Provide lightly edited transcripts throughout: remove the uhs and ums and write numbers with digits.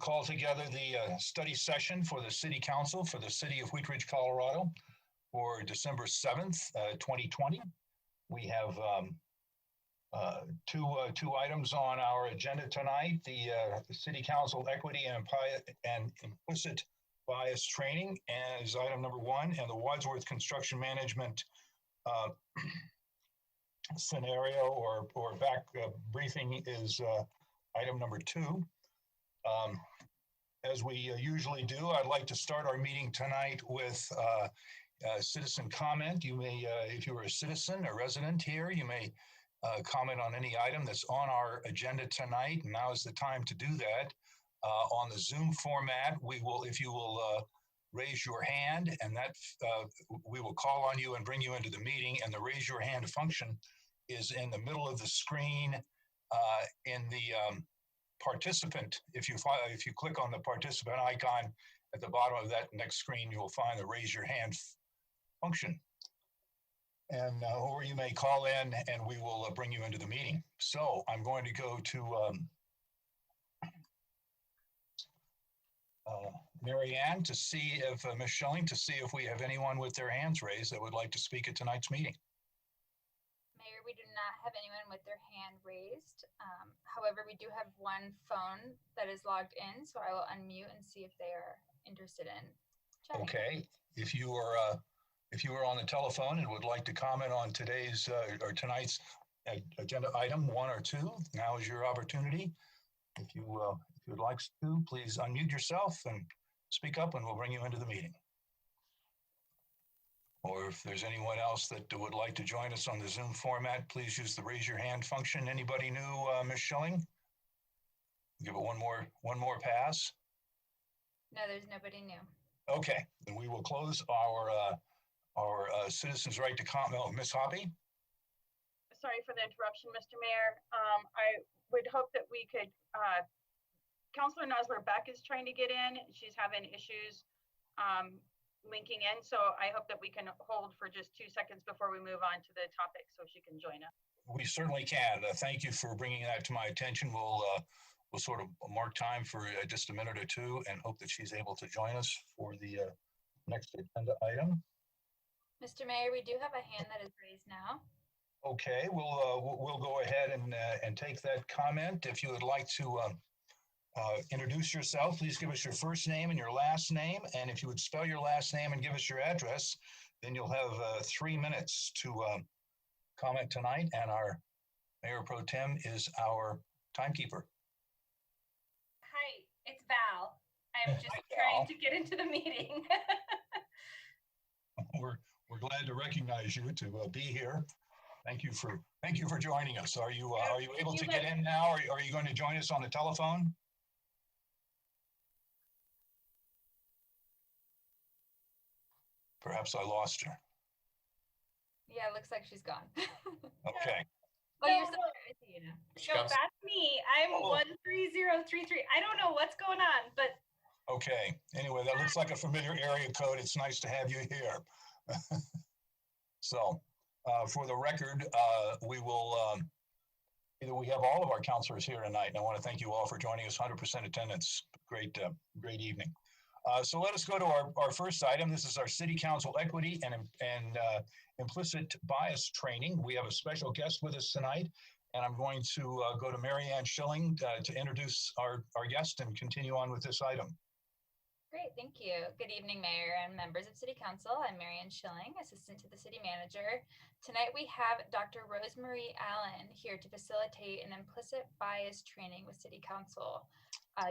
call together the study session for the City Council for the City of Wheat Ridge, Colorado for December 7th, 2020. We have two items on our agenda tonight, the City Council Equity and Implicit Bias Training as item number 1, and the Wadsworth Construction Management scenario or back briefing is item number 2. As we usually do, I'd like to start our meeting tonight with citizen comment. You may, if you are a citizen, a resident here, you may comment on any item that's on our agenda tonight. And now is the time to do that. On the Zoom format, we will, if you will raise your hand, and that we will call on you and bring you into the meeting. And the raise your hand function is in the middle of the screen in the participant. If you click on the participant icon at the bottom of that next screen, you will find the raise your hand function. And or you may call in and we will bring you into the meeting. So I'm going to go to Mary Ann to see if Ms. Schilling, to see if we have anyone with their hands raised that would like to speak at tonight's meeting. Mayor, we do not have anyone with their hand raised. However, we do have one phone that is logged in, so I will unmute and see if they are interested in chatting. Okay, if you are on the telephone and would like to comment on today's or tonight's agenda item 1 or 2, now is your opportunity. If you would like to, please unmute yourself and speak up, and we'll bring you into the meeting. Or if there's anyone else that would like to join us on the Zoom format, please use the raise your hand function. Anybody new, Ms. Schilling? Give it one more pass. No, there's nobody new. Okay, then we will close our citizens' right to comment. Oh, Ms. Hoppy? Sorry for the interruption, Mr. Mayor. I would hope that we could, Councilor Nosler-Beck is trying to get in. She's having issues linking in. So I hope that we can hold for just 2 seconds before we move on to the topic so she can join us. We certainly can. Thank you for bringing that to my attention. We'll sort of mark time for just a minute or two and hope that she's able to join us for the next agenda item. Mr. Mayor, we do have a hand that is raised now. Okay, we'll go ahead and take that comment. If you would like to introduce yourself, please give us your first name and your last name. And if you would spell your last name and give us your address, then you'll have 3 minutes to comment tonight. And our Mayor Pro Tem is our timekeeper. Hi, it's Val. I'm just trying to get into the meeting. We're glad to recognize you, to be here. Thank you for joining us. Are you able to get in now, or are you going to join us on the telephone? Perhaps I lost her. Yeah, it looks like she's gone. Okay. Oh, you're still there. I see you now. No, that's me. I'm 13033. I don't know what's going on, but. Okay. Anyway, that looks like a familiar area code. It's nice to have you here. So, for the record, we have all of our counselors here tonight, and I want to thank you all for joining us. 100% attendance. Great evening. So let us go to our first item. This is our City Council Equity and Implicit Bias Training. We have a special guest with us tonight, and I'm going to go to Mary Ann Schilling to introduce our guest and continue on with this item. Great, thank you. Good evening, Mayor and members of City Council. I'm Mary Ann Schilling, Assistant to the City Manager. Tonight we have Dr. Rosemary Allen here to facilitate an implicit bias training with City Council.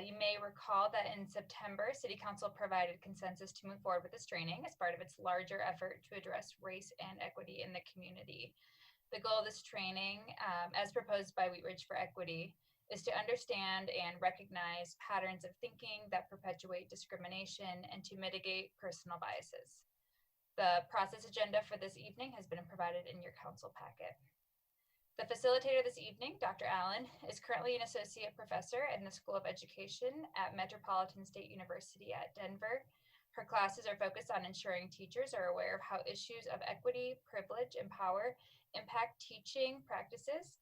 You may recall that in September, City Council provided consensus to move forward with this training as part of its larger effort to address race and equity in the community. The goal of this training, as proposed by Wheat Ridge for Equity, is to understand and recognize patterns of thinking that perpetuate discrimination and to mitigate personal biases. The process agenda for this evening has been provided in your council packet. The facilitator this evening, Dr. Allen, is currently an associate professor in the School of Education at Metropolitan State University at Denver. Her classes are focused on ensuring teachers are aware of how issues of equity, privilege, and power impact teaching practices.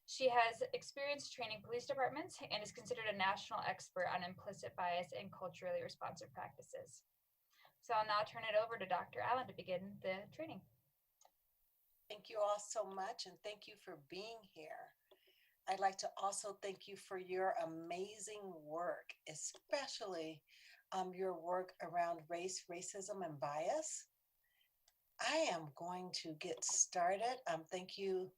She has experience training police departments and is considered a national expert on implicit bias and culturally responsive practices. So I'll now turn it over to Dr. Allen to begin the training. Thank you all so much, and thank you for being here. I'd like to also thank you for your amazing work, especially your work around race, racism, and bias. I am going to get started. Thank you,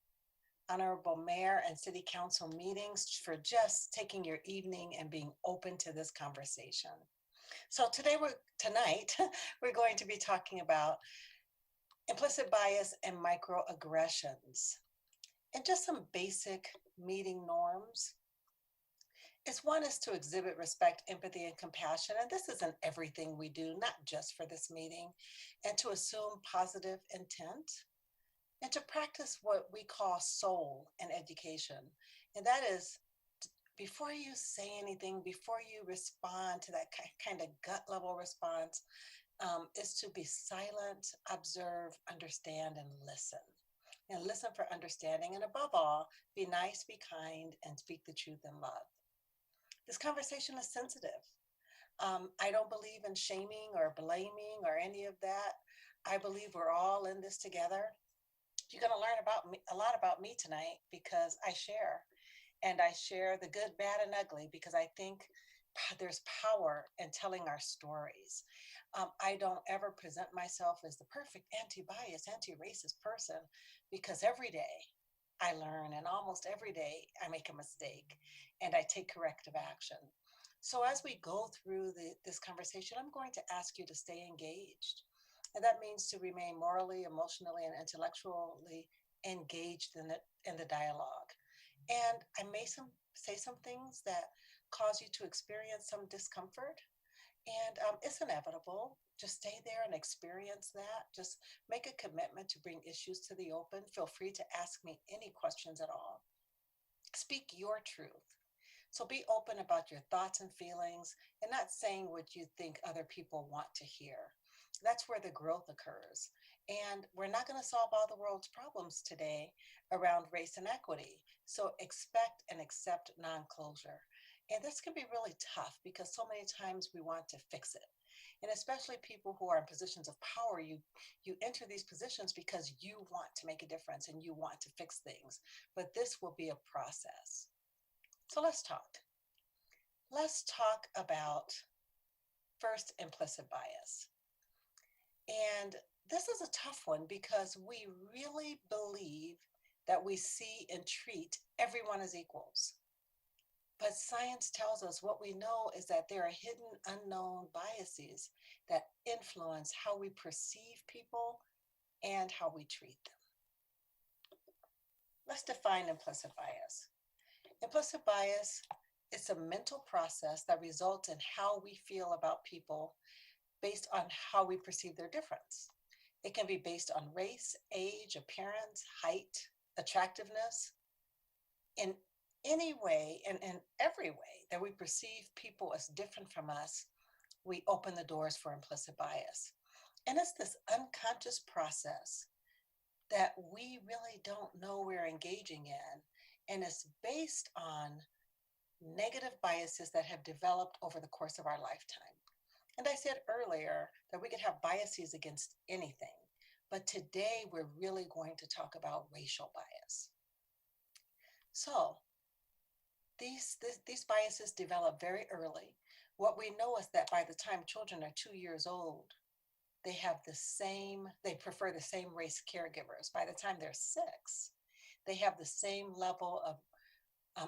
Honorable Mayor and City Council meetings, for just taking your evening and being open to this conversation. So tonight, we're going to be talking about implicit bias and microaggressions, and just some basic meeting norms. One is to exhibit respect, empathy, and compassion. And this is in everything we do, not just for this meeting, and to assume positive intent, and to practice what we call soul and education. And that is, before you say anything, before you respond to that kind of gut level response, is to be silent, observe, understand, and listen. And listen for understanding. And above all, be nice, be kind, and speak the truth in love. This conversation is sensitive. I don't believe in shaming or blaming or any of that. I believe we're all in this together. You're going to learn a lot about me tonight, because I share. And I share the good, bad, and ugly, because I think there's power in telling our stories. I don't ever present myself as the perfect anti-bias, anti-racist person, because every day I learn, and almost every day I make a mistake and I take corrective action. So as we go through this conversation, I'm going to ask you to stay engaged. And that means to remain morally, emotionally, and intellectually engaged in the dialogue. And I may say some things that cause you to experience some discomfort. And it's inevitable. Just stay there and experience that. Just make a commitment to bring issues to the open. Feel free to ask me any questions at all. Speak your truth. So be open about your thoughts and feelings, and not saying what you think other people want to hear. That's where the growth occurs. And we're not going to solve all the world's problems today around race and equity. So expect and accept non-closure. And this can be really tough, because so many times we want to fix it. And especially people who are in positions of power, you enter these positions because you want to make a difference and you want to fix things. But this will be a process. So let's talk. Let's talk about, first, implicit bias. And this is a tough one, because we really believe that we see and treat everyone as equals. But science tells us what we know is that there are hidden, unknown biases that influence how we perceive people and how we treat them. Let's define implicit bias. Implicit bias is a mental process that results in how we feel about people based on how we perceive their difference. It can be based on race, age, appearance, height, attractiveness. In any way and in every way that we perceive people as different from us, we open the doors for implicit bias. And it's this unconscious process that we really don't know we're engaging in. And it's based on negative biases that have developed over the course of our lifetime. And I said earlier that we could have biases against anything, but today we're really going to talk about racial bias. So these biases develop very early. What we know is that by the time children are 2 years old, they prefer the same race caregivers. By the time they're 6, they have the same level of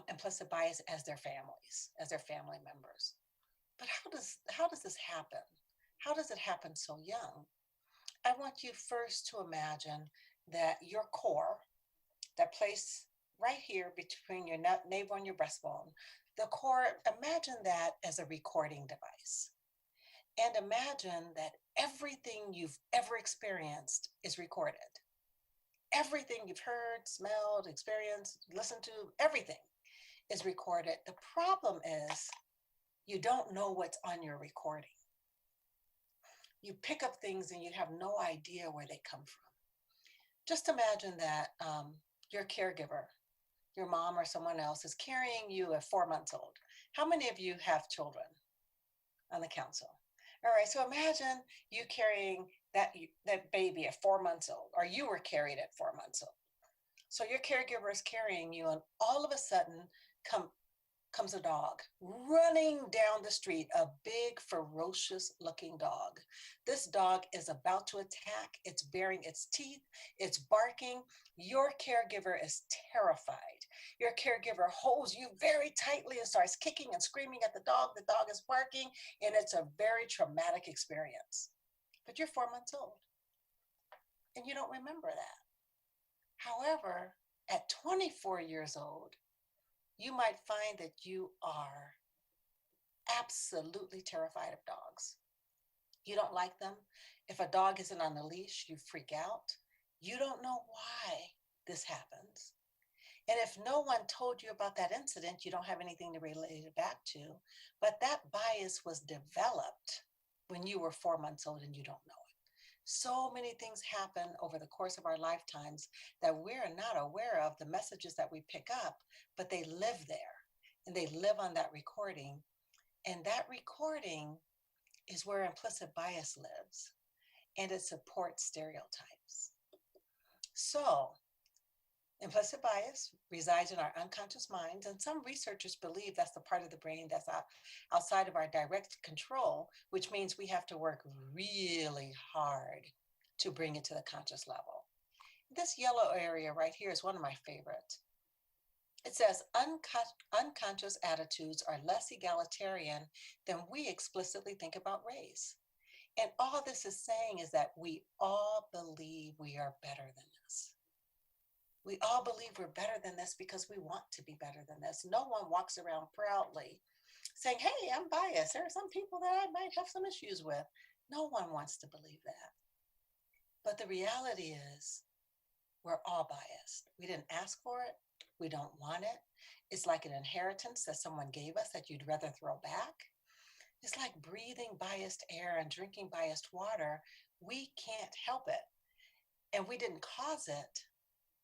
implicit bias as their families, as their family members. But how does this happen? How does it happen so young? I want you first to imagine that your core, that place right here between your navel and your breastbone, the core, imagine that as a recording device. And imagine that everything you've ever experienced is recorded. Everything you've heard, smelled, experienced, listened to, everything is recorded. The problem is you don't know what's on your recording. You pick up things and you have no idea where they come from. Just imagine that your caregiver your mom or someone else is carrying you at 4 months old. How many of you have children on the council? All right, so imagine you carrying that baby at 4 months old, or you were carried at 4 months old. So your caregiver is carrying you, and all of a sudden comes a dog running down the street, a big, ferocious looking dog. This dog is about to attack. It's baring its teeth. It's barking. Your caregiver is terrified. Your caregiver holds you very tightly and starts kicking and screaming at the dog. The dog is barking, and it's a very traumatic experience. But you're 4 months old, and you don't remember that. However, at 24 years old, you might find that you are absolutely terrified of dogs. You don't like them. If a dog isn't on the leash, you freak out. You don't know why this happens. And if no one told you about that incident, you don't have anything to relate it back to. But that bias was developed when you were 4 months old and you don't know it. So many things happen over the course of our lifetimes that we're not aware of, the messages that we pick up, but they live there and they live on that recording. And that recording is where implicit bias lives, and it supports stereotypes. So implicit bias resides in our unconscious minds, and some researchers believe that's the part of the brain that's outside of our direct control, which means we have to work really hard to bring it to the conscious level. This yellow area right here is one of my favorites. It says unconscious attitudes are less egalitarian than we explicitly think about race. And all this is saying is that we all believe we are better than this. We all believe we're better than this because we want to be better than this. No one walks around proudly saying, hey, I'm biased. There are some people that I might have some issues with. No one wants to believe that. But the reality is we're all biased. We didn't ask for it. We don't want it. It's like an inheritance that someone gave us that you'd rather throw back. It's like breathing biased air and drinking biased water. We can't help it. And we didn't cause it,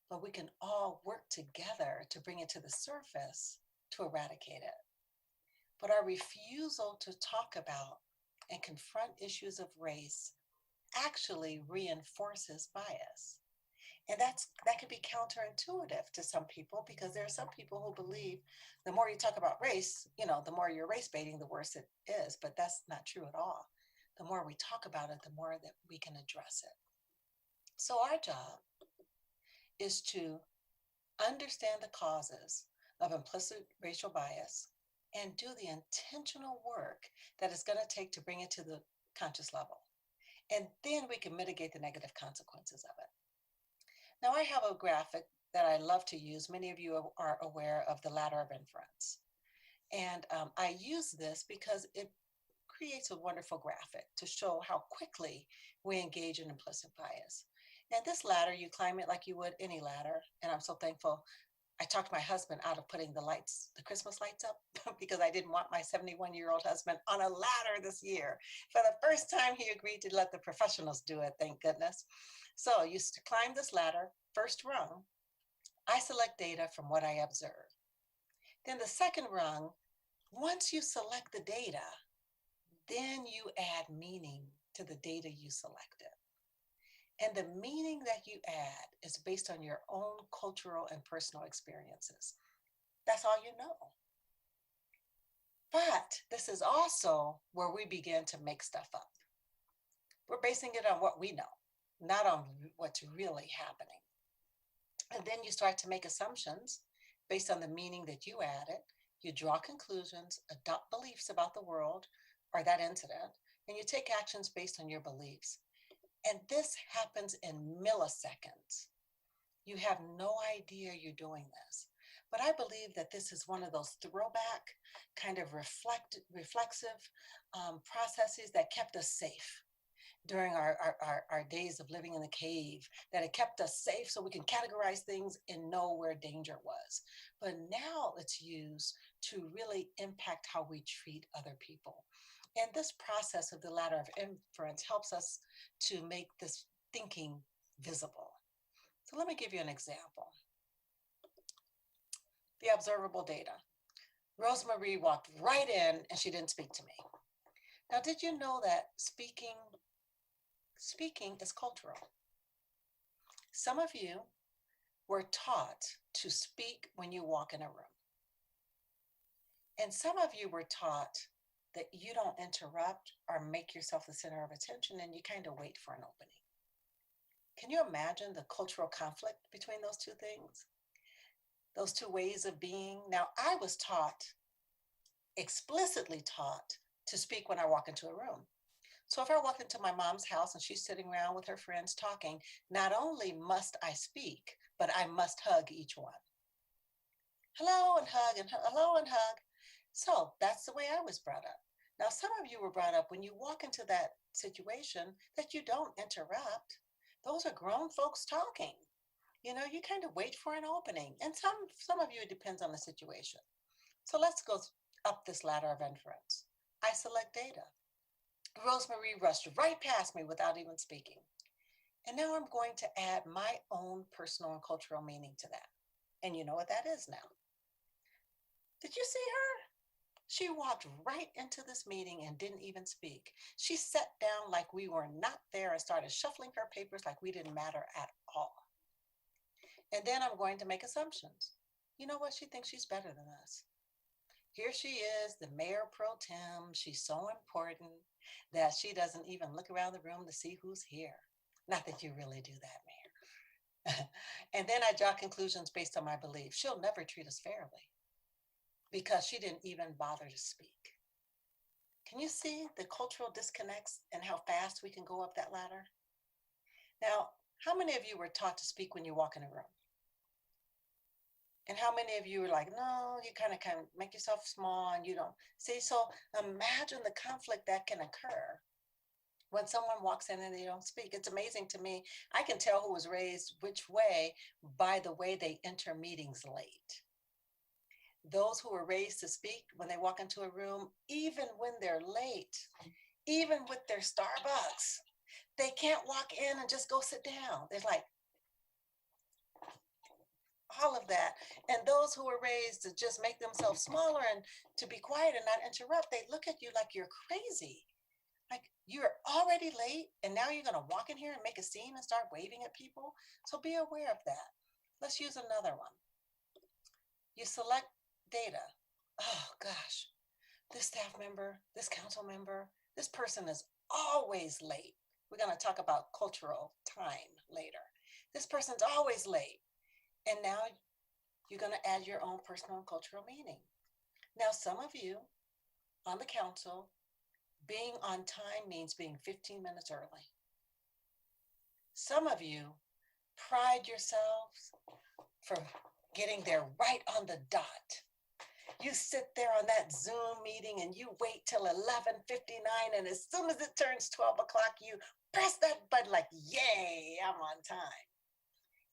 but we can all work together to bring it to the surface to eradicate it. But our refusal to talk about and confront issues of race actually reinforces bias. And that could be counterintuitive to some people, because there are some people who believe the more you talk about race, the more you're race baiting, the worse it is. But that's not true at all. The more we talk about it, the more that we can address it. So our job is to understand the causes of implicit racial bias and do the intentional work that it's going to take to bring it to the conscious level. And then we can mitigate the negative consequences of it. Now, I have a graphic that I love to use. Many of you are aware of the ladder of inference. And I use this because it creates a wonderful graphic to show how quickly we engage in implicit bias. And this ladder, you climb it like you would any ladder. And I'm so thankful. I talked my husband out of putting the Christmas lights up because I didn't want my 71-year-old husband on a ladder this year. For the first time, he agreed to let the professionals do it, thank goodness. So you climb this ladder, first rung, I select data from what I observe. Then the second rung, once you select the data, then you add meaning to the data you selected. And the meaning that you add is based on your own cultural and personal experiences. That's all you know. But this is also where we begin to make stuff up. We're basing it on what we know, not on what's really happening. And then you start to make assumptions based on the meaning that you added. You draw conclusions, adopt beliefs about the world or that incident, and you take actions based on your beliefs. And this happens in milliseconds. You have no idea you're doing this. But I believe that this is one of those throwback, kind of reflexive processes that kept us safe during our days of living in the cave, that it kept us safe so we can categorize things and know where danger was. But now it's used to really impact how we treat other people. And this process of the ladder of inference helps us to make this thinking visible. So let me give you an example. the observable data. Rosemary walked right in and she didn't speak to me. Now, did you know that speaking is cultural? Some of you were taught to speak when you walk in a room. And some of you were taught that you don't interrupt or make yourself the center of attention and you kind of wait for an opening. Can you imagine the cultural conflict between those two things? Those two ways of being? Now, I was explicitly taught to speak when I walk into a room. So if I walk into my mom's house and she's sitting around with her friends talking, not only must I speak, but I must hug each one. Hello and hug and hello and hug. So that's the way I was brought up. Now, some of you were brought up when you walk into that situation that you don't interrupt. Those are grown folks talking. You know, you kind of wait for an opening. And some of you, it depends on the situation. So let's go up this ladder of inference. I select data. Rosemary rushed right past me without even speaking. And now I'm going to add my own personal and cultural meaning to that. And you know what that is now. Did you see her? She walked right into this meeting and didn't even speak. She sat down like we were not there and started shuffling her papers like we didn't matter at all. And then I'm going to make assumptions. You know what? She thinks she's better than us. Here she is, the mayor pro tem. She's so important that she doesn't even look around the room to see who's here. Not that you really do that, Mayor. And then I draw conclusions based on my belief. She'll never treat us fairly because she didn't even bother to speak. Can you see the cultural disconnects and how fast we can go up that ladder? Now, how many of you were taught to speak when you walk in a room? And how many of you are like, no, you kind of make yourself small and you don't see? So imagine the conflict that can occur when someone walks in and they don't speak. It's amazing to me. I can tell who was raised which way by the way they enter meetings late. Those who were raised to speak when they walk into a room, even when they're late, even with their Starbucks, they can't walk in and just go sit down. They're like, all of that. And those who are raised to just make themselves smaller and to be quiet and not interrupt, they look at you like you're crazy. Like you're already late and now you're going to walk in here and make a scene and start waving at people. So be aware of that. Let's use another one. You select data. Oh gosh, this staff member, this council member, this person is always late. We're going to talk about cultural time later. This person's always late. And now you're going to add your own personal and cultural meaning. Now, some of you on the council, being on time means being 15 minutes early. Some of you pride yourselves for getting there right on the dot. You sit there on that Zoom meeting and you wait till 11:59, and as soon as it turns 12 o'clock, you press that button like, yay, I'm on time.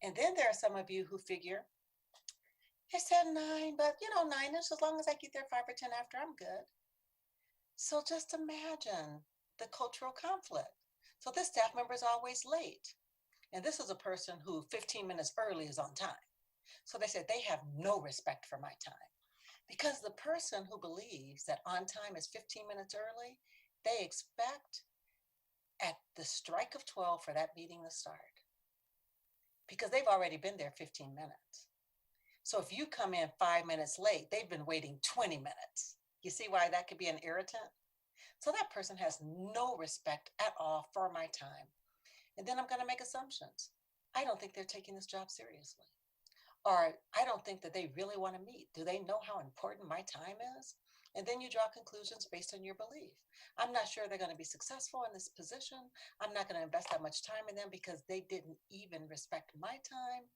And then there are some of you who figure, it said 9, but 9-ish, as long as I get there 5 or 10 after, I'm good. So just imagine the cultural conflict. So this staff member is always late. And this is a person who 15 minutes early is on time. So they said they have no respect for my time. Because the person who believes that on time is 15 minutes early, they expect at the strike of 12 for that meeting to start. Because they've already been there 15 minutes. So if you come in 5 minutes late, they've been waiting 20 minutes. You see why that could be an irritant? So that person has no respect at all for my time. And then I'm going to make assumptions. I don't think they're taking this job seriously. Or I don't think that they really want to meet. Do they know how important my time is? And then you draw conclusions based on your belief. I'm not sure they're going to be successful in this position. I'm not going to invest that much time in them because they didn't even respect my time.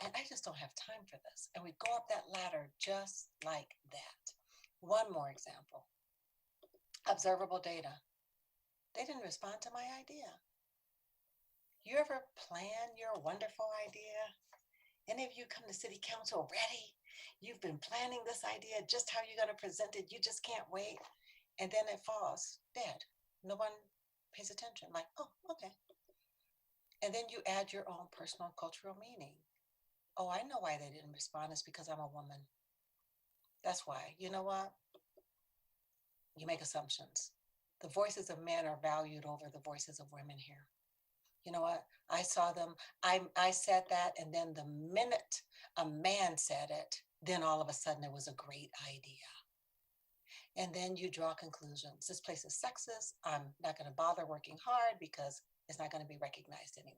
And I just don't have time for this. And we go up that ladder just like that. One more example. Observable data. They didn't respond to my idea. You ever plan your wonderful idea? Any of you come to city council ready? You've been planning this idea, just how you're going to present it. You just can't wait. And then it falls dead. No one pays attention. Like, oh, okay. And then you add your own personal cultural meaning. Oh, I know why they didn't respond. It's because I'm a woman. That's why. You know what? You make assumptions. The voices of men are valued over the voices of women here. You know what? I saw them. I said that, and then the minute a man said it, then all of a sudden it was a great idea. And then you draw conclusions. This place is sexist. I'm not going to bother working hard because it's not going to be recognized anyway.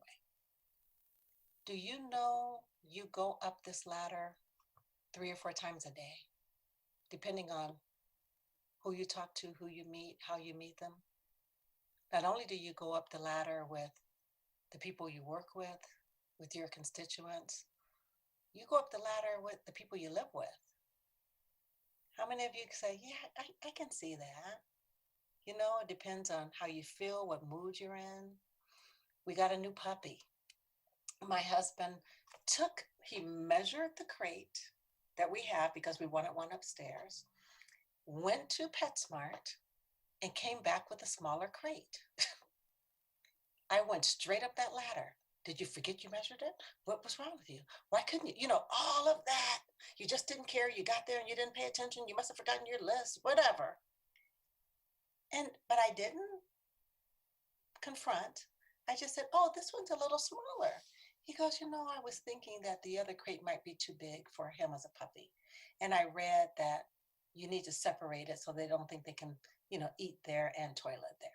Do you know you go up this ladder 3 or 4 times a day, depending on who you talk to, who you meet, how you meet them? Not only do you go up the ladder with the people you work with your constituents, you go up the ladder with the people you live with. How many of you say, yeah, I can see that? You know, it depends on how you feel, what mood you're in. We got a new puppy. My husband he measured the crate that we have because we wanted one upstairs, went to PetSmart, and came back with a smaller crate. I went straight up that ladder. Did you forget you measured it? What was wrong with you? Why couldn't you? You know, all of that. You just didn't care. You got there and you didn't pay attention. You must have forgotten your list, whatever. But I didn't confront. I just said, oh, this one's a little smaller. He goes, you know, I was thinking that the other crate might be too big for him as a puppy. And I read that you need to separate it so they don't think they can, you know, eat there and toilet there.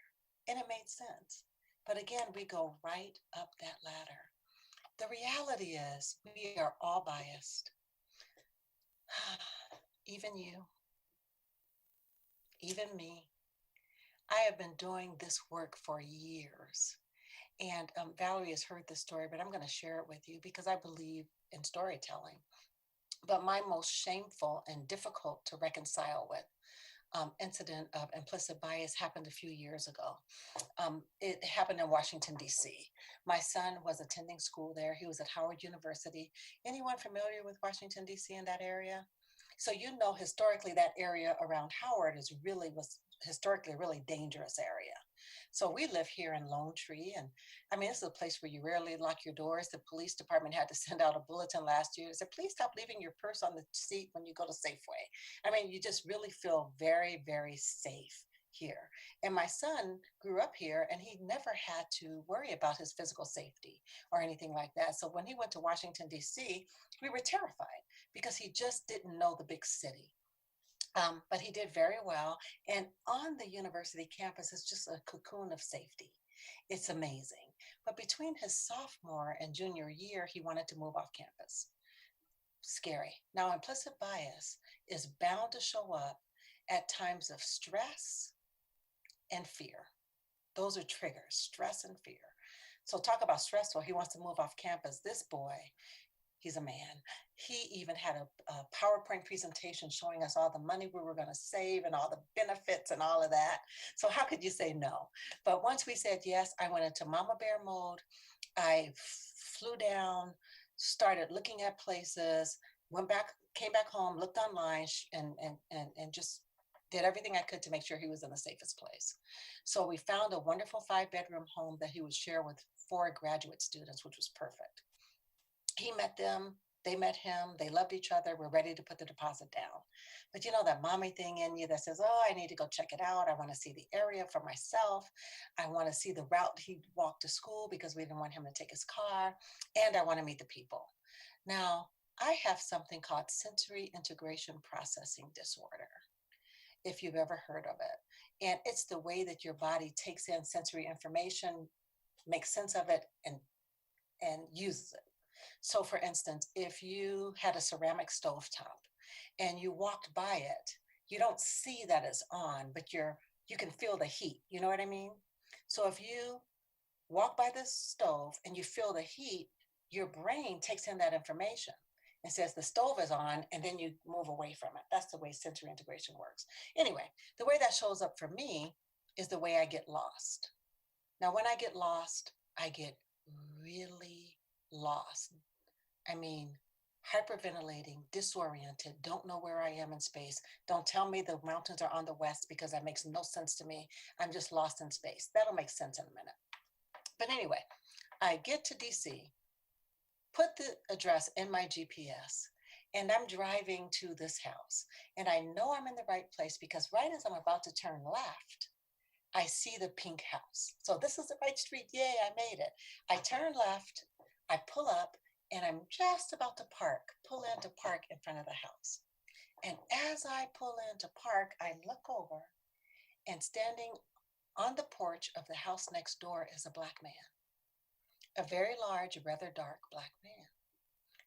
And it made sense. But again, we go right up that ladder. The reality is we are all biased. Even you, even me. I have been doing this work for years. And Valerie has heard this story, but I'm going to share it with you because I believe in storytelling. But my most shameful and difficult to reconcile with incident of implicit bias happened a few years ago. It happened in Washington, D.C. My son was attending school there. He was at Howard University. Anyone familiar with Washington, D.C. in that area? So you know, historically, that area around Howard was historically a really dangerous area. So we live here in Lone Tree, and I mean, this is a place where you rarely lock your doors. The police department had to send out a bulletin last year that said, please stop leaving your purse on the seat when you go to Safeway. I mean, you just really feel very, very safe here. And my son grew up here, and he never had to worry about his physical safety or anything like that. So when he went to Washington, D.C., we were terrified because he just didn't know the big city. But he did very well. And on the university campus, it's just a cocoon of safety. It's amazing. But between his sophomore and junior year, he wanted to move off campus. Scary. Now, implicit bias is bound to show up at times of stress and fear. Those are triggers, stress and fear. So talk about stressful. He wants to move off campus. This boy, he's a man. He even had a PowerPoint presentation showing us all the money we were going to save and all the benefits and all of that. So how could you say no? But once we said yes, I went into mama bear mode. I flew down, started looking at places, came back home, looked online, and just did everything I could to make sure he was in the safest place. So we found a wonderful 5-bedroom home that he would share with 4 graduate students, which was perfect. He met them, they met him, they loved each other, we're ready to put the deposit down. But you know that mommy thing in you that says, oh, I need to go check it out. I want to see the area for myself. I want to see the route he walked to school because we didn't want him to take his car. And I want to meet the people. Now, I have something called sensory integration processing disorder, if you've ever heard of it. And it's the way that your body takes in sensory information, makes sense of it, and uses it. So for instance, if you had a ceramic stovetop and you walked by it, you don't see that it's on, but you can feel the heat. You know what I mean? So if you walk by this stove and you feel the heat, your brain takes in that information and says the stove is on, and then you move away from it. That's the way sensory integration works. Anyway, the way that shows up for me is the way I get lost. Now, when I get lost, I get really lost. I mean, hyperventilating, disoriented, don't know where I am in space. Don't tell me the mountains are on the west because that makes no sense to me. I'm just lost in space. That'll make sense in a minute. But anyway, I get to DC, put the address in my GPS, And I'm driving to this house. And I know I'm in the right place because right as I'm about to turn left, I see the pink house. So this is the right street. Yay, I made it. I turn left, I pull up, and I'm just about to pull in to park in front of the house. And as I pull in to park, I look over, and standing on the porch of the house next door is a Black man, a very large, rather dark Black man.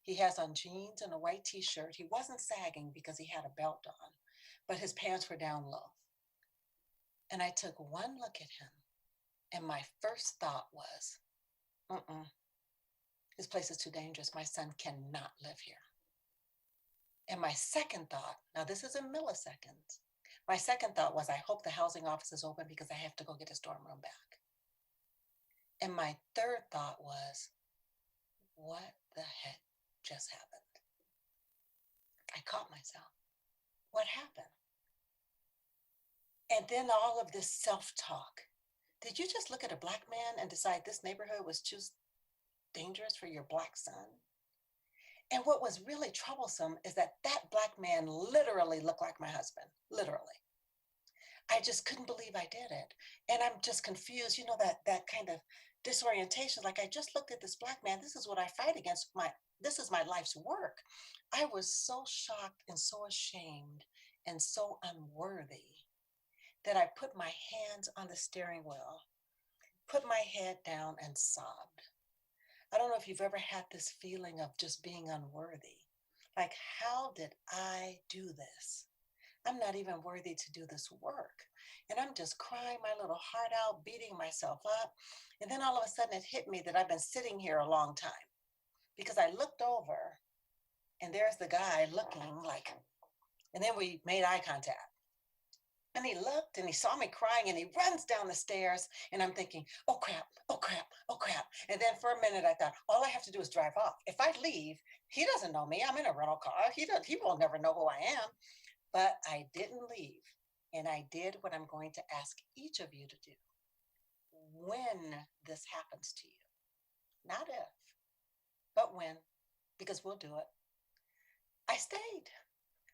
He has on jeans and a white t-shirt. He wasn't sagging because he had a belt on, but his pants were down low. And I took one look at him, and my first thought was, this place is too dangerous. My son cannot live here. And my second thought, now this is in milliseconds, my second thought was, I hope the housing office is open because I have to go get his dorm room back. And my third thought was, what the heck just happened? I caught myself. What happened? And then all of this self-talk. Did you just look at a Black man and decide this neighborhood was too dangerous for your Black son? And what was really troublesome is that Black man literally looked like my husband, literally. I just couldn't believe I did it. And I'm just confused, you know, that kind of disorientation. Like, I just looked at this Black man. This is what I fight against. This is my life's work. I was so shocked and so ashamed and so unworthy that I put my hands on the steering wheel, put my head down and sobbed. I don't know if you've ever had this feeling of just being unworthy. Like, how did I do this? I'm not even worthy to do this work. And I'm just crying my little heart out, beating myself up. And then all of a sudden it hit me that I've been sitting here a long time, because I looked over and there's the guy looking like, and then we made eye contact. And he looked and he saw me crying and he runs down the stairs, and I'm thinking, oh crap, oh crap, oh crap. And then for a minute I thought, all I have to do is drive off. If I leave, he doesn't know me. I'm in a rental car. He will never know who I am. But I didn't leave. And I did what I'm going to ask each of you to do when this happens to you. Not if, but when, because we'll do it. I stayed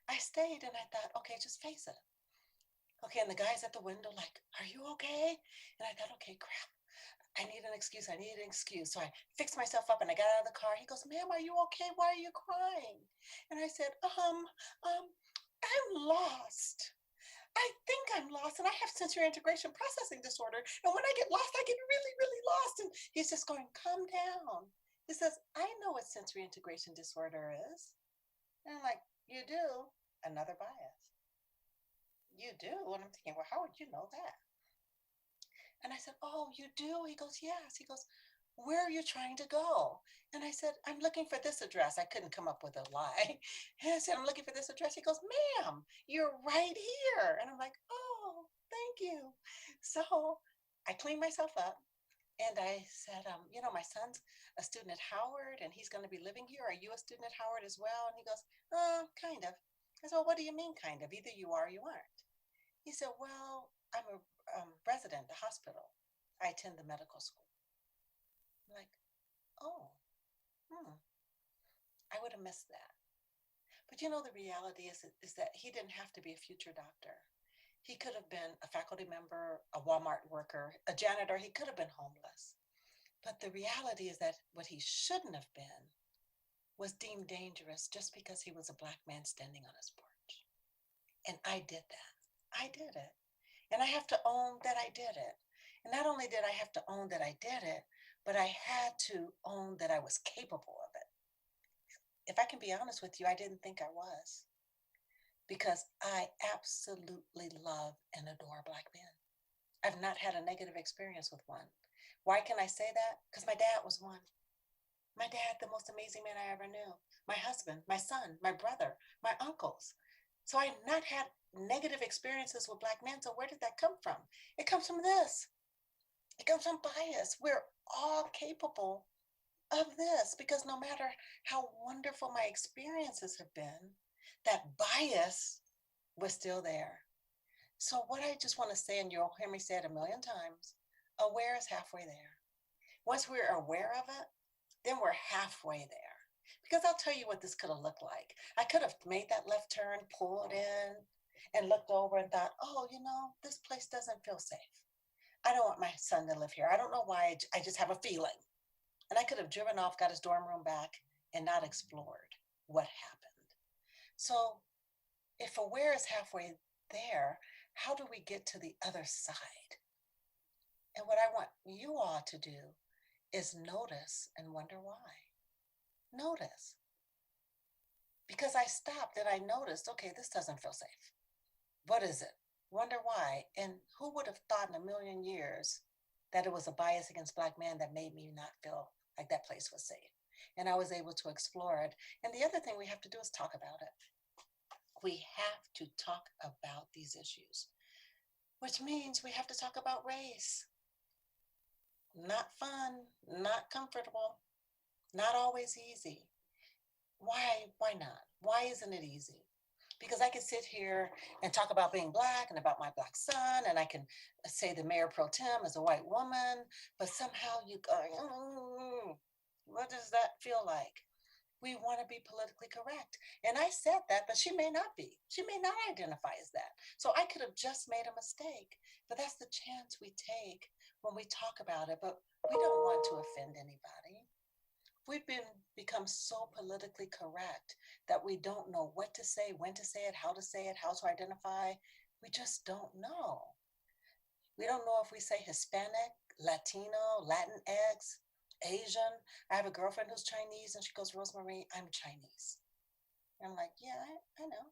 and I thought, okay, just face it. Okay, and the guy's at the window like, are you okay? And I thought, okay, crap. I need an excuse. So I fixed myself up and I got out of the car. He goes, ma'am, are you okay? Why are you crying? And I said, I'm lost. I think I'm lost, and I have sensory integration processing disorder. And when I get lost, I get really, really lost. And he's just going, calm down. He says, I know what sensory integration disorder is. And I'm like, you do? Another bias. You do? And I'm thinking, well, how would you know that? And I said, oh, you do? He goes, yes. He goes, where are you trying to go? And I said, I'm looking for this address. I couldn't come up with a lie. And I said, I'm looking for this address. He goes, ma'am, you're right here. And I'm like, oh, thank you. So I cleaned myself up and I said, you know, my son's a student at Howard and he's going to be living here. Are you a student at Howard as well? And he goes, kind of. I said, well, what do you mean kind of? Either you are or you aren't. He said, well, I'm a resident at the hospital. I attend the medical school. I'm like, oh, I would have missed that. But you know, the reality is that he didn't have to be a future doctor. He could have been a faculty member, a Walmart worker, a janitor. He could have been homeless. But the reality is that what he shouldn't have been was deemed dangerous just because he was a Black man standing on his porch. And I did that. I did it. And I have to own that I did it. And not only did I have to own that I did it, but I had to own that I was capable of it. If I can be honest with you, I didn't think I was, because I absolutely love and adore Black men. I've not had a negative experience with one. Why can I say that? Because my dad was one. My dad, the most amazing man I ever knew. My husband, my son, my brother, my uncles. So I've not had negative experiences with Black men. So where did that come from? It comes from this. It comes from bias. We're all capable of this, because no matter how wonderful my experiences have been, that bias was still there. So what I just want to say, and you'll hear me say it a million times, aware is halfway there. Once we're aware of it, then we're halfway there. Because I'll tell you what this could have looked like. I could have made that left turn, pulled in, and looked over and thought, oh, this place doesn't feel safe. I don't want my son to live here. I don't know why. I just have a feeling. And I could have driven off, got his dorm room back, and not explored what happened. So if aware is halfway there, how do we get to the other side? And what I want you all to do is notice and wonder why. Notice. Because I stopped and I noticed, okay, this doesn't feel safe. What is it? Wonder why. And who would have thought in a million years that it was a bias against Black men that made me not feel like that place was safe? And I was able to explore it. And the other thing we have to do is talk about it. We have to talk about these issues, which means we have to talk about race. Not fun, not comfortable, not always easy. Why not? Why isn't it easy? Because I can sit here and talk about being Black and about my Black son, and I can say the mayor pro tem is a white woman, but somehow you go, what does that feel like? We want to be politically correct. And I said that, but she may not be. She may not identify as that. So I could have just made a mistake, but that's the chance we take when we talk about it, but we don't want to offend anybody. We've become so politically correct that we don't know what to say, when to say it, how to identify. We just don't know. We don't know if we say Hispanic, Latino, Latinx, Asian. I have a girlfriend who's Chinese and she goes, Rosemary, I'm Chinese. And I'm like, yeah, I know.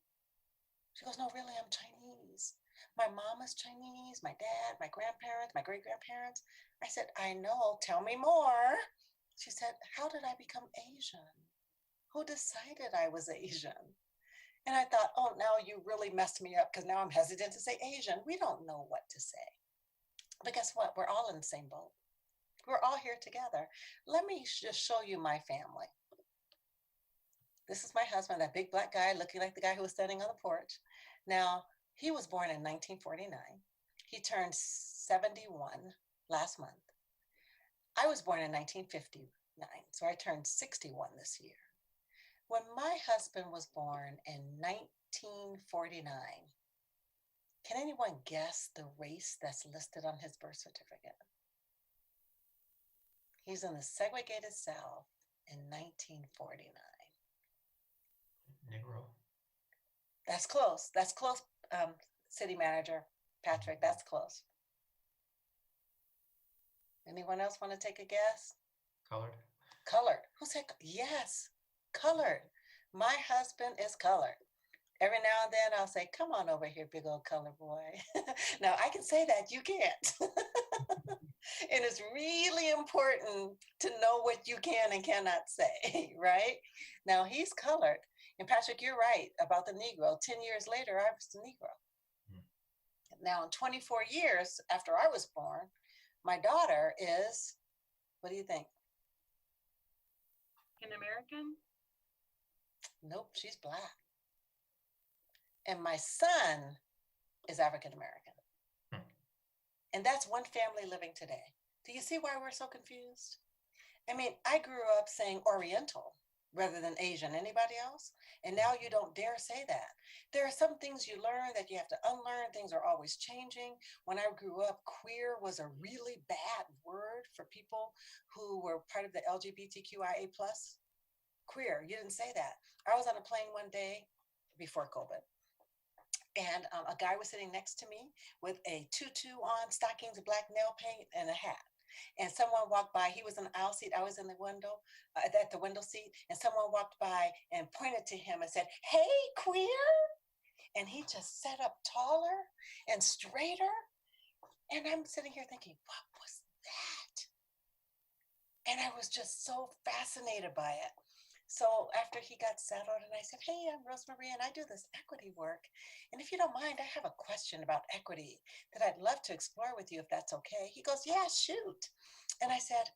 She goes, no, really, I'm Chinese. My mom is Chinese, my dad, my grandparents, my great-grandparents. I said, I know, tell me more. She said, how did I become Asian? Who decided I was Asian? And I thought, oh, now you really messed me up because now I'm hesitant to say Asian. We don't know what to say. But guess what? We're all in the same boat. We're all here together. Let me just show you my family. This is my husband, that big Black guy looking like the guy who was standing on the porch. Now, he was born in 1949. He turned 71 last month. I was born in 1959, so I turned 61 this year. When my husband was born in 1949, can anyone guess the race that's listed on his birth certificate? He's in the segregated South in 1949. Negro. That's close. That's close, City Manager Patrick. That's close. Anyone else want to take a guess? Colored. Colored. Who said? Yes, colored. My husband is colored. Every now and then I'll say, come on over here, big old colored boy. Now I can say that, you can't. And it's really important to know what you can and cannot say, right? Now he's colored. And Patrick, you're right about the Negro. 10 years later, I was the Negro. Now in 24 years after I was born, my daughter is, what do you think? African American? Nope, she's Black. And my son is African American. And that's one family living today. Do you see why we're so confused? I mean, I grew up saying Oriental rather than Asian. Anybody else? And now you don't dare say that. There are some things you learn that you have to unlearn. Things are always changing. When I grew up, queer was a really bad word for people who were part of the LGBTQIA+. Queer, you didn't say that. I was on a plane one day before COVID. And a guy was sitting next to me with a tutu on, stockings, Black nail paint, and a hat. And someone walked by. He was in the aisle seat. I was in the window, at the window seat. And someone walked by and pointed to him and said, hey, queer. And he just sat up taller and straighter. And I'm sitting here thinking, what was that? And I was just so fascinated by it. So after he got settled, and I said, hey, I'm Rosemary, and I do this equity work. And if you don't mind, I have a question about equity that I'd love to explore with you, if that's okay. He goes, yeah, shoot. And I said,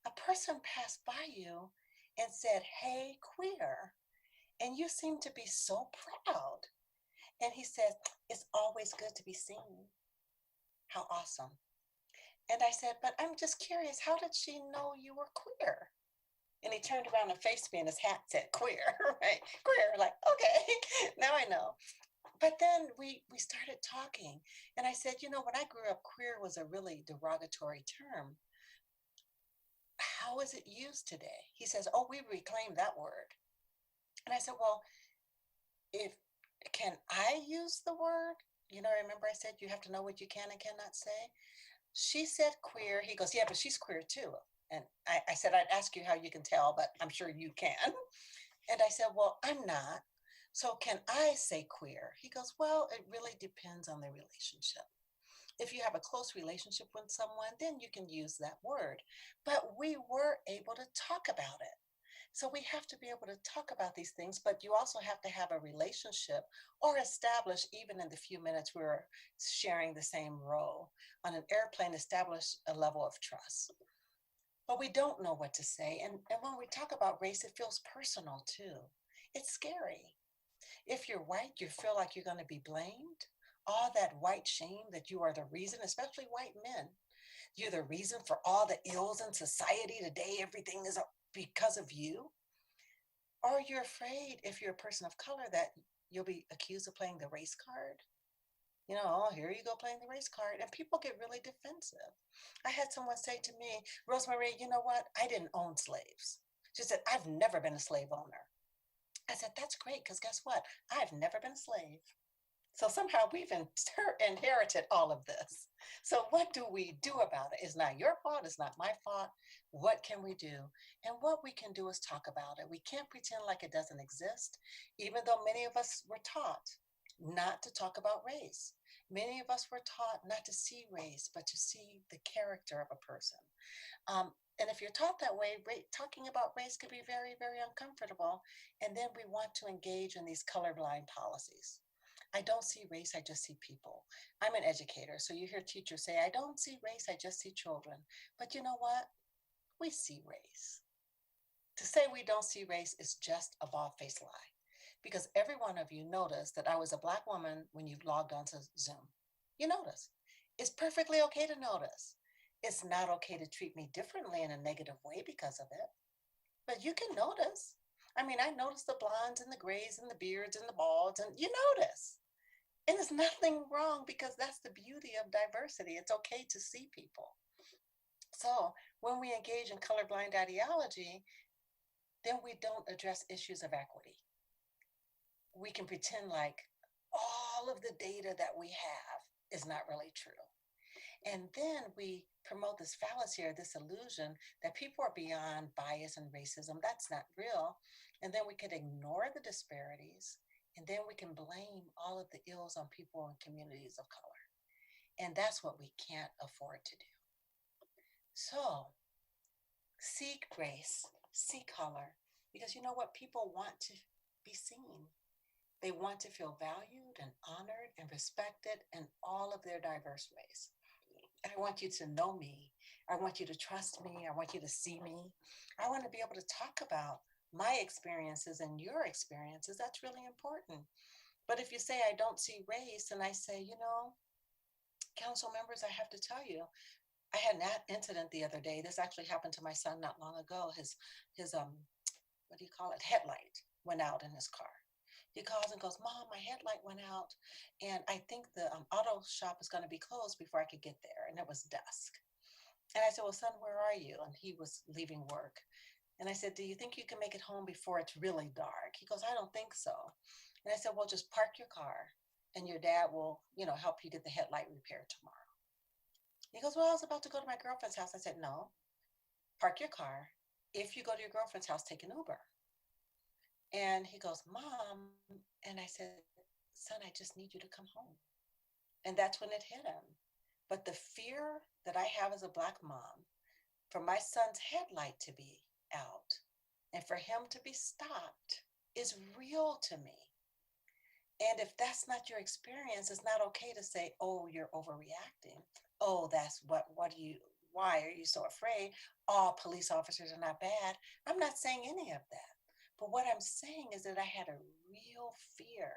a person passed by you and said, hey, queer. And you seem to be so proud. And he said, it's always good to be seen. How awesome. And I said, but I'm just curious, how did she know you were queer? And he turned around and faced me, and his hat said queer, right? Queer, like, okay, now I know. But then we started talking, and I said, you know, when I grew up, queer was a really derogatory term. How is it used today? He says, oh, we reclaimed that word. And I said, well, if can I use the word? You know, remember I said you have to know what you can and cannot say? She said queer. He goes, yeah, but she's queer too. And I said, I'd ask you how you can tell, but I'm sure you can. And I said, well, I'm not. So can I say queer? He goes, well, it really depends on the relationship. If you have a close relationship with someone, then you can use that word. But we were able to talk about it. So we have to be able to talk about these things, but you also have to have a relationship or establish, even in the few minutes we're sharing the same role on an airplane, establish a level of trust. But we don't know what to say. And when we talk about race, it feels personal too. It's scary. If you're white, you feel like you're going to be blamed. All that white shame that you are the reason, especially white men, you're the reason for all the ills in society today. Everything is because of you. Or you're afraid, if you're a person of color, that you'll be accused of playing the race card. You know, oh, here you go playing the race card. And people get really defensive. I had someone say to me, Rosemary, you know what? I didn't own slaves. She said, I've never been a slave owner. I said, that's great, because guess what? I've never been a slave. So somehow we've inherited all of this. So what do we do about it? It's not your fault. It's not my fault. What can we do? And what we can do is talk about it. We can't pretend like it doesn't exist, even though many of us were taught not to talk about race. Many of us were taught not to see race, but to see the character of a person. And if you're taught that way, talking about race could be very, very uncomfortable. And then we want to engage in these colorblind policies. I don't see race, I just see people. I'm an educator, so you hear teachers say, I don't see race, I just see children. But you know what? We see race. To say we don't see race is just a bald-faced lie, because every one of you noticed that I was a Black woman when you logged onto Zoom. You notice. It's perfectly okay to notice. It's not okay to treat me differently in a negative way because of it, but you can notice. I mean, I noticed the blondes and the grays and the beards and the balds, and you notice. And there's nothing wrong, because that's the beauty of diversity. It's okay to see people. So when we engage in colorblind ideology, then we don't address issues of equity. We can pretend like all of the data that we have is not really true. And then we promote this fallacy or this illusion that people are beyond bias and racism. That's not real. And then we could ignore the disparities, and then we can blame all of the ills on people in communities of color. And that's what we can't afford to do. So seek race, see color, because you know what? People want to be seen. They want to feel valued and honored and respected in all of their diverse ways. I want you to know me. I want you to trust me. I want you to see me. I want to be able to talk about my experiences and your experiences. That's really important. But if you say I don't see race, and I say, you know, council members, I have to tell you, I had an incident the other day. This actually happened to my son not long ago. His what do you call it? Headlight went out in his car. He calls and goes, Mom, my headlight went out, and I think the auto shop is going to be closed before I could get there. And it was dusk. And I said, well, son, where are you? And he was leaving work. And I said, do you think you can make it home before it's really dark? He goes, I don't think so. And I said, well, just park your car, and your dad will, help you get the headlight repaired tomorrow. He goes, well, I was about to go to my girlfriend's house. I said, no, park your car. If you go to your girlfriend's house, take an Uber. And he goes, Mom. And I said, son, I just need you to come home. And that's when it hit him. But the fear that I have as a Black mom for my son's headlight to be out and for him to be stopped is real to me. And if that's not your experience, it's not okay to say, oh, you're overreacting. Oh, that's why are you so afraid? All police officers are not bad. I'm not saying any of that. But what I'm saying is that I had a real fear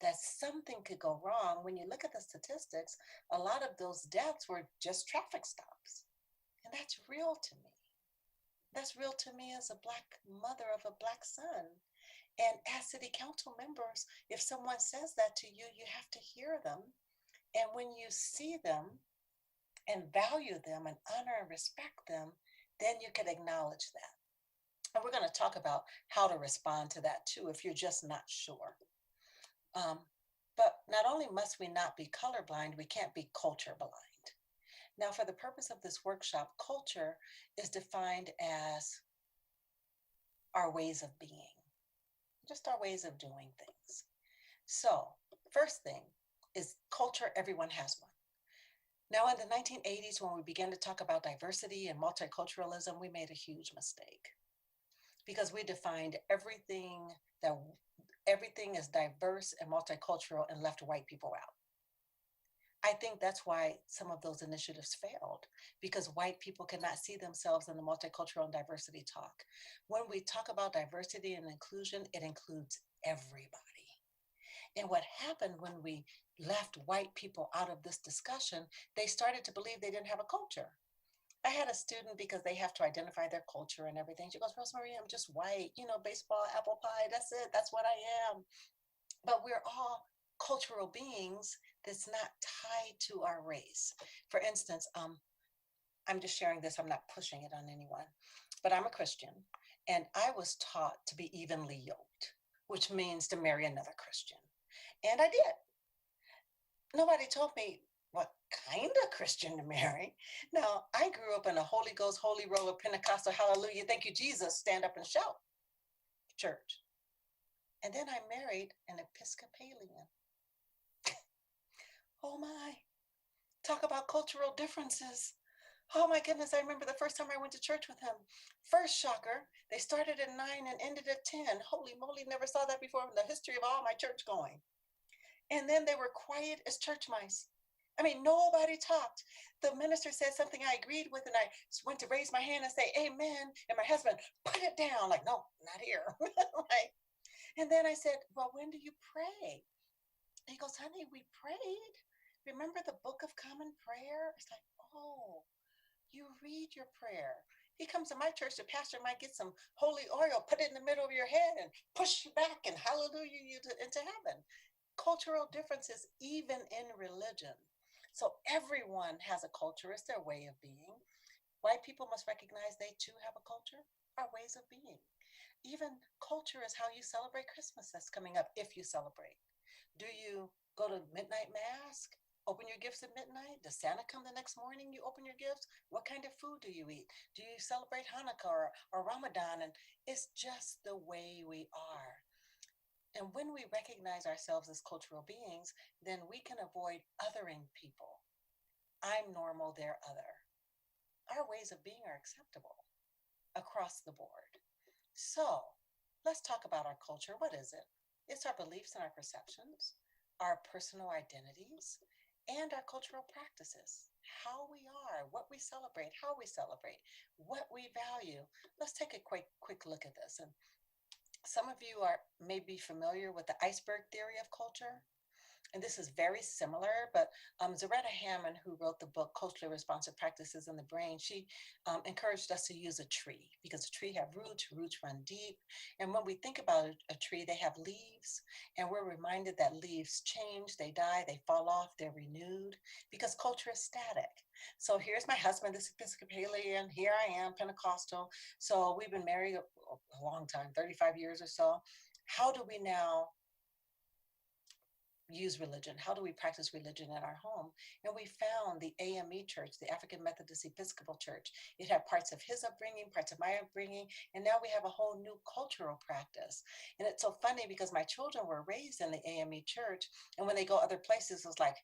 that something could go wrong. When you look at the statistics, a lot of those deaths were just traffic stops. And that's real to me. That's real to me as a Black mother of a Black son. And as city council members, if someone says that to you, you have to hear them. And when you see them and value them and honor and respect them, then you can acknowledge that. And we're going to talk about how to respond to that too, if you're just not sure. But not only must we not be colorblind, we can't be culture blind. Now, for the purpose of this workshop, culture is defined as our ways of being, just our ways of doing things. So, first thing is culture, everyone has one. Now, in the 1980s, when we began to talk about diversity and multiculturalism, we made a huge mistake because we defined everything as diverse and multicultural and left white people out. I think that's why some of those initiatives failed, because white people cannot see themselves in the multicultural and diversity talk. When we talk about diversity and inclusion, it includes everybody. And what happened when we left white people out of this discussion, they started to believe they didn't have a culture. I had a student, because they have to identify their culture and everything. She goes, Rosemary, I'm just white, baseball, apple pie, that's it, that's what I am. But we're all cultural beings that's not tied to our race. For instance, I'm just sharing this, I'm not pushing it on anyone, but I'm a Christian and I was taught to be evenly yoked, which means to marry another Christian. And I did. Nobody told me what kind of Christian to marry. Now, I grew up in a Holy Ghost, Holy Roller, Pentecostal, hallelujah, thank you, Jesus, stand up and shout church. And then I married an Episcopalian. Oh my, talk about cultural differences. Oh my goodness, I remember the first time I went to church with him. First shocker, they started at 9 and ended at 10. Holy moly, never saw that before in the history of all my church going. And then they were quiet as church mice. I mean, nobody talked. The minister said something I agreed with, and I went to raise my hand and say, amen. And my husband put it down, like, no, not here. Like, and then I said, well, when do you pray? And he goes, honey, we prayed. Remember the Book of Common Prayer? It's like, oh, you read your prayer. He comes to my church, the pastor might get some holy oil, put it in the middle of your head and push you back and hallelujah you into heaven. Cultural differences, even in religion. So everyone has a culture, it's their way of being. White people must recognize they too have a culture, our ways of being. Even culture is how you celebrate Christmas that's coming up, if you celebrate. Do you go to midnight mass? Open your gifts at midnight? Does Santa come the next morning? You open your gifts? What kind of food do you eat? Do you celebrate Hanukkah or Ramadan? And it's just the way we are. And when we recognize ourselves as cultural beings, then we can avoid othering people. I'm normal, they're other. Our ways of being are acceptable across the board. So let's talk about our culture. What is it? It's our beliefs and our perceptions, our personal identities, and our cultural practices, how we are, what we celebrate, how we celebrate, what we value. Let's take a quick look at this. And some of you may be familiar with the iceberg theory of culture. And this is very similar, but Zaretta Hammond, who wrote the book Culturally Responsive Practices in the Brain, she encouraged us to use a tree because a tree have roots run deep. And when we think about a tree, they have leaves, and we're reminded that leaves change, they die, they fall off, they're renewed, because culture is static. So here's my husband, this Episcopalian, here I am, Pentecostal. So we've been married a long time, 35 years or so. How do we now use religion? How do we practice religion in our home? And we found the AME church, the African Methodist Episcopal Church. It had parts of his upbringing, parts of my upbringing, and now we have a whole new cultural practice. And it's so funny because my children were raised in the AME church, and when they go other places, it's like,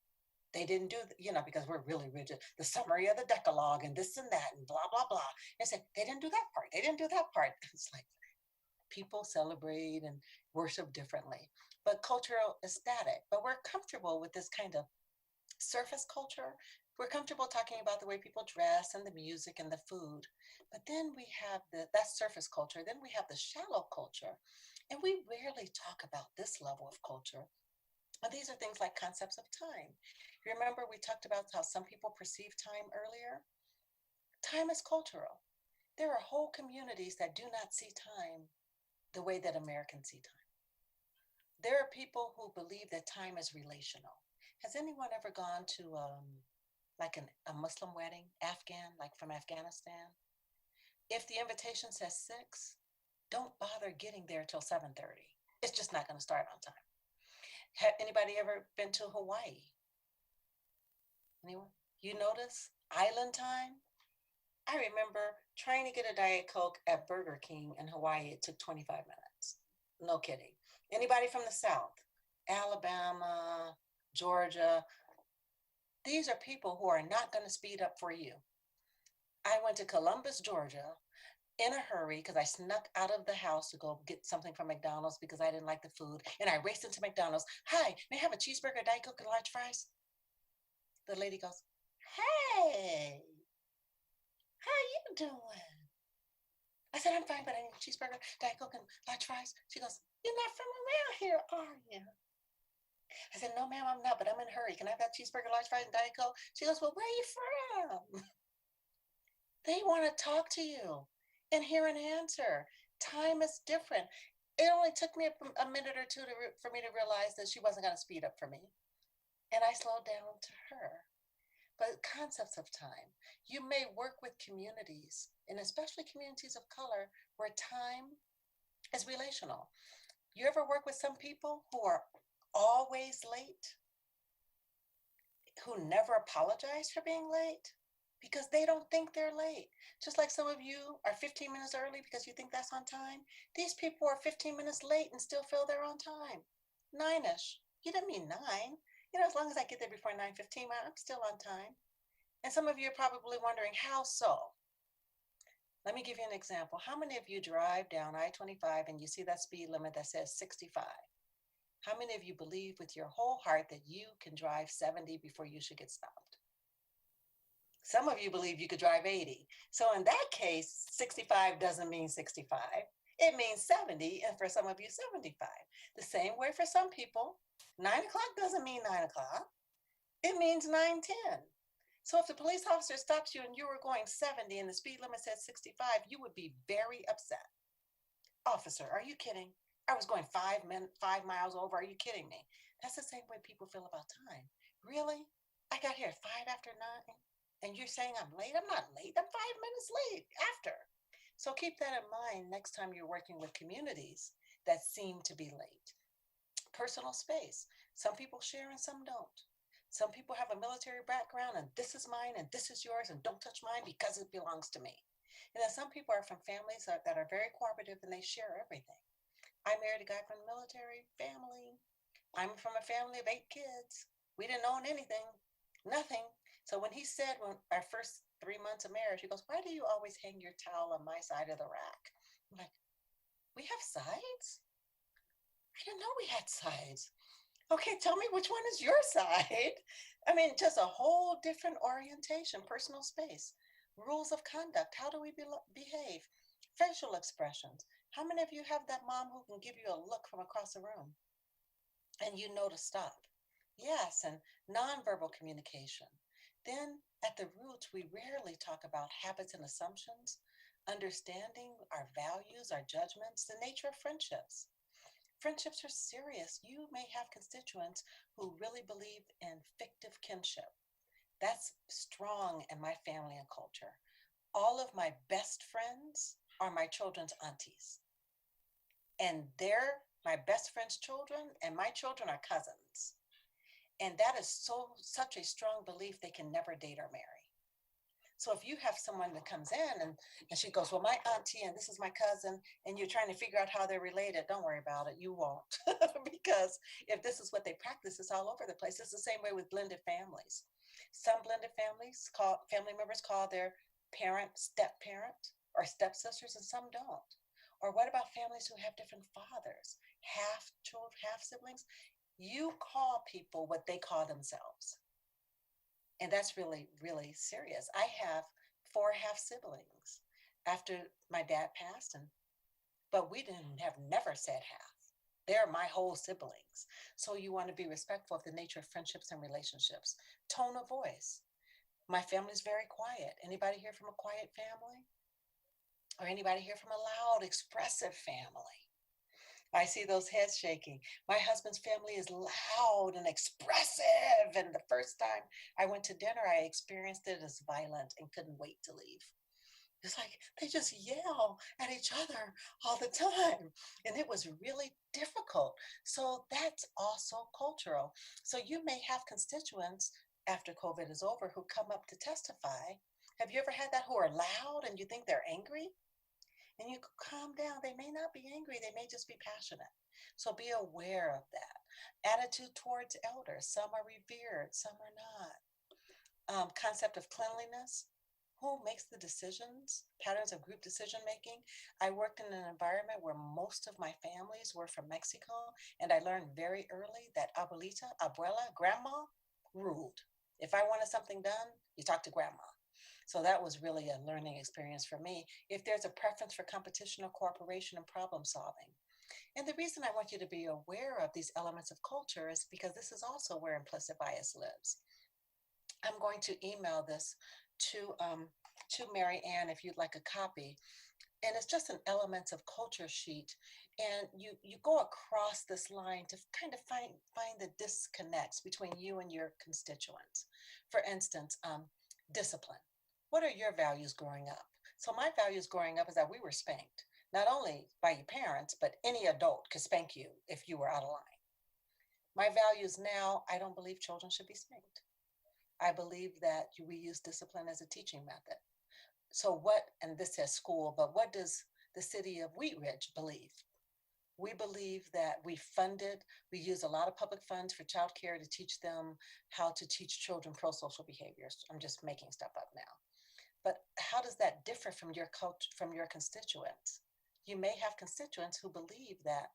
they didn't do, because we're really rigid, the summary of the Decalogue and this and that and blah, blah, blah. And say, they didn't do that part. They didn't do that part. It's like, people celebrate and worship differently, but cultural is static. But we're comfortable with this kind of surface culture. We're comfortable talking about the way people dress and the music and the food. But then we have that surface culture. Then we have the shallow culture. And we rarely talk about this level of culture. And these are things like concepts of time. Remember, we talked about how some people perceive time earlier? Time is cultural. There are whole communities that do not see time the way that Americans see time. There are people who believe that time is relational. Has anyone ever gone to like a Muslim wedding, Afghan, like from Afghanistan? If the invitation says 6, don't bother getting there till 7:30. It's just not going to start on time. Have anybody ever been to Hawaii? Anyone? You notice island time? I remember trying to get a Diet Coke at Burger King in Hawaii. It took 25 minutes. No kidding. Anybody from the South? Alabama, Georgia. These are people who are not going to speed up for you. I went to Columbus, Georgia in a hurry because I snuck out of the house to go get something from McDonald's because I didn't like the food. And I raced into McDonald's. Hi, may I have a cheeseburger, Diet Coke, and large fries? The lady goes, hey, how you doing? I said, I'm fine, but I need a cheeseburger, Diet Coke, and large fries. She goes, you're not from around here, are you? I said, no, ma'am, I'm not, but I'm in a hurry. Can I have that cheeseburger, large fries, and Diet Coke? She goes, well, where are you from? They want to talk to you and hear an answer. Time is different. It only took me a minute or two for me to realize that she wasn't going to speed up for me. And I slowed down to her. But concepts of time, you may work with communities, and especially communities of color, where time is relational. You ever work with some people who are always late, who never apologize for being late because they don't think they're late? Just like some of you are 15 minutes early because you think that's on time. These people are 15 minutes late and still feel they're on time. 9-ish. You didn't mean 9. You know, as long as I get there before 9:15, I'm still on time. And some of you are probably wondering, how so? Let me give you an example. How many of you drive down I-25 and you see that speed limit that says 65? How many of you believe with your whole heart that you can drive 70 before you should get stopped? Some of you believe you could drive 80. So in that case, 65 doesn't mean 65. It means 70, and for some of you, 75. The same way for some people, 9 o'clock doesn't mean 9 o'clock. It means 9:10. So if the police officer stops you and you were going 70 and the speed limit said 65, you would be very upset. Officer, are you kidding? I was going 5 miles over. Are you kidding me? That's the same way people feel about time. Really? I got here at 5 after 9 and you're saying I'm late? I'm not late. I'm 5 minutes late after. So keep that in mind next time you're working with communities that seem to be late. Personal space. Some people share and some don't. Some people have a military background and this is mine and this is yours and don't touch mine because it belongs to me. And then some people are from families that are very cooperative and they share everything. I married a guy from the military family. I'm from a family of 8 kids. We didn't own anything, nothing. So when he said, when our first 3 months of marriage, he goes, why do you always hang your towel on my side of the rack? I'm like, we have sides? I didn't know we had sides. Okay, tell me which one is your side. I mean, just a whole different orientation, personal space, rules of conduct. How do we behave? Facial expressions. How many of you have that mom who can give you a look from across the room and you know to stop? Yes, and nonverbal communication. Then at the roots, we rarely talk about habits and assumptions, understanding our values, our judgments, the nature of friendships. Friendships are serious. You may have constituents who really believe in fictive kinship. That's strong in my family and culture. All of my best friends are my children's aunties. And they're my best friend's children, and my children are cousins. And that is such a strong belief they can never date or marry. So if you have someone that comes in and she goes, well, my auntie and this is my cousin, and you're trying to figure out how they're related, don't worry about it. You won't. Because if this is what they practice, it's all over the place. It's the same way with blended families. Some blended families family members call their parent step-parent or stepsisters, and some don't. Or what about families who have different fathers, half children, half siblings? You call people what they call themselves. And that's really, really serious. I have 4 half siblings after my dad passed, but we have never said half. They're my whole siblings. So you want to be respectful of the nature of friendships and relationships. Tone of voice. My family's very quiet. Anybody here from a quiet family? Or anybody here from a loud, expressive family? I see those heads shaking. My husband's family is loud and expressive. And the first time I went to dinner, I experienced it as violent and couldn't wait to leave. It's like they just yell at each other all the time. And it was really difficult. So that's also cultural. So you may have constituents after COVID is over who come up to testify. Have you ever had that, who are loud and you think they're angry? And you calm down. They may not be angry, they may just be passionate. So be aware of that. Attitude towards elders. Some are revered, some are not. Concept of cleanliness. Who makes the decisions? Patterns of group decision making. I worked in an environment where most of my families were from Mexico, and I learned very early that abuela, grandma ruled. If I wanted something done, you talk to grandma. So that was really a learning experience for me. If there's a preference for competition or cooperation and problem solving. And the reason I want you to be aware of these elements of culture is because this is also where implicit bias lives. I'm going to email this to Mary Ann if you'd like a copy. And it's just an elements of culture sheet. And you go across this line to kind of find the disconnects between you and your constituents. For instance, discipline. What are your values growing up? So my values growing up is that we were spanked, not only by your parents, but any adult could spank you if you were out of line. My values now, I don't believe children should be spanked. I believe that we use discipline as a teaching method. So what, and this says school, but what does the city of Wheat Ridge believe? We believe that we use a lot of public funds for childcare to teach them how to teach children pro-social behaviors. I'm just making stuff up now. But how does that differ from your culture, from your constituents? You may have constituents who believe that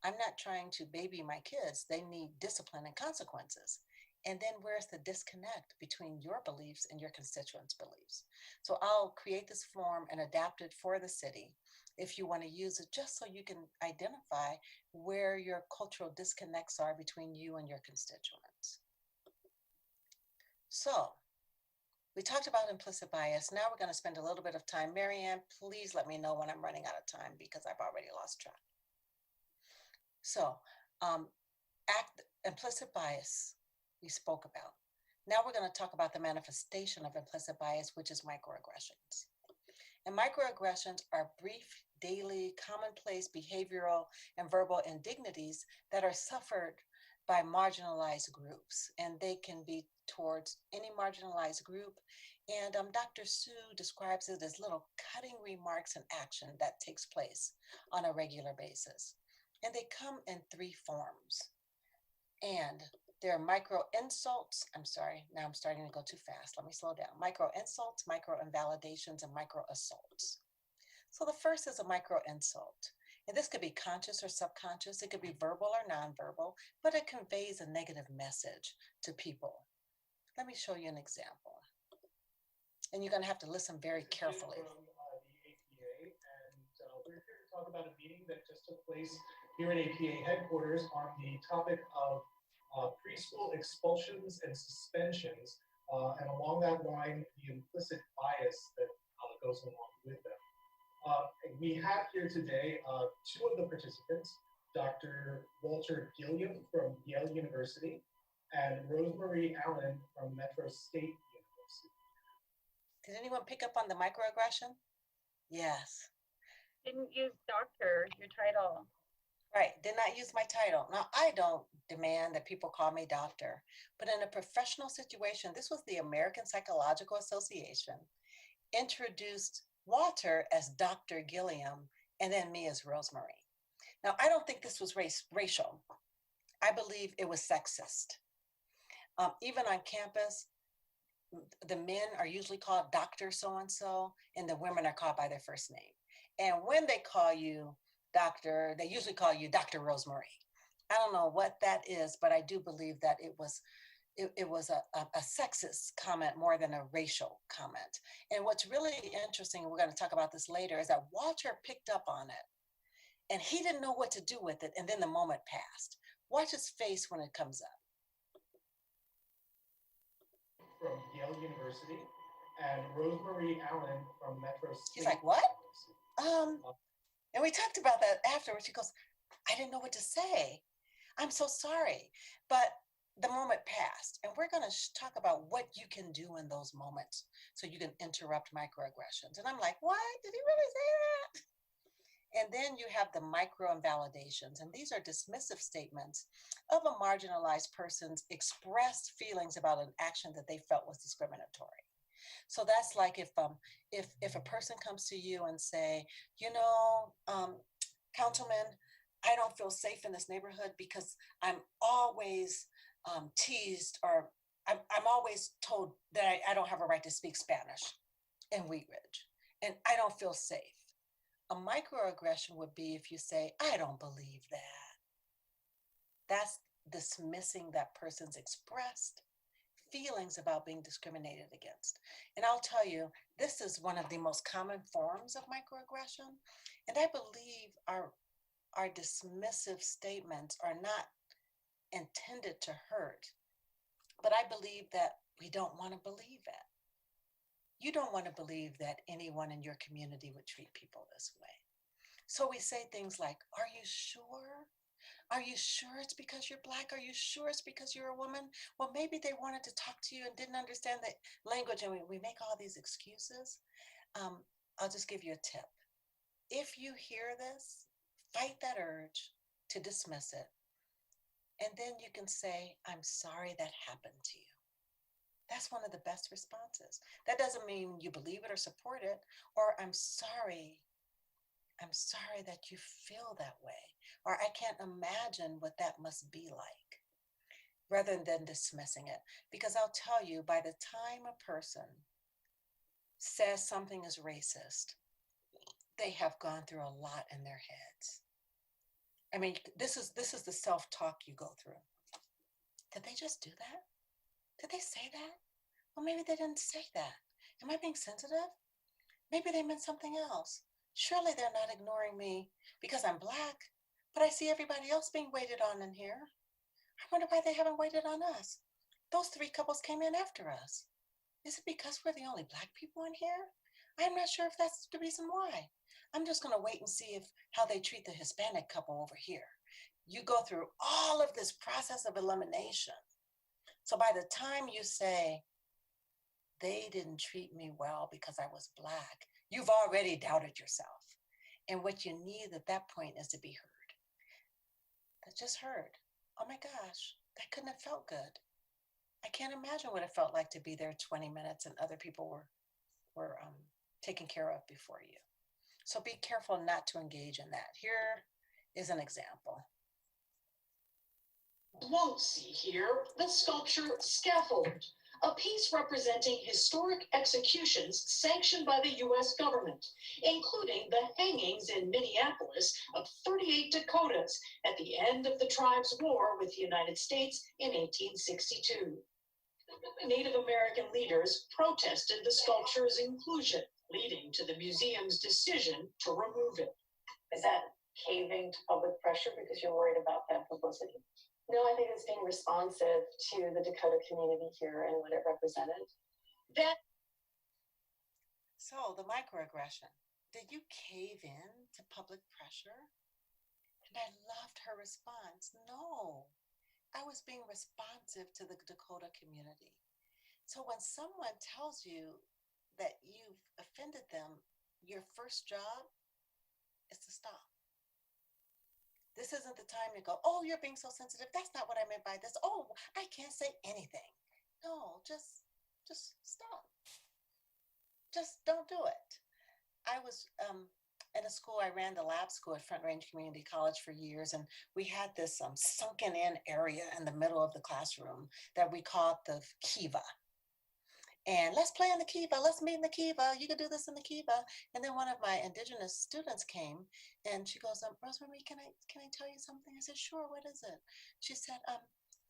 I'm not trying to baby my kids. They need discipline and consequences. And then where's the disconnect between your beliefs and your constituents' beliefs? So I'll create this form and adapt it for the city if you want to use it, just so you can identify where your cultural disconnects are between you and your constituents. So we talked about implicit bias. Now we're going to spend a little bit of time. Mary Ann, please let me know when I'm running out of time because I've already lost track. So implicit bias we spoke about. Now we're going to talk about the manifestation of implicit bias, which is microaggressions. And microaggressions are brief, daily, commonplace behavioral and verbal indignities that are suffered by marginalized groups. And they can be towards any marginalized group. And Dr. Sue describes it as little cutting remarks and action that takes place on a regular basis. And they come in three forms. And there are micro insults. I'm sorry, now I'm starting to go too fast. Let me slow down. Micro insults, micro invalidations, and micro assaults. So the first is a micro insult. And this could be conscious or subconscious. It could be verbal or nonverbal, but it conveys a negative message to people. Let me show you an example. And you're going to have to listen very carefully. From the APA, and we're here to talk about a meeting that just took place here in APA headquarters on the topic of preschool expulsions and suspensions, and along that line, the implicit bias that goes along with them. We have here today two of the participants, Dr. Walter Gilliam from Yale University and Rosemarie Allen from Metro State University. Did anyone pick up on the microaggression? Yes. Didn't use doctor, your title. Right, did not use my title. Now, I don't demand that people call me doctor, but in a professional situation, this was the American Psychological Association, introduced Walter as Dr. Gilliam, and then me as Rosemarie. Now, I don't think this was racial. I believe it was sexist. Even on campus, the men are usually called Dr. So-and-so, and the women are called by their first name. And when they call you doctor, they usually call you Dr. Rosemarie. I don't know what that is, but I do believe that it was a sexist comment more than a racial comment. And what's really interesting, and we're going to talk about this later, is that Walter picked up on it and he didn't know what to do with it. And then the moment passed. Watch his face when it comes up. From Yale University and Rosemarie Allen from Metro State. He's like, what? University. And we talked about that afterwards. She goes, I didn't know what to say. I'm so sorry. But the moment passed, and we're going to talk about what you can do in those moments so you can interrupt microaggressions. And I'm like, what? Did he really say that? And then you have the micro invalidations, and these are dismissive statements of a marginalized person's expressed feelings about an action that they felt was discriminatory. So that's like if a person comes to you and say, Councilman, I don't feel safe in this neighborhood because I'm always teased, or I'm always told that I don't have a right to speak Spanish in Wheat Ridge, and I don't feel safe. A microaggression would be if you say, I don't believe that. That's dismissing that person's expressed feelings about being discriminated against. And I'll tell you, this is one of the most common forms of microaggression. And I believe our dismissive statements are not intended to hurt, but I believe that we don't want to believe it. You don't want to believe that anyone in your community would treat people this way. So we say things like, are you sure? Are you sure it's because you're Black? Are you sure it's because you're a woman? Well, maybe they wanted to talk to you and didn't understand the language, and we make all these excuses. I'll just give you a tip. If you hear this, fight that urge to dismiss it. And then you can say, I'm sorry that happened to you. That's one of the best responses. That doesn't mean you believe it or support it, or I'm sorry that you feel that way, or I can't imagine what that must be like, rather than dismissing it. Because I'll tell you, by the time a person says something is racist, they have gone through a lot in their heads. I mean, this is the self-talk you go through. Did they just do that? Did they say that? Well, maybe they didn't say that. Am I being sensitive? Maybe they meant something else. Surely they're not ignoring me because I'm Black, but I see everybody else being waited on in here. I wonder why they haven't waited on us. Those 3 couples came in after us. Is it because we're the only Black people in here? I'm not sure if that's the reason why. I'm just going to wait and see how they treat the Hispanic couple over here. You go through all of this process of elimination. So by the time you say, they didn't treat me well because I was Black, you've already doubted yourself. And what you need at that point is to be heard. That just heard. Oh my gosh, that couldn't have felt good. I can't imagine what it felt like to be there 20 minutes and other people were taken care of before you. So be careful not to engage in that. Here is an example. Won't see here the sculpture Scaffold, a piece representing historic executions sanctioned by the U.S. government, including the hangings in Minneapolis of 38 Dakotas at the end of the tribe's war with the United States in 1862. Native American leaders protested the sculpture's inclusion, leading to the museum's decision to remove it. Is that caving to public pressure because you're worried about that publicity? No, I think it's being responsive to the Dakota community here and what it represented. So the microaggression, did you cave in to public pressure? And I loved her response. No, I was being responsive to the Dakota community. So when someone tells you that you've offended them, your first job is to stop. This isn't the time to go, oh, you're being so sensitive. That's not what I meant by this. Oh, I can't say anything. No, just stop. Just don't do it. I was in a school, I ran the lab school at Front Range Community College for years, and we had this sunken in area in the middle of the classroom that we called the kiva. And let's play in the kiva, let's meet in the kiva, you can do this in the kiva. And then one of my Indigenous students came and she goes, Rosemary, can I tell you something? I said, sure, what is it? She said,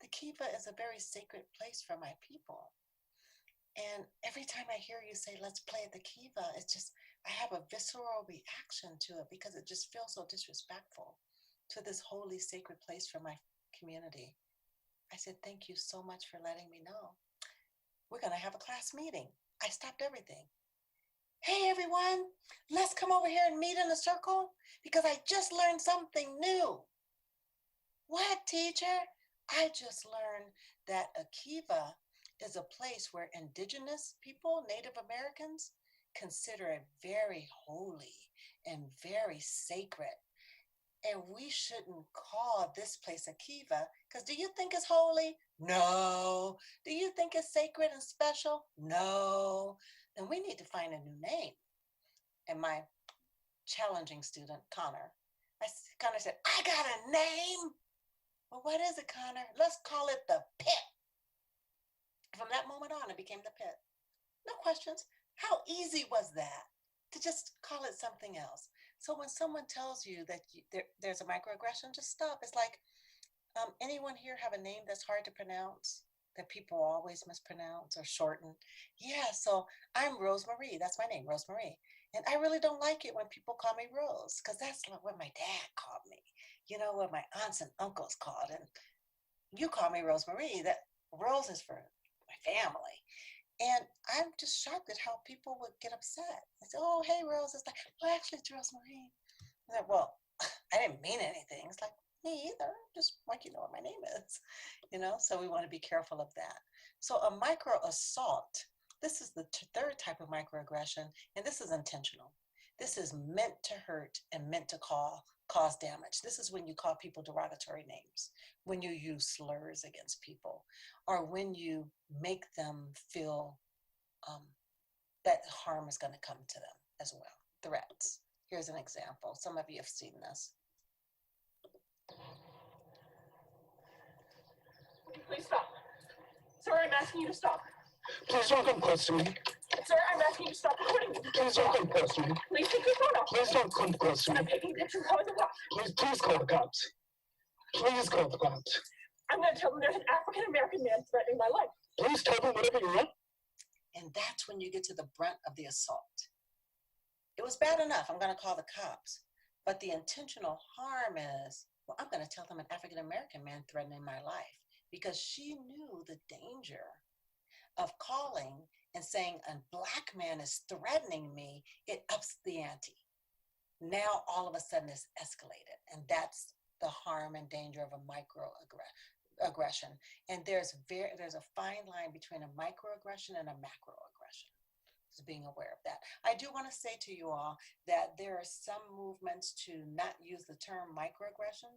the kiva is a very sacred place for my people. And every time I hear you say, let's play at the kiva, it's just, I have a visceral reaction to it because it just feels so disrespectful to this holy, sacred place for my community. I said, thank you so much for letting me know. We're going to have a class meeting. I stopped everything. Hey everyone, let's come over here and meet in a circle because I just learned something new. What, teacher? I just learned that a kiva is a place where indigenous people, Native Americans, consider it very holy and very sacred. And we shouldn't call this place a kiva because do you think it's holy? No. Do you think it's sacred and special? No. Then we need to find a new name. And my challenging student, Connor said, I got a name. Well, what is it, Connor? Let's call it the pit. From that moment on, it became the pit. No questions. How easy was that to just call it something else? So when someone tells you that there's a microaggression, just stop. It's like, anyone here have a name that's hard to pronounce, that people always mispronounce or shorten? Yeah, so I'm Rosemary. That's my name, Rosemary. And I really don't like it when people call me Rose, because that's what my dad called me. You know, what my aunts and uncles called. And you call me Rosemary. That Rose is for my family. And I'm just shocked at how people would get upset. I say, oh, hey, Rose. It's like, well, actually, it's Rosemary. I'm like, well, I didn't mean anything. It's like, me either. Just like you know what my name is, you know? So we want to be careful of that. So a micro assault, this is the third type of microaggression, and this is intentional. This is meant to hurt and meant to cause damage. This is when you call people derogatory names, when you use slurs against people, or when you make them feel that harm is going to come to them as well. Threats. Here's an example. Some of you have seen this. Please stop. Sir, I'm asking you to stop. Please don't come close to me. Sir, I'm asking you to stop recording me. Please don't come close to me. Please take your phone off. Please don't come close to me. I'm taking pictures. Call the cops. Please call the cops. Please call the cops. I'm going to tell them there's an African American man threatening my life. Please tell them whatever you want. And that's when you get to the brunt of the assault. It was bad enough, I'm going to call the cops. But the intentional harm is, well, I'm going to tell them an African American man threatening my life, because she knew the danger of calling and saying a Black man is threatening me. It ups the ante. Now all of a sudden it's escalated, and that's the harm and danger of a microaggression. And there's a fine line between a microaggression and a macroaggression. Just being aware of that. I do want to say to you all that there are some movements to not use the term microaggression.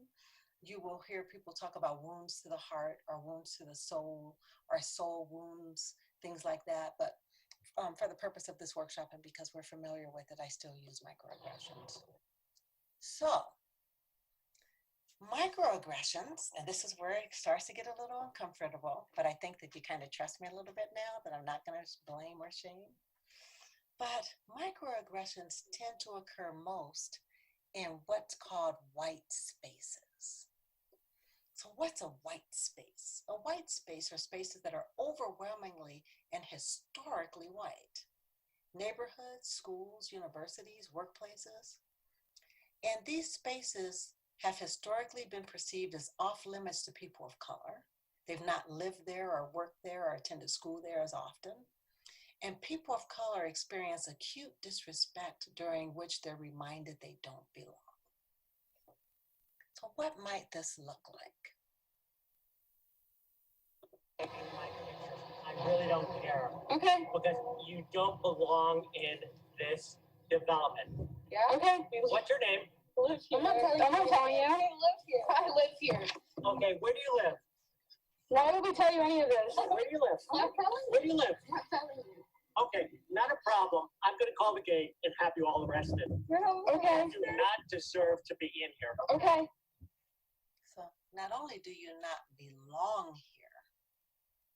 You will hear people talk about wounds to the heart or wounds to the soul or soul wounds, things like that. But for the purpose of this workshop and because we're familiar with it, I still use microaggressions. So, microaggressions, and this is where it starts to get a little uncomfortable, but I think that you kind of trust me a little bit now, that I'm not going to blame or shame. But microaggressions tend to occur most in what's called white spaces. So what's a white space? A white space are spaces that are overwhelmingly and historically white. Neighborhoods, schools, universities, workplaces. And these spaces have historically been perceived as off limits to people of color. They've not lived there or worked there or attended school there as often. And people of color experience acute disrespect during which they're reminded they don't belong. So what might this look like? I really don't care. Okay. Because you don't belong in this development. Yeah. Okay. What's your name? I'm not telling you. I live here. Okay, where do you live? Why would we tell you any of this? Where do you live? Where do you live? Okay, not a problem. I'm going to call the gate and have you all arrested. Okay. You do not deserve to be in here. Okay. So not only do you not belong here,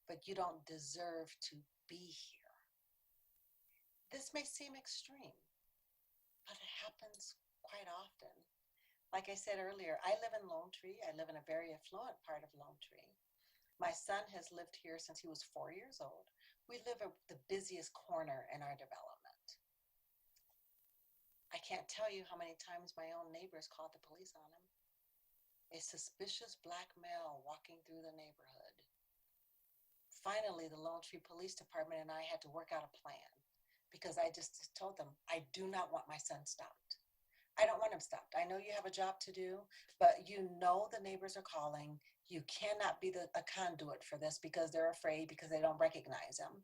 but you don't deserve to be here. This may seem extreme, but it happens quite often. Like I said earlier, I live in Lone Tree. I live in a very affluent part of Lone Tree. My son has lived here since he was 4 years old. We live at the busiest corner in our development. I can't tell you how many times my own neighbors called the police on him. A suspicious Black male walking through the neighborhood. Finally, the Lone Tree Police Department and I had to work out a plan. because I just told them, I do not want my son stopped. I don't want him stopped. I know you have a job to do, but you know the neighbors are calling. You cannot be a conduit for this because they're afraid, because they don't recognize him.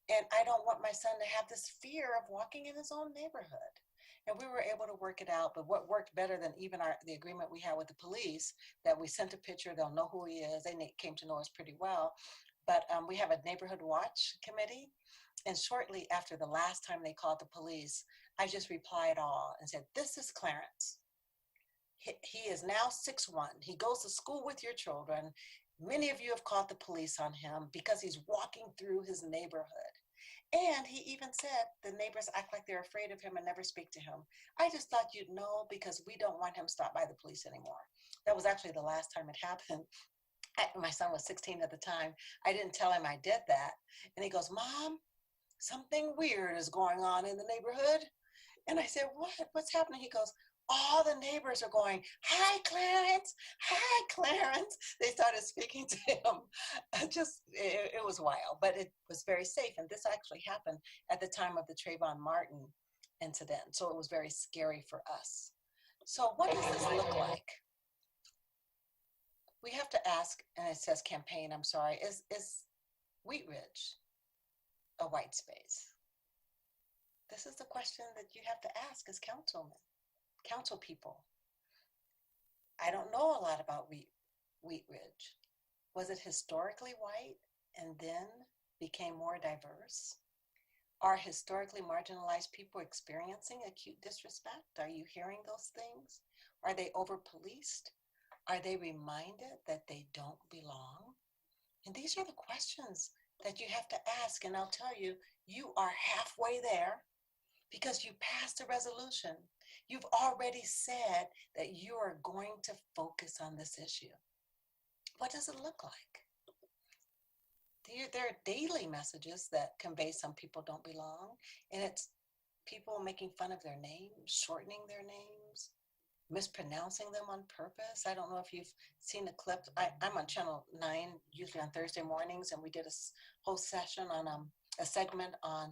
And I don't want my son to have this fear of walking in his own neighborhood. And we were able to work it out. But what worked better than even the agreement we had with the police, that we sent a picture, they'll know who he is. They came to know us pretty well. But we have a neighborhood watch committee. And shortly after the last time they called the police, I just replied all and said, this is Clarence. He is now 6'1". He goes to school with your children. Many of you have called the police on him because he's walking through his neighborhood. And he even said the neighbors act like they're afraid of him and never speak to him. I just thought you'd know, because we don't want him stopped by the police anymore. That was actually the last time it happened. My son was 16 at the time. I didn't tell him I did that. And he goes, Mom, something weird is going on in the neighborhood. And I said, what? What's happening? He goes, all the neighbors are going, hi, Clarence. Hi, Clarence. They started speaking to him. It was wild, but it was very safe. And this actually happened at the time of the Trayvon Martin incident. So it was very scary for us. So what does this look like? We have to ask, and it says campaign, I'm sorry, is Wheat Ridge a white space? This is the question that you have to ask as council people. I don't know a lot about Wheat Ridge. Was it historically white and then became more diverse? Are historically marginalized people experiencing acute disrespect? Are you hearing those things? Are they over-policed? Are they reminded that they don't belong? And these are the questions that you have to ask. And I'll tell you, you are halfway there, because you passed a resolution. You've already said that you are going to focus on this issue. What does it look like? There are daily messages that convey some people don't belong, and it's people making fun of their names, shortening their names, mispronouncing them on purpose. I don't know if you've seen the clip. I'm on Channel 9, usually on Thursday mornings, and we did a whole session on a segment on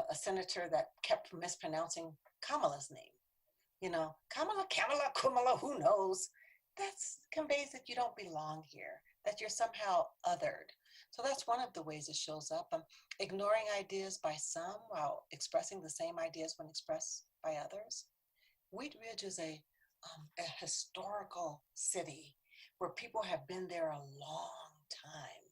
a senator that kept mispronouncing Kamala's name. You know, Kamala, Kumala, who knows? That conveys that you don't belong here, that you're somehow othered. So that's one of the ways it shows up. Ignoring ideas by some while expressing the same ideas when expressed by others. Wheat Ridge is a historical city where people have been there a long time.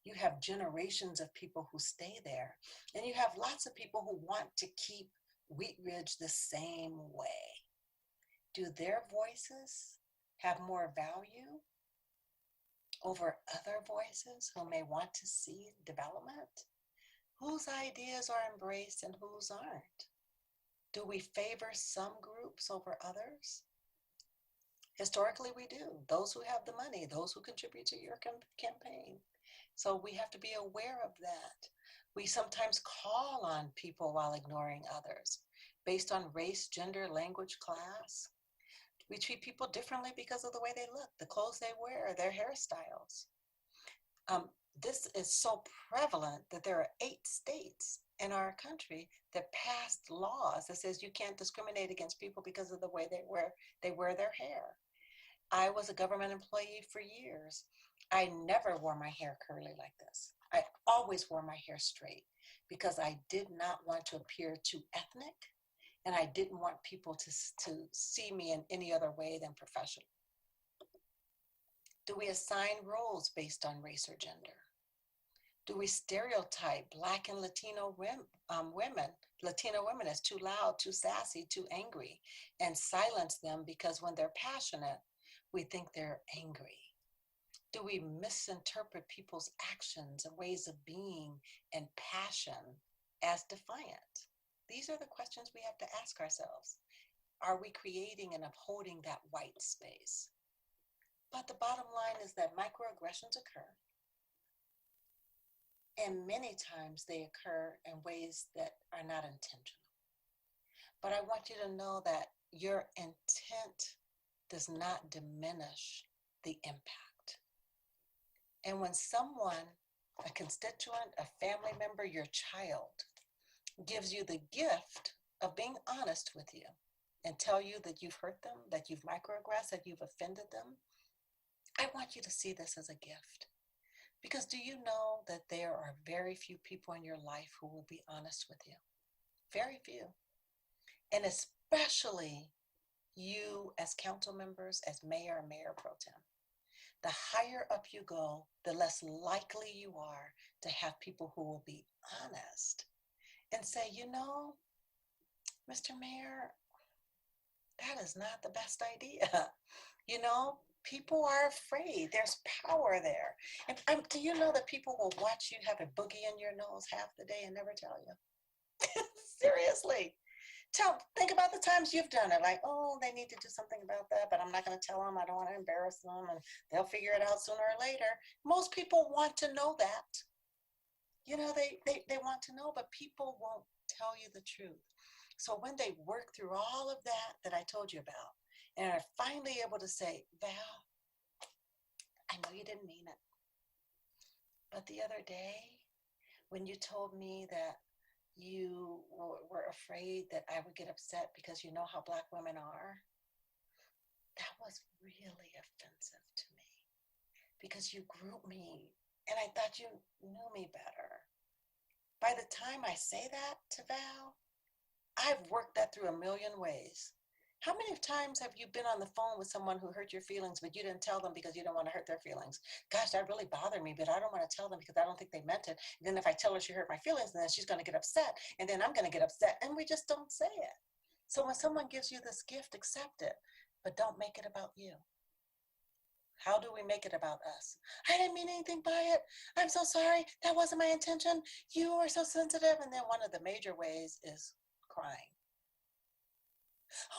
You have generations of people who stay there, and you have lots of people who want to keep Wheat Ridge the same way. Do their voices have more value over other voices who may want to see development? Whose ideas are embraced and whose aren't? Do we favor some groups over others? Historically, we do. Those who have the money, those who contribute to your campaign. So we have to be aware of that. We sometimes call on people while ignoring others based on race, gender, language, class. We treat people differently because of the way they look, the clothes they wear, their hairstyles. This is so prevalent that there are 8 states in our country that passed laws that says you can't discriminate against people because of the way they wear their hair. I was a government employee for years. I never wore my hair curly like this. I always wore my hair straight because I did not want to appear too ethnic, and I didn't want people to see me in any other way than professional. Do we assign roles based on race or gender? Do we stereotype Black and Latino women as too loud, too sassy, too angry, and silence them because when they're passionate, we think they're angry? Do we misinterpret people's actions and ways of being and passion as defiant? These are the questions we have to ask ourselves. Are we creating and upholding that white space? But the bottom line is that microaggressions occur. And many times they occur in ways that are not intentional. But I want you to know that your intent does not diminish the impact. And when someone, a constituent, a family member, your child, gives you the gift of being honest with you and tell you that you've hurt them, that you've microaggressed, that you've offended them, I want you to see this as a gift. Because do you know that there are very few people in your life who will be honest with you? Very few. And especially you as council members, as mayor and mayor pro tem. The higher up you go, the less likely you are to have people who will be honest and say, you know, Mr. Mayor, that is not the best idea. You know, people are afraid. There's power there. And do you know that people will watch you have a boogie in your nose half the day and never tell you? Seriously. Think about the times you've done it. Like, oh, they need to do something about that, but I'm not going to tell them. I don't want to embarrass them, and they'll figure it out sooner or later. Most people want to know that. You know, they want to know, but people won't tell you the truth. So when they work through all of that I told you about, and are finally able to say, Val, I know you didn't mean it, but the other day when you told me that you were afraid that I would get upset because you know how Black women are, that was really offensive to me because you grouped me and I thought you knew me better. By the time I say that to Val, I've worked that through a million ways. How many times have you been on the phone with someone who hurt your feelings, but you didn't tell them because you don't want to hurt their feelings? Gosh, that really bothered me, but I don't want to tell them because I don't think they meant it. And then if I tell her she hurt my feelings, then she's going to get upset. And then I'm going to get upset. And we just don't say it. So when someone gives you this gift, accept it, but don't make it about you. How do we make it about us? I didn't mean anything by it. I'm so sorry. That wasn't my intention. You are so sensitive. And then one of the major ways is crying.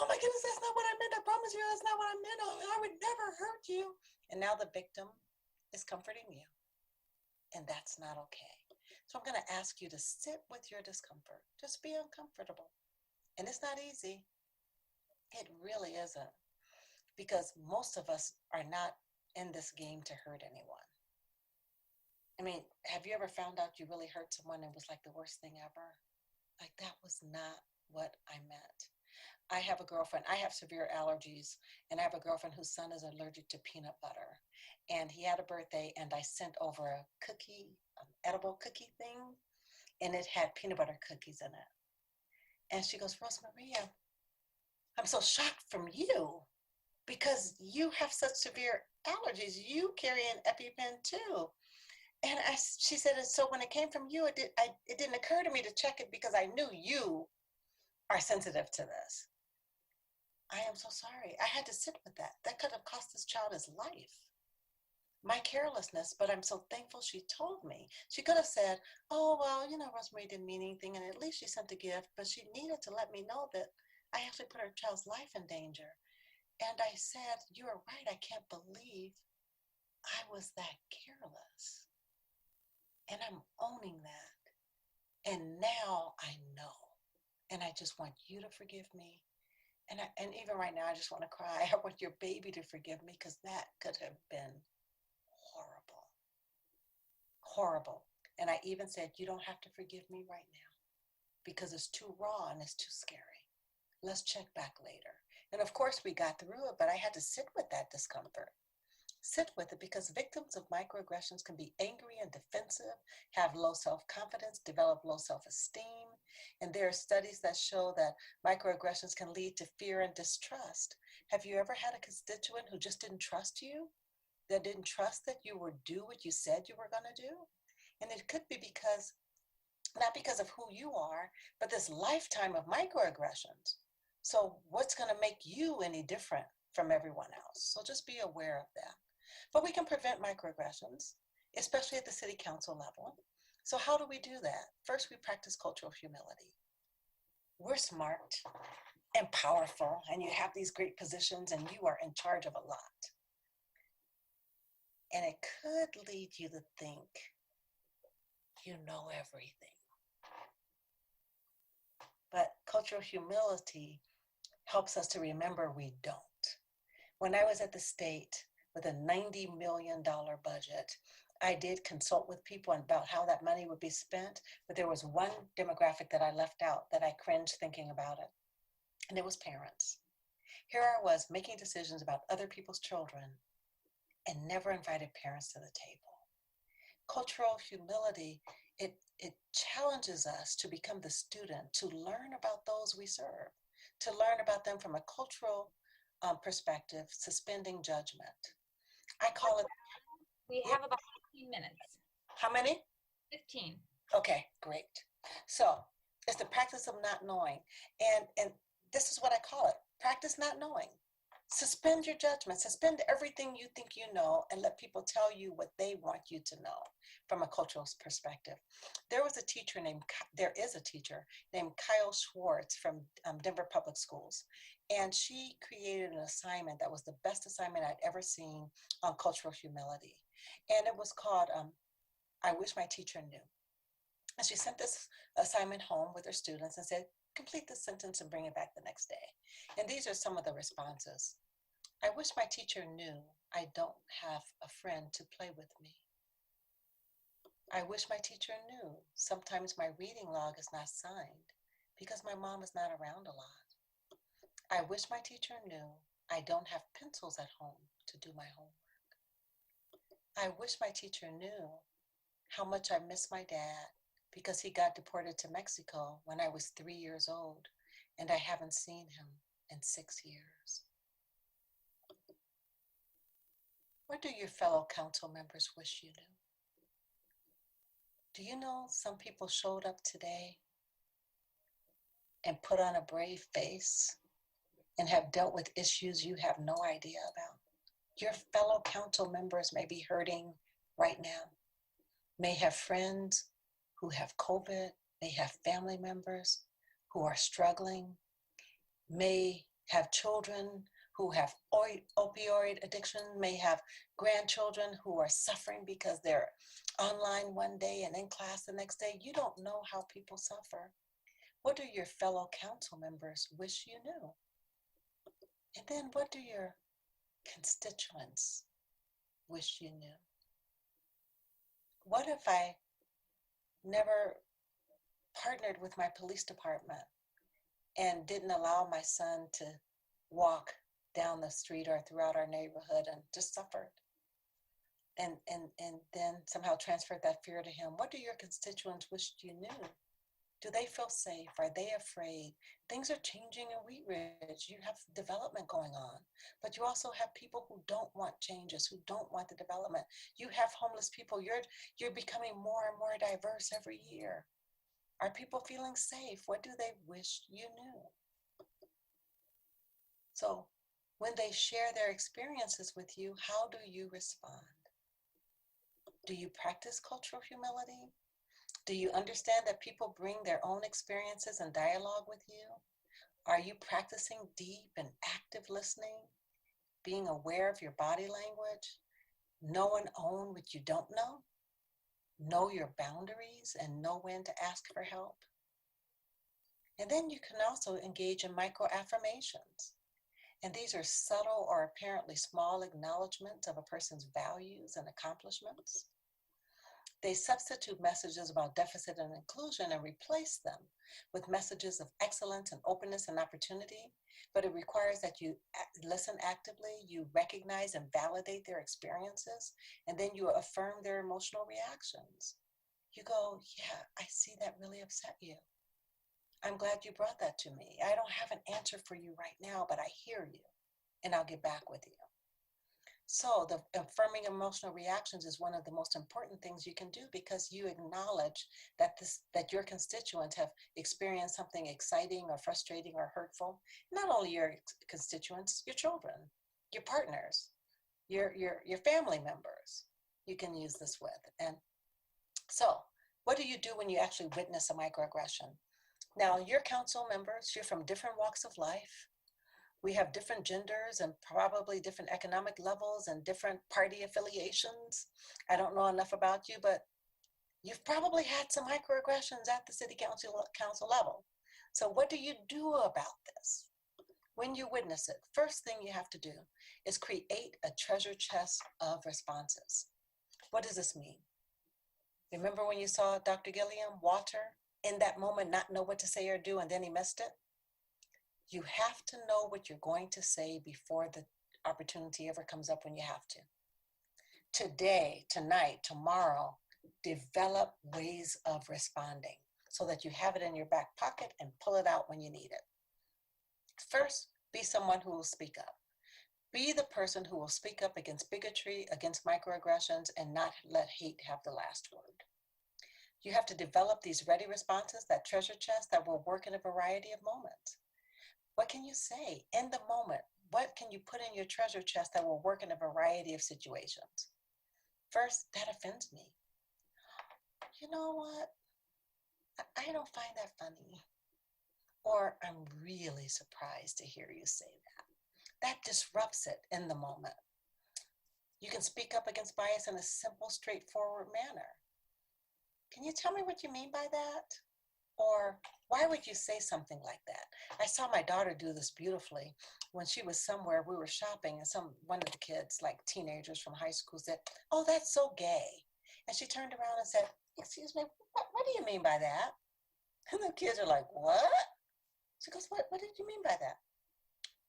Oh my goodness, that's not what I meant. I promise you, that's not what I meant. Oh, I would never hurt you. And now the victim is comforting you. And that's not okay. So I'm going to ask you to sit with your discomfort. Just be uncomfortable. And it's not easy. It really isn't. Because most of us are not in this game to hurt anyone. I mean, have you ever found out you really hurt someone and it was like the worst thing ever? Like, that was not what I meant. I have a girlfriend, I have severe allergies, and I have a girlfriend whose son is allergic to peanut butter. And he had a birthday, and I sent over a cookie, an edible cookie thing, and it had peanut butter cookies in it. And she goes, Rosemaria, I'm so shocked from you because you have such severe allergies. You carry an EpiPen too. And she said, so when it came from you, it didn't occur to me to check it because I knew you are sensitive to this. I am so sorry. I had to sit with that. That could have cost this child his life. My carelessness, but I'm so thankful she told me. She could have said, oh, well, you know, Rosemary didn't mean anything, and at least she sent a gift, but she needed to let me know that I actually put her child's life in danger. And I said, you are right. I can't believe I was that careless. And I'm owning that. And now I know. And I just want you to forgive me. And even right now, I just want to cry. I want your baby to forgive me because that could have been horrible. Horrible. And I even said, you don't have to forgive me right now because it's too raw and it's too scary. Let's check back later. And of course, we got through it, but I had to sit with that discomfort. Sit with it because victims of microaggressions can be angry and defensive, have low self-confidence, develop low self-esteem. And there are studies that show that microaggressions can lead to fear and distrust. Have you ever had a constituent who just didn't trust you? That didn't trust that you would do what you said you were going to do? And it could be because, not because of who you are, but this lifetime of microaggressions. So what's going to make you any different from everyone else? So just be aware of that. But we can prevent microaggressions, especially at the city council level. So how do we do that? First, we practice cultural humility. We're smart and powerful, and you have these great positions, and you are in charge of a lot. And it could lead you to think you know everything. But cultural humility helps us to remember we don't. When I was at the state with a $90 million budget, I did consult with people about how that money would be spent, but there was one demographic that I left out that I cringed thinking about it, and it was parents. Here I was making decisions about other people's children and never invited parents to the table. Cultural humility, it challenges us to become the student, to learn about those we serve, to learn about them from a cultural perspective, suspending judgment. I call it. We have about 15 minutes. How many? 15. Okay, great. So it's the practice of not knowing. And this is what I call it. Practice not knowing. Suspend your judgment. Suspend everything you think you know and let people tell you what they want you to know from a cultural perspective. There is a teacher named Kyle Schwartz from Denver Public Schools. And she created an assignment that was the best assignment I'd ever seen on cultural humility. And it was called, I Wish My Teacher Knew. And she sent this assignment home with her students and said, complete this sentence and bring it back the next day. And these are some of the responses. I wish my teacher knew I don't have a friend to play with me. I wish my teacher knew sometimes my reading log is not signed because my mom is not around a lot. I wish my teacher knew I don't have pencils at home to do my homework. I wish my teacher knew how much I miss my dad because he got deported to Mexico when I was 3 years old and I haven't seen him in 6 years. What do your fellow council members wish you knew? Do you know some people showed up today and put on a brave face and have dealt with issues you have no idea about? Your fellow council members may be hurting right now, may have friends who have COVID, may have family members who are struggling, may have children who have opioid addiction, may have grandchildren who are suffering because they're online one day and in class the next day. You don't know how people suffer. What do your fellow council members wish you knew? And then what do your constituents wish you knew? What if I never partnered with my police department and didn't allow my son to walk down the street or throughout our neighborhood and just suffered? And then somehow transferred that fear to him. What do your constituents wish you knew? Do they feel safe? Are they afraid? Things are changing in Wheat Ridge. You have development going on, but you also have people who don't want changes, who don't want the development. You have homeless people. You're becoming more and more diverse every year. Are people feeling safe? What do they wish you knew? So when they share their experiences with you, how do you respond? Do you practice cultural humility? Do you understand that people bring their own experiences and dialogue with you? Are you practicing deep and active listening, being aware of your body language, know and own what you don't know your boundaries, and know when to ask for help? And then you can also engage in microaffirmations. And these are subtle or apparently small acknowledgments of a person's values and accomplishments. They substitute messages about deficit and inclusion and replace them with messages of excellence and openness and opportunity. But it requires that you listen actively, you recognize and validate their experiences, and then you affirm their emotional reactions. You go, yeah, I see that really upset you. I'm glad you brought that to me. I don't have an answer for you right now, but I hear you, and I'll get back with you. So the affirming emotional reactions is one of the most important things you can do, because you acknowledge that your constituents have experienced something exciting or frustrating or hurtful. Not only your constituents, your children, your partners, your family members, you can use this with. And so what do you do when you actually witness a microaggression? Now, your council members, you're from different walks of life. We have different genders and probably different economic levels and different party affiliations. I don't know enough about you, but you've probably had some microaggressions at the city council level. So what do you do about this? When you witness it, first thing you have to do is create a treasure chest of responses. What does this mean? Remember when you saw Dr. Gilliam, Walter, in that moment not know what to say or do, and then he missed it? You have to know what you're going to say before the opportunity ever comes up when you have to. Today, tonight, tomorrow, develop ways of responding so that you have it in your back pocket and pull it out when you need it. First, be someone who will speak up. Be the person who will speak up against bigotry, against microaggressions, and not let hate have the last word. You have to develop these ready responses, that treasure chest that will work in a variety of moments. What can you say in the moment? What can you put in your treasure chest that will work in a variety of situations? First, that offends me. You know what? I don't find that funny. Or I'm really surprised to hear you say that. That disrupts it in the moment. You can speak up against bias in a simple, straightforward manner. Can you tell me what you mean by that? Or why would you say something like that? I saw my daughter do this beautifully when she was somewhere. We were shopping, and one of the kids, like teenagers from high school, said, "Oh, that's so gay." And she turned around and said, "Excuse me, what do you mean by that?" And the kids are like, "What?" She goes, what did you mean by that?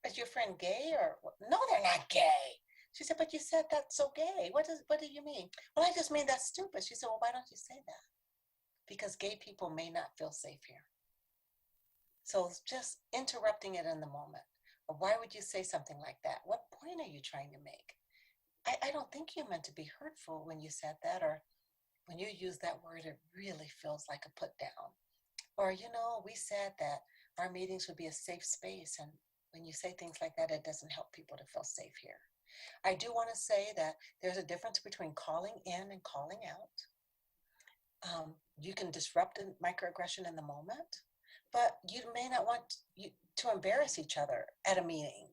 Is your friend gay or what? No, they're not gay. She said, "But you said that's so gay. What do you mean?" "Well, I just mean that's stupid." She said, "Well, why don't you say that?" Because gay people may not feel safe here. So just interrupting it in the moment. Or why would you say something like that? What point are you trying to make? I don't think you meant to be hurtful when you said that, or when you use that word, it really feels like a put down. Or, we said that our meetings would be a safe space, and when you say things like that, it doesn't help people to feel safe here. I do want to say that there's a difference between calling in and calling out. You can disrupt a microaggression in the moment, but you may not want to embarrass each other at a meeting.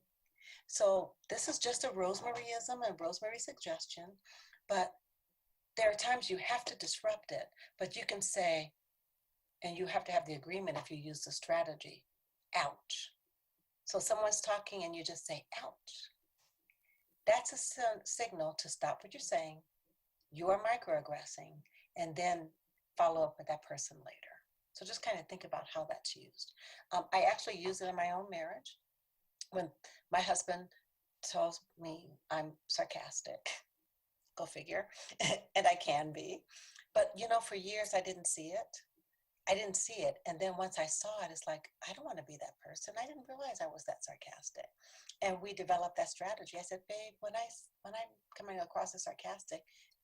So this is just a Rosemaryism and Rosemary suggestion, but there are times you have to disrupt it, but you can say, and you have to have the agreement if you use the strategy, ouch. So someone's talking and you just say, ouch. That's a signal to stop what you're saying. You are microaggressing, and then follow up with that person later. So just kind of think about how that's used. I actually use it in my own marriage. When my husband tells me I'm sarcastic, go figure, and I can be. But, for years I didn't see it. And then once I saw it, it's like, I don't want to be that person. I didn't realize I was that sarcastic. And we developed that strategy. I said, "Babe, when I'm coming across as sarcastic,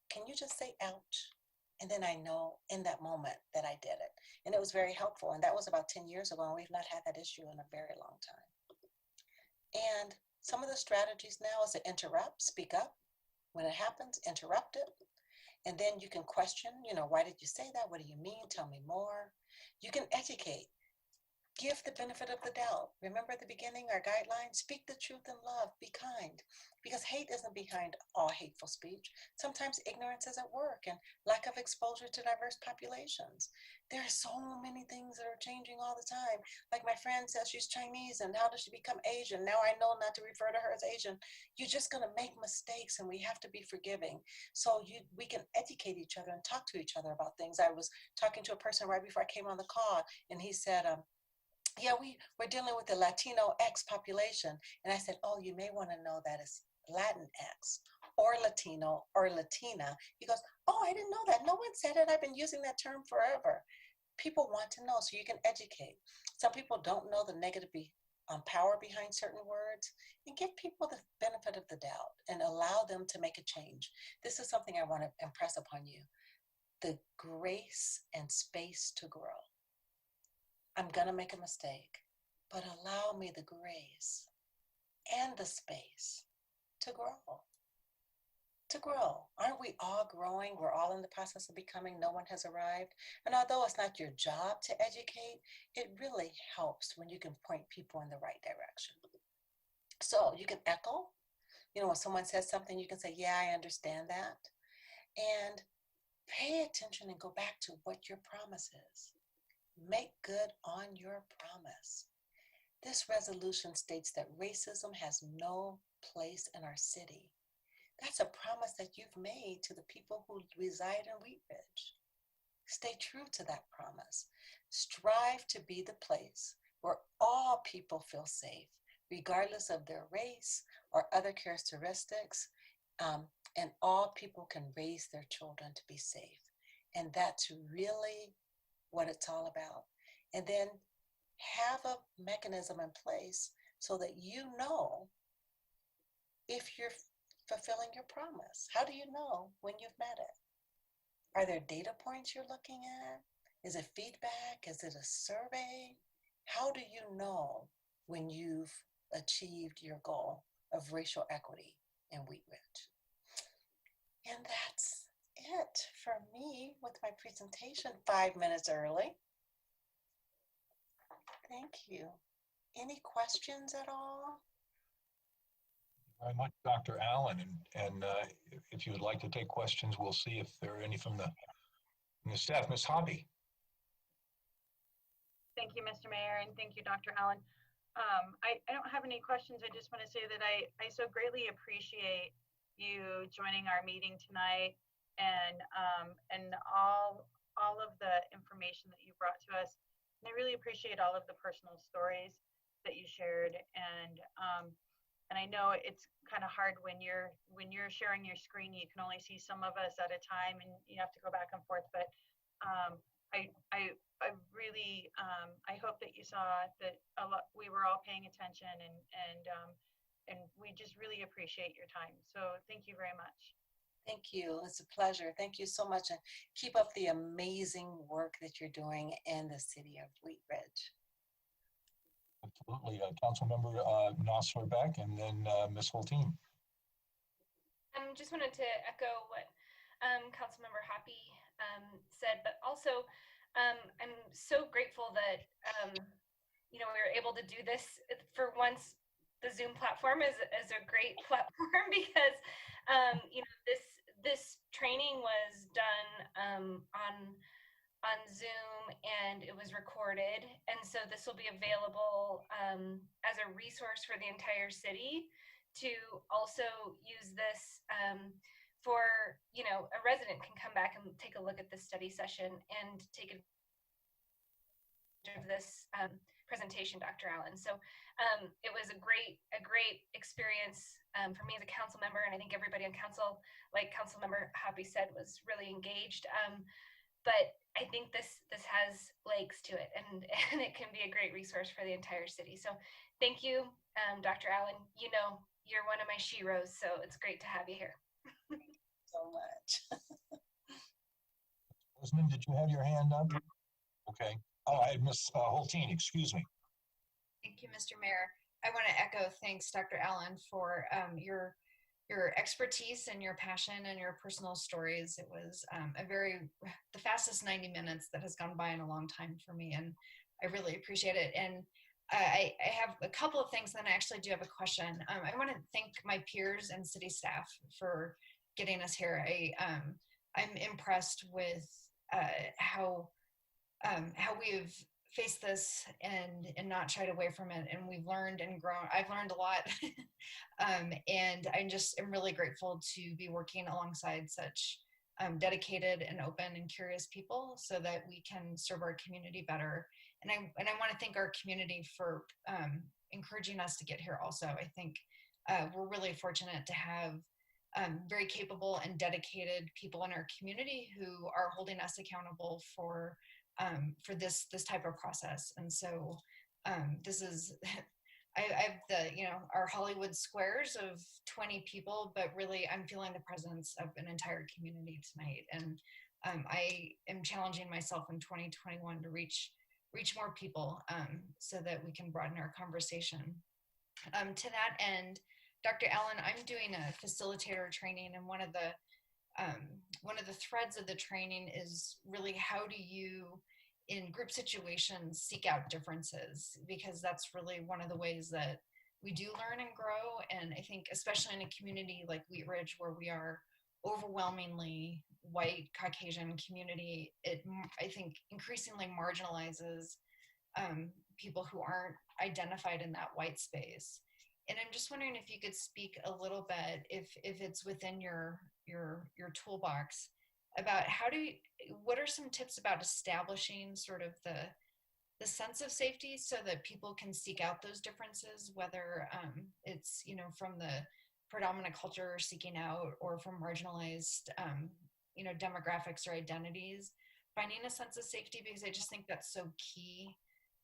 can you just say ouch?" And then I know in that moment that I did it. And it was very helpful. And that was about 10 years ago, and we've not had that issue in a very long time. And some of the strategies now is to interrupt, speak up. When it happens, interrupt it. And then you can question, why did you say that? What do you mean? Tell me more. You can educate. Give the benefit of the doubt. Remember at the beginning, our guidelines, speak the truth in love, be kind. Because hate isn't behind all hateful speech. Sometimes ignorance is at work and lack of exposure to diverse populations. There are so many things that are changing all the time. Like my friend says she's Chinese, and how does she become Asian? Now I know not to refer to her as Asian. You're just going to make mistakes, and we have to be forgiving. So we can educate each other and talk to each other about things. I was talking to a person right before I came on the call, and he said, "Yeah, we're dealing with the Latino X population." And I said, "Oh, you may want to know that it's Latinx or Latino or Latina." He goes, "Oh, I didn't know that. No one said it. I've been using that term forever." People want to know, so you can educate. Some people don't know the negative power behind certain words, and give people the benefit of the doubt and allow them to make a change. This is something I want to impress upon you. The grace and space to grow. I'm going to make a mistake, but allow me the grace and the space to grow. To grow. Aren't we all growing? We're all in the process of becoming. No one has arrived. And although it's not your job to educate, it really helps when you can point people in the right direction. So you can echo. When someone says something, you can say, "Yeah, I understand that." And pay attention and go back to what your promise is. Make good on your promise. This resolution states that racism has no place in our city, That's a promise that you've made to the people who reside in Wheat Ridge. Stay true to that promise. Strive to be the place where all people feel safe, regardless of their race or other characteristics, and all people can raise their children to be safe. And that's really what it's all about. And then have a mechanism in place so that you know if you're fulfilling your promise. How do you know when you've met it? Are there data points you're looking at? Is it feedback? Is it a survey? How do you know when you've achieved your goal of racial equity in Wheat Ridge? And that's it for me with my presentation 5 minutes early. Thank you. Any questions at all? Very much, Dr. Allen, and if you would like to take questions, we'll see if there are any from the staff. Ms. Hobby. Thank you, Mr. Mayor, and thank you, Dr. Allen. I don't have any questions. I just want to say that I so greatly appreciate you joining our meeting tonight and all of the information that you brought to us. And I really appreciate all of the personal stories that you shared. And I know it's kind of hard when you're sharing your screen, you can only see some of us at a time and you have to go back and forth. But I really I hope that you saw that we were all paying attention and we just really appreciate your time. So thank you very much. Thank you. It's a pleasure. Thank you so much. And keep up the amazing work that you're doing in the city of Wheat Ridge. Absolutely. Councilmember Nosler Beck, and then Ms. Holteen. Just wanted to echo what Councilmember Hoppy said, but also I'm so grateful that we were able to do this for once. The Zoom platform is a great platform because this training was done on Zoom and it was recorded, and so this will be available as a resource for the entire city to also use this for a resident can come back and take a look at this study session and take advantage of this presentation, Dr. Allen. So it was a great experience for me as a council member, and I think everybody on council, like Councilmember Hoppy said, was really engaged. But I think this has legs to it, and it can be a great resource for the entire city. So thank you, Dr. Allen. You're one of my sheroes, so it's great to have you here. So much. Rosamond, did you have your hand up? Okay. Oh, I had Ms. Holteen, excuse me. Thank you, Mr. Mayor. I want to echo thanks, Dr. Allen, for your expertise and your passion and your personal stories. It was the fastest 90 minutes that has gone by in a long time for me, and I really appreciate it. And I have a couple of things, then I actually do have a question. I want to thank my peers and city staff for getting us here. I'm impressed with how we've faced this and not shied away from it, and we've learned and grown. I've learned a lot, and I'm really grateful to be working alongside such dedicated and open and curious people so that we can serve our community better. And I want to thank our community for encouraging us to get here also. I think we're really fortunate to have very capable and dedicated people in our community who are holding us accountable for this type of process. And so this is, I have our Hollywood squares of 20 people, but really I'm feeling the presence of an entire community tonight. And I am challenging myself in 2021 to reach more people so that we can broaden our conversation. To that end, Dr. Allen, I'm doing a facilitator training, and one of the threads of the training is really how do you, in group situations, seek out differences, because that's really one of the ways that we do learn and grow. And I think especially in a community like Wheat Ridge, where we are overwhelmingly white Caucasian community, it, I think, increasingly marginalizes people who aren't identified in that white space. And I'm just wondering if you could speak a little bit, if it's within your toolbox, about what are some tips about establishing sort of the sense of safety so that people can seek out those differences, whether it's, from the predominant culture seeking out or from marginalized, demographics or identities, finding a sense of safety, because I just think that's so key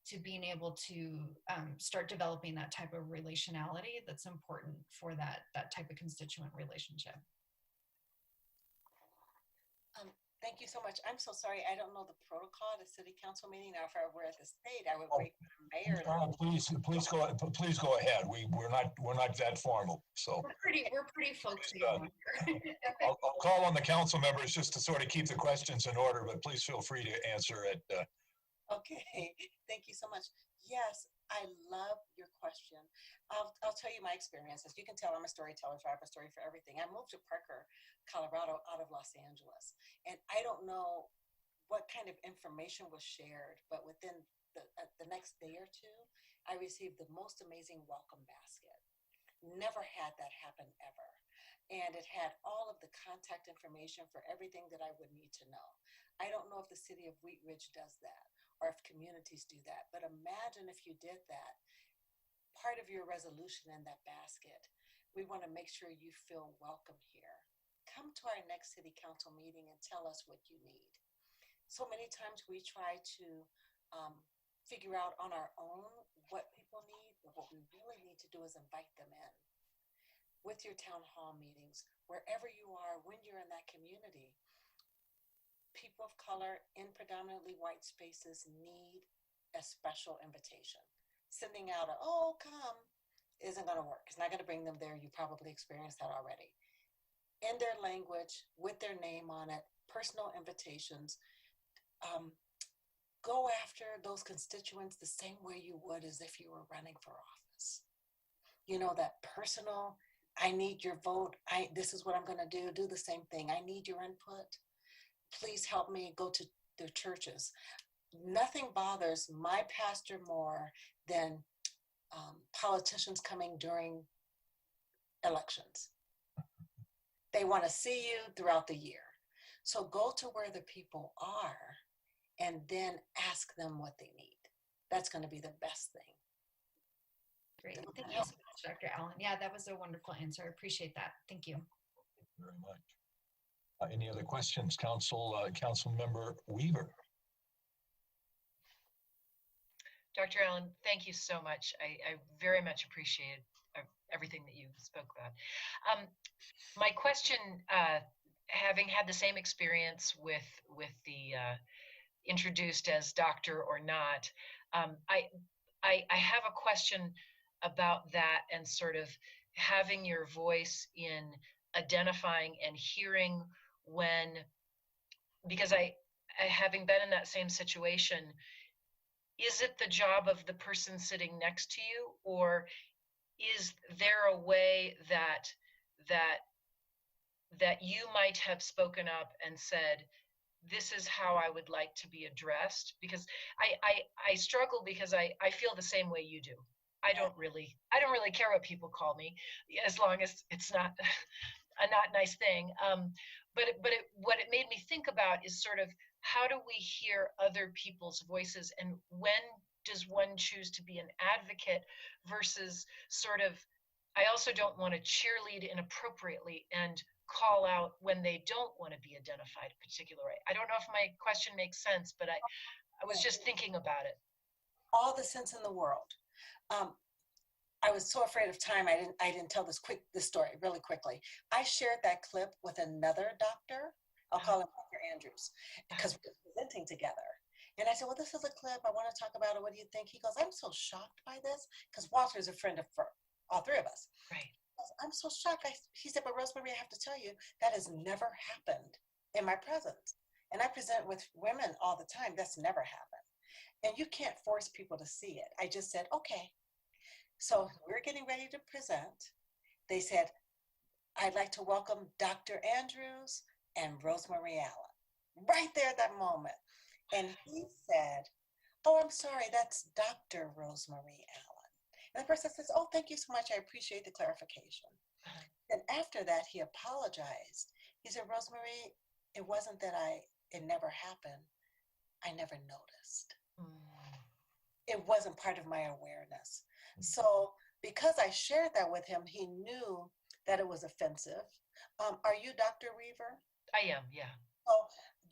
to being able to start developing that type of relationality that's important for that type of constituent relationship. Thank you so much. I'm so sorry. I don't know the protocol at a city council meeting. Now, if I were at the state, I would wait for the mayor. Please go ahead. We're not that formal. So we're pretty folksy. I'll call on the council members just to sort of keep the questions in order, but please feel free to answer it. Okay, thank you so much. Yes, I love your question. I'll tell you my experiences. You can tell I'm a storyteller, so I have a story for everything. I moved to Parker, Colorado, out of Los Angeles, and I don't know what kind of information was shared, but within the next day or two, I received the most amazing welcome basket. Never had that happen ever. And it had all of the contact information for everything that I would need to know. I don't know if the city of Wheat Ridge does that or if communities do that, but imagine if you did that. Part of your resolution in that basket, we want to make sure you feel welcome here. Come to our next city council meeting and tell us what you need. So many times we try to figure out on our own what people need, but what we really need to do is invite them in. With your town hall meetings, wherever you are, when you're in that community, people of color in predominantly white spaces need a special invitation. Sending out come isn't going to work. It's not going to bring them there. You probably experienced that already. In their language, with their name on it, personal invitations. Go after those constituents the same way you would as if you were running for office. That personal, I need your vote. This is what I'm going to do the same thing. I need your input. Please help me go to the churches. Nothing bothers my pastor more than politicians coming during elections. They want to see you throughout the year. So go to where the people are and then ask them what they need. That's going to be the best thing. Great. Thank you so much, Dr. Allen. Yeah, that was a wonderful answer. I appreciate that. Thank you. Thank you very much. Any other questions? Council Member Weaver. Dr. Allen, thank you so much. I very much appreciate everything that you spoke about. My question, having had the same experience with the introduced as doctor or not, I have a question about that and sort of having your voice in identifying and hearing when, because I having been in that same situation, is it the job of the person sitting next to you, or is there a way that you might have spoken up and said, this is how I would like to be addressed? Because I struggle because I feel the same way you do. I don't really care what people call me, as long as it's not a not nice thing. But what it made me think about is sort of, how do we hear other people's voices, and when does one choose to be an advocate versus sort of, I also don't want to cheerlead inappropriately and call out when they don't want to be identified a particular way. I don't know if my question makes sense, but I was just thinking about it. All the sense in the world. I was so afraid of time, I didn't tell this story really quickly. I shared that clip with another doctor. I'll call him Dr. Andrews, because we were presenting together. And I said, well, this is a clip. I want to talk about it. What do you think? He goes, I'm so shocked by this, because Walter's a friend of all three of us. Right. I'm so shocked. He said, but Rosemary, I have to tell you, that has never happened in my presence. And I present with women all the time. That's never happened. And you can't force people to see it. I just said, okay. So we're getting ready to present. They said, I'd like to welcome Dr. Andrews and Rosemary Allen. Right there at that moment. And he said, oh, I'm sorry, that's Dr. Rosemary Allen. And the person says, oh, thank you so much. I appreciate the clarification. And after that, he apologized. He said, Rosemary, it wasn't that it never happened. I never noticed. It wasn't part of my awareness. So because I shared that with him, he knew that it was offensive. Are you Dr. Weaver? I am, yeah. So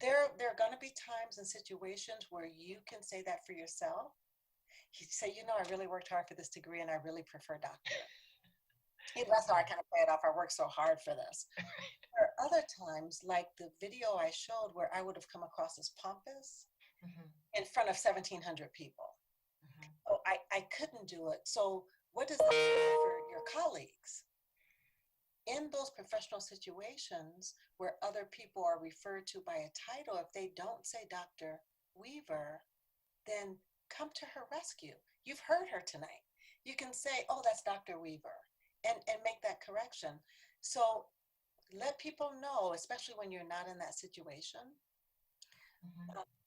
there are going to be times and situations where you can say that for yourself. You say, you know, I really worked hard for this degree and I really prefer doctor. That's how I kind of play it off. I worked so hard for this. There are other times, like the video I showed, where I would have come across as pompous in front of 1,700 people. Oh, I couldn't do it. So what does that mean for your colleagues? In those professional situations where other people are referred to by a title, if they don't say Dr. Weaver, then come to her rescue. You've heard her tonight. You can say, oh, that's Dr. Weaver, and make that correction. So let people know, especially when you're not in that situation.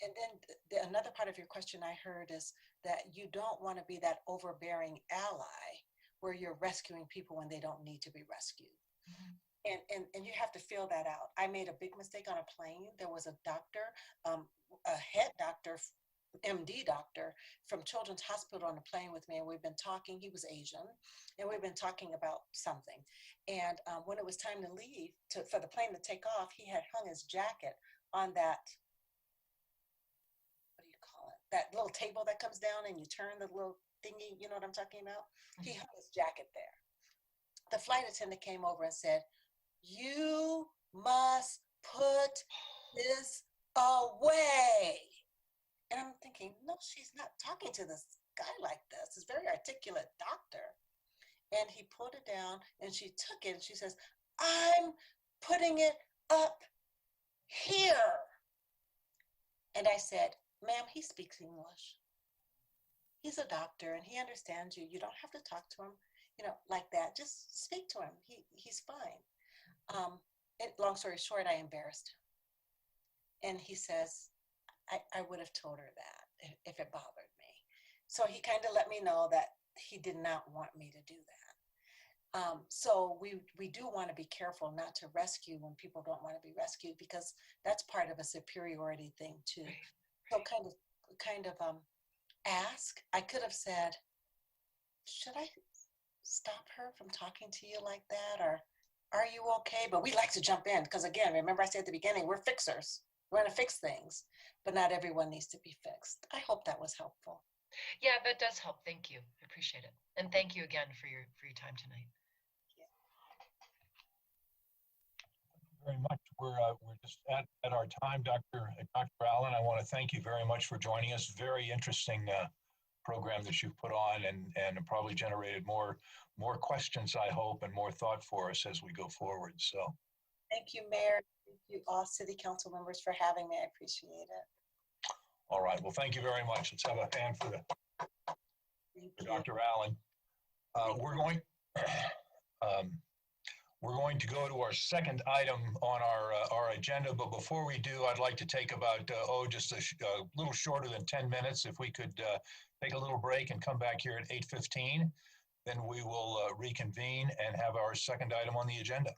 And then another part of your question I heard is that you don't want to be that overbearing ally where you're rescuing people when they don't need to be rescued. And you have to feel that out. I made a big mistake on a plane. There was a doctor, a head doctor, MD doctor from Children's Hospital on a plane with me, and we've been talking. He was Asian, and we've been talking about something. And when it was time to leave, for the plane to take off, he had hung his jacket on that, what do you call it? That little table that comes down and you turn the little thingy, you know what I'm talking about? He hung his jacket there. The flight attendant came over and said, you must put this away. And I'm thinking, no, she's not talking to this guy like this. This very articulate doctor. And he put it down and she took it and she says, I'm putting it up here. And I said, ma'am, he speaks English. He's a doctor and he understands you. You don't have to talk to him, you know, like that. Just speak to him. He's fine. Long story short, I embarrassed him. And he says, I would have told her that if it bothered me. So he kind of let me know that he did not want me to do that. So we do want to be careful not to rescue when people don't want to be rescued, because that's part of a superiority thing too. So kind of ask. I could have said, should I stop her from talking to you like that? Or are you okay? But we like to jump in because, again, remember I said at the beginning, we're fixers. We're going to fix things, but not everyone needs to be fixed. I hope that was helpful. Yeah, that does help. Thank you. I appreciate it. And thank you again for your time tonight. Very much. We're just at our time, Dr. Allen. I want to thank you very much for joining us. Very interesting program that you've put on, and probably generated more questions, I hope, and more thought for us as we go forward. So, thank you, Mayor. Thank you, all City Council members, for having me. I appreciate it. All right. Well, thank you very much. Let's have a hand for Dr. Allen. We're going to go to our second item on our agenda, but before we do, I'd like to take about, just a little shorter than 10 minutes. If we could take a little break and come back here at 8:15, then we will reconvene and have our second item on the agenda.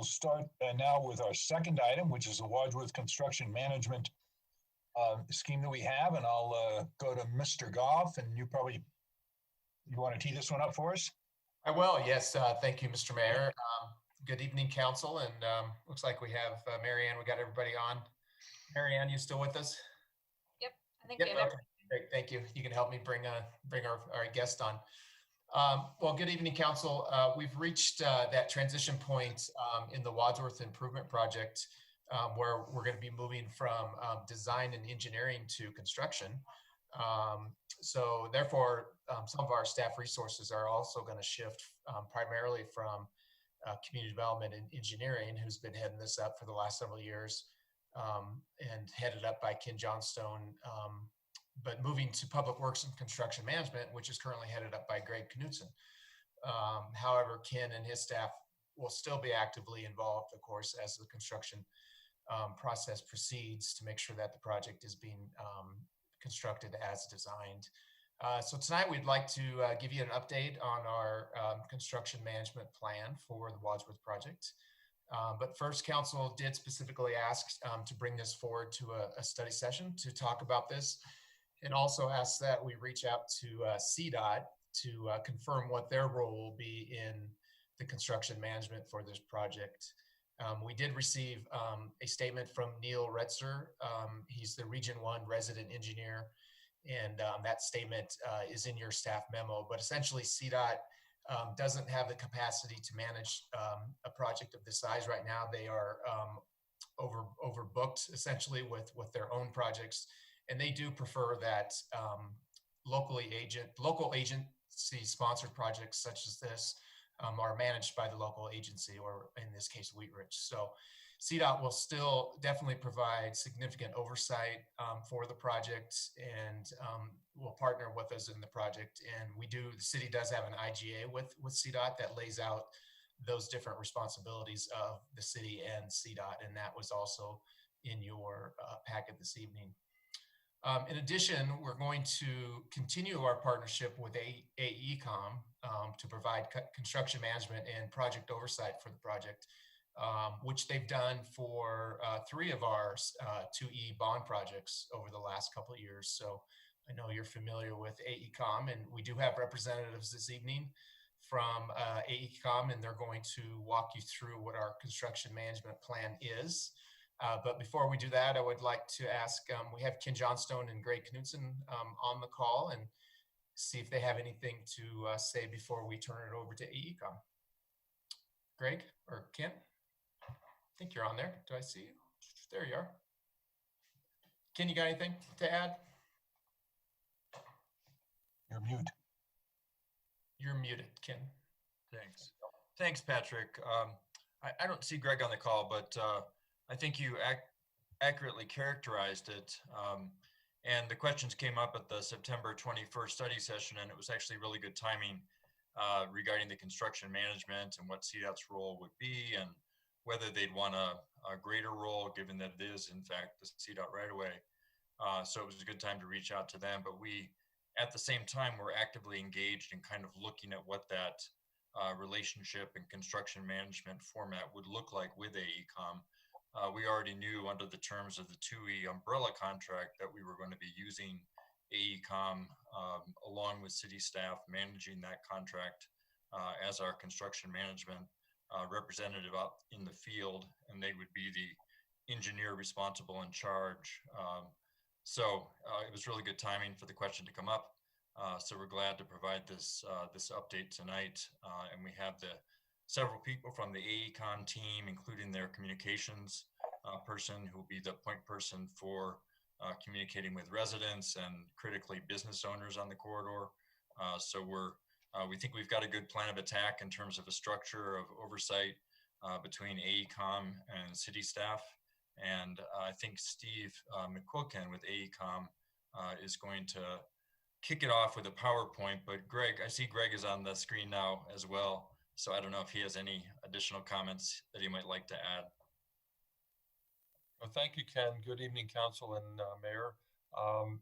we'll start now with our second item, which is the Wadsworth construction management scheme that we have. And I'll go to Mr. Goff, and you want to tee this one up for us? I will, yes. Thank you, Mr. Mayor. Good evening, council. And looks like we have Marianne. We got everybody on. Marianne, you still with us? Yep, I think Yep, we have okay. Great, thank you. You can help me bring our guest on. Well, good evening, council. We've reached that transition point in the Wadsworth Improvement Project where we're going to be moving from design and engineering to construction. So therefore, some of our staff resources are also going to shift primarily from community development and engineering, who's been heading this up for the last several years, and headed up by Ken Johnstone, but moving to public works and construction management, which is currently headed up by Greg Knudsen. However, Ken and his staff will still be actively involved, of course, as the construction process proceeds to make sure that the project is being constructed as designed. So tonight we'd like to give you an update on our construction management plan for the Wadsworth project. But first, council did specifically ask to bring this forward to a study session to talk about this, and also ask that we reach out to CDOT to confirm what their role will be in the construction management for this project. We did receive a statement from Neil Retzer. He's the Region 1 resident engineer, and that statement is in your staff memo. But essentially, CDOT doesn't have the capacity to manage a project of this size right now. They are overbooked essentially with their own projects, and they do prefer that local agency sponsored projects such as this are managed by the local agency, or in this case, Wheatrich. So CDOT will still definitely provide significant oversight for the project, and will partner with us in the project. And the city does have an IGA with CDOT that lays out those different responsibilities of the city and CDOT, and that was also in your packet this evening. In addition, we're going to continue our partnership with AECOM to provide construction management and project oversight for the project, which they've done for 3 of our 2E bond projects over the last couple of years. So I know you're familiar with AECOM, and we do have representatives this evening from AECOM, and they're going to walk you through what our construction management plan is. But before we do that, I would like to ask, we have Ken Johnstone and Greg Knudsen on the call, and see if they have anything to say before we turn it over to AECOM. Greg or Ken? I think you're on there. Do I see you? There you are. Ken, you got anything to add? You're mute. You're muted, Ken. Thanks, Patrick. I don't see Greg on the call, but I think you accurately characterized it. And the questions came up at the September 21st study session, and it was actually really good timing regarding the construction management and what CDOT's role would be, and whether they'd want a greater role, given that it is, in fact, the CDOT right away. So it was a good time to reach out to them. But we, at the same time, were actively engaged in kind of looking at what that relationship and construction management format would look like with AECOM. We already knew under the terms of the 2E umbrella contract that we were going to be using AECOM along with city staff managing that contract as our construction management representative out in the field, and they would be the engineer responsible in charge. So it was really good timing for the question to come up. So we're glad to provide this update tonight, and we have several people from the AECOM team, including their communications person, who will be the point person for communicating with residents and critically business owners on the corridor. So we think we've got a good plan of attack in terms of a structure of oversight between AECOM and city staff. And I think Steve McQuilkin with AECOM is going to kick it off with a PowerPoint. But Greg, I see Greg is on the screen now as well. So I don't know if he has any additional comments that he might like to add. Well, thank you, Ken. Good evening, Council and Mayor.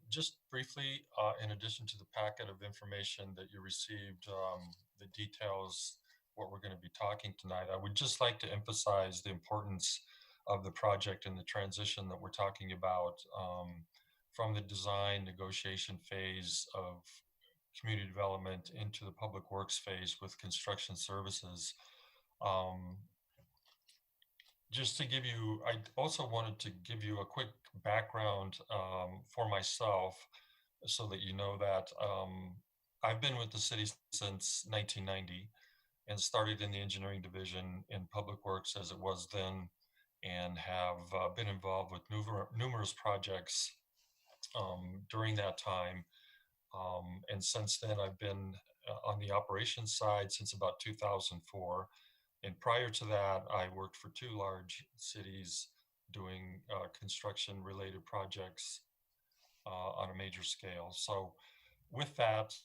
Just briefly, in addition to the packet of information that you received, the details what we're going to be talking tonight. I would just like to emphasize the importance of the project and the transition that we're talking about from the design negotiation phase of community development into the public works phase with construction services. Just to give you, I also wanted to give you a quick background for myself so that you know that I've been with the city since 1990 and started in the engineering division in public works as it was then, and have been involved with numerous projects during that time. And since then, I've been on the operations side since about 2004. And prior to that, I worked for 2 large cities doing construction related projects on a major scale. So with that,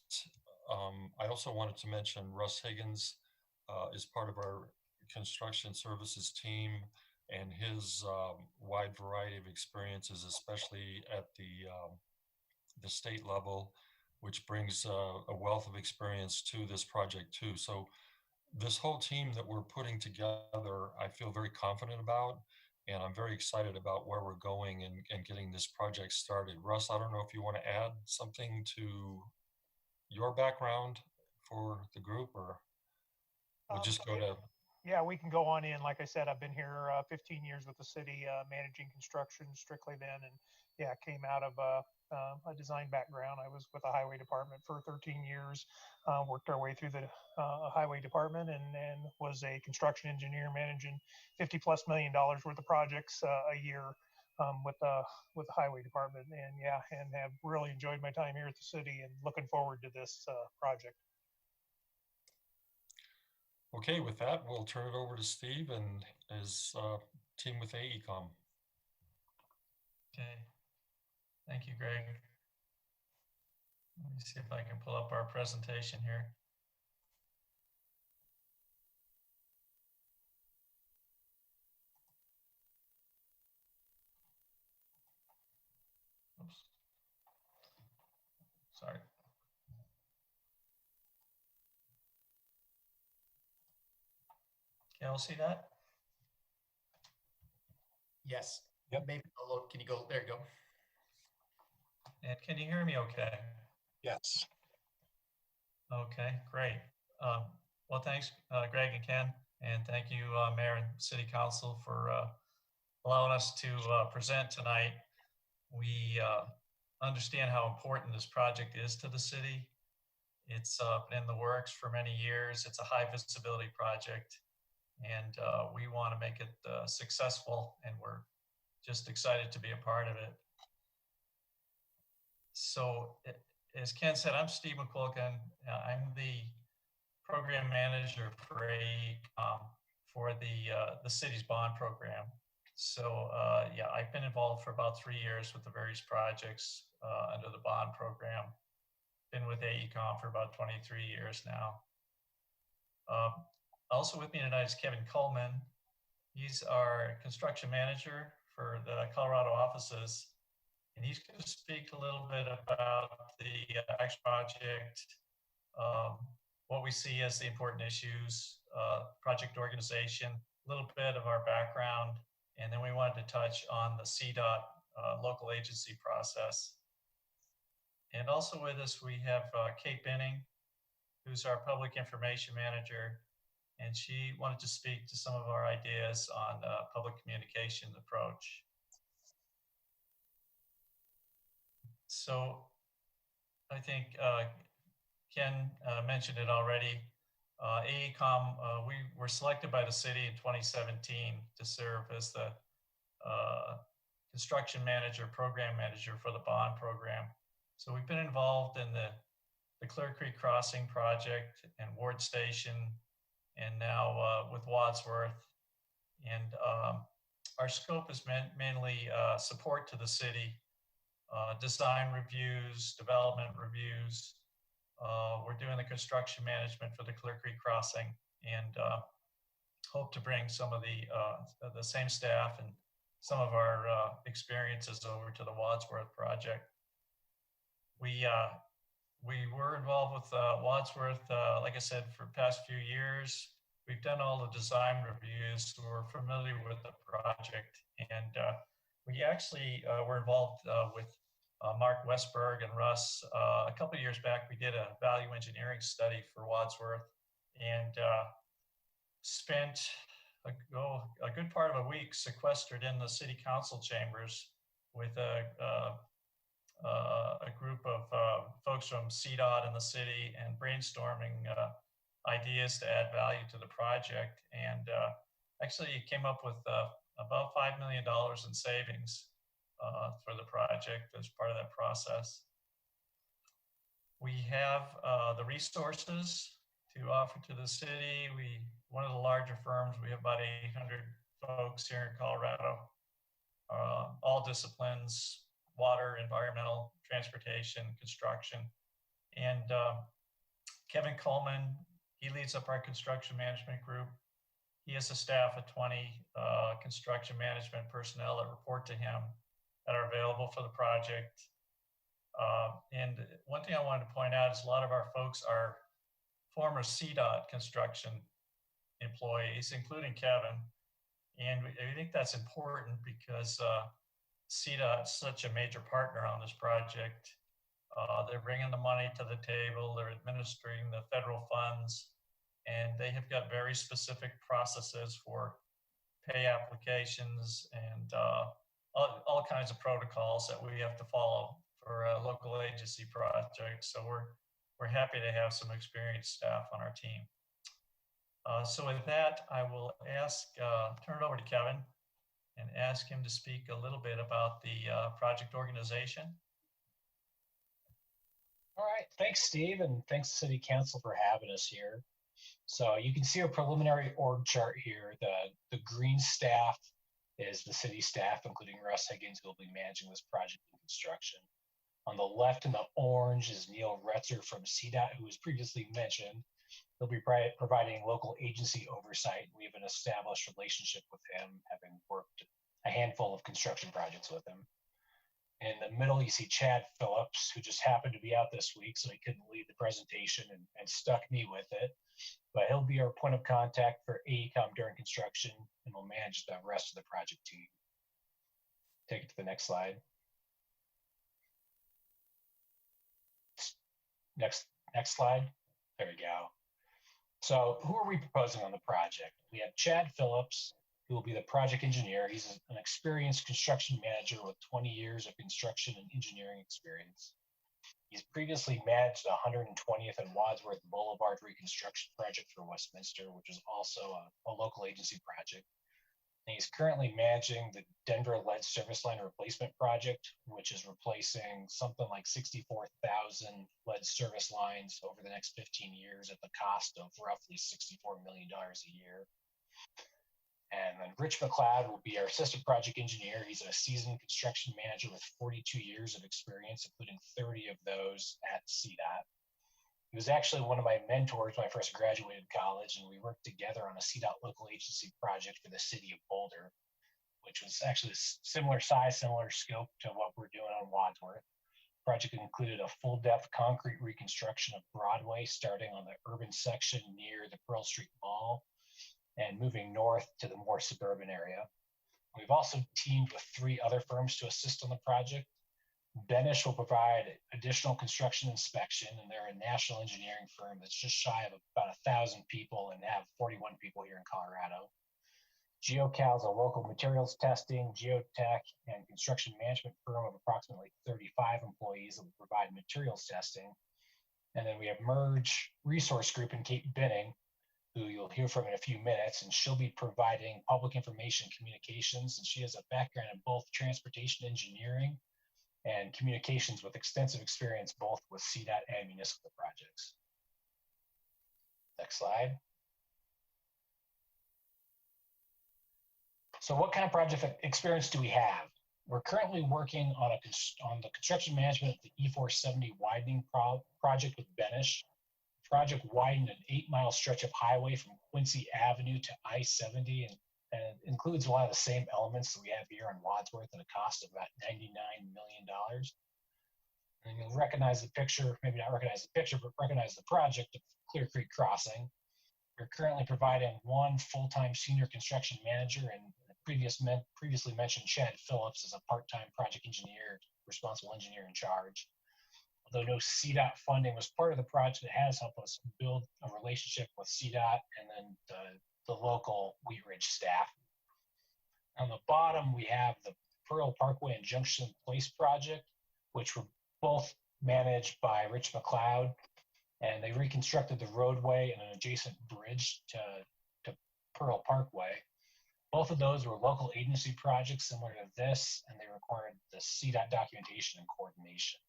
I also wanted to mention Russ Higgins is part of our construction services team, and his wide variety of experiences, especially at the state level, which brings a wealth of experience to this project too. So this whole team that we're putting together, I feel very confident about, and I'm very excited about where we're going and getting this project started. Russ, I don't know if you want to add something to your background for the group, or we'll just go to... Yeah, we can go on in. Like I said, I've been here 15 years with the city, managing construction strictly then. And yeah, came out of a design background. I was with the highway department for 13 years, worked our way through the highway department, and was a construction engineer managing $50+ million worth of projects a year with the highway department. And yeah, and have really enjoyed my time here at the city and looking forward to this project. Okay, with that, we'll turn it over to Steve and his team with AECOM. Okay, thank you, Greg. Let me see if I can pull up our presentation here. Oops. Sorry. Can you all see that? Yes. Yep. Maybe a little, can you go, there you go. And can you hear me okay? Yes. Okay, great. Well, thanks, Greg and Ken, and thank you, Mayor and City Council, for allowing us to present tonight. We understand how important this project is to the city. It's been in the works for many years. It's a high visibility project, and we want to make it successful, and we're just excited to be a part of it. So, as Ken said, I'm Steve McQuilkin. I'm the program manager for AECOM for the city's bond program. So, yeah, I've been involved for about 3 years with the various projects under the bond program. Been with AECOM for about 23 years now. Also with me tonight is Kevin Coleman. He's our construction manager for the Colorado offices, and he's going to speak a little bit about the action project, what we see as the important issues, project organization, a little bit of our background, and then we wanted to touch on the CDOT local agency process. And also with us, we have Kate Binning, who's our public information manager, and she wanted to speak to some of our ideas on public communication approach. So I think Ken mentioned it already. AECOM, we were selected by the city in 2017 to serve as the construction manager, program manager for the bond program. So we've been involved in the Clear Creek Crossing project and Ward Station, and now with Wadsworth. And our scope is mainly support to the city, design reviews, development reviews. We're doing the construction management for the Clear Creek Crossing, and hope to bring some of the same staff and some of our experiences over to the Wadsworth project. We were involved with Wadsworth, like I said, for the past few years. we've done all the design reviews, so we're familiar with the project. And we actually were involved with Mark Westberg and Russ. A couple of years back, we did a value engineering study for Wadsworth and spent a good part of a week sequestered in the city council chambers with a group of folks from CDOT in the city and brainstorming ideas to add value to the project. And actually came up with about $5 million in savings for the project as part of that process. We have the resources to offer to the city. One of the larger firms, we have about 800 folks here in Colorado, all disciplines, water, environmental, transportation, construction. And Kevin Coleman, he leads up our construction management group. He has a staff of 20 construction management personnel that report to him that are available for the project. And one thing I wanted to point out is a lot of our folks are former CDOT construction employees, including Kevin. And I think that's important because CDOT is such a major partner on this project. They're bringing the money to the table, they're administering the federal funds, and they have got very specific processes for pay applications and all kinds of protocols that we have to follow for a local agency project. So we're happy to have some experienced staff on our team. So with that, I will turn it over to Kevin and ask him to speak a little bit about the project organization. All right, thanks, Steve, and thanks to City Council for having us here. So you can see a preliminary org chart here. The green staff is the city staff, including Russ Higgins, who will be managing this project in construction. On the left in the orange is Neil Retzer from CDOT, who was previously mentioned. He'll be providing local agency oversight. We have an established relationship with him, having worked a handful of construction projects with him. In the middle, you see Chad Phillips, who just happened to be out this week, so he couldn't lead the presentation and stuck me with it. But he'll be our point of contact for AECOM during construction and will manage the rest of the project team. Take it to the next slide. Next slide. There we go. So who are we proposing on the project? We have Chad Phillips, who will be the project engineer. He's an experienced construction manager with 20 years of construction and engineering experience. He's previously managed the 120th and Wadsworth Boulevard reconstruction project for Westminster, which is also a local agency project. And he's currently managing the Denver lead service line replacement project, which is replacing something like 64,000 lead service lines over the next 15 years at the cost of roughly $64 million a year. And then Rich McLeod will be our assistant project engineer. He's a seasoned construction manager with 42 years of experience, including 30 of those at CDOT. He was actually one of my mentors when I first graduated college, and we worked together on a CDOT local agency project for the city of Boulder, which was actually similar size, similar scope to what we're doing on Wadsworth. The project included a full-depth concrete reconstruction of Broadway, starting on the urban section near the Pearl Street Mall, and moving north to the more suburban area. We've also teamed with 3 other firms to assist on the project. Benish will provide additional construction inspection, and they're a national engineering firm that's just shy of about 1,000 people and have 41 people here in Colorado. GeoCal is a local materials testing, geotech, and construction management firm of approximately 35 employees that will provide materials testing. And then we have Merge Resource Group in Kate Binning, who you'll hear from in a few minutes, and she'll be providing public information communications, and she has a background in both transportation engineering and communications with extensive experience both with CDOT and municipal projects. Next slide. So what kind of project experience do we have? We're currently working on the construction management of the E470 widening project with Benish. Project widened an 8-mile stretch of highway from Quincy Avenue to I-70 and includes a lot of the same elements that we have here in Wadsworth at a cost of about $99 million. And you'll recognize the picture, maybe not recognize the picture, but recognize the project of Clear Creek Crossing. We're currently providing one full-time senior construction manager and previously mentioned Chad Phillips as a part-time project engineer, responsible engineer in charge. Although no CDOT funding was part of the project, it has helped us build a relationship with CDOT and then the local Wheat Ridge staff. On the bottom, we have the Pearl Parkway and Junction Place project, which were both managed by Rich McLeod, and they reconstructed the roadway and an adjacent bridge to Pearl Parkway. Both of those were local agency projects similar to this, and they required the CDOT documentation and coordination.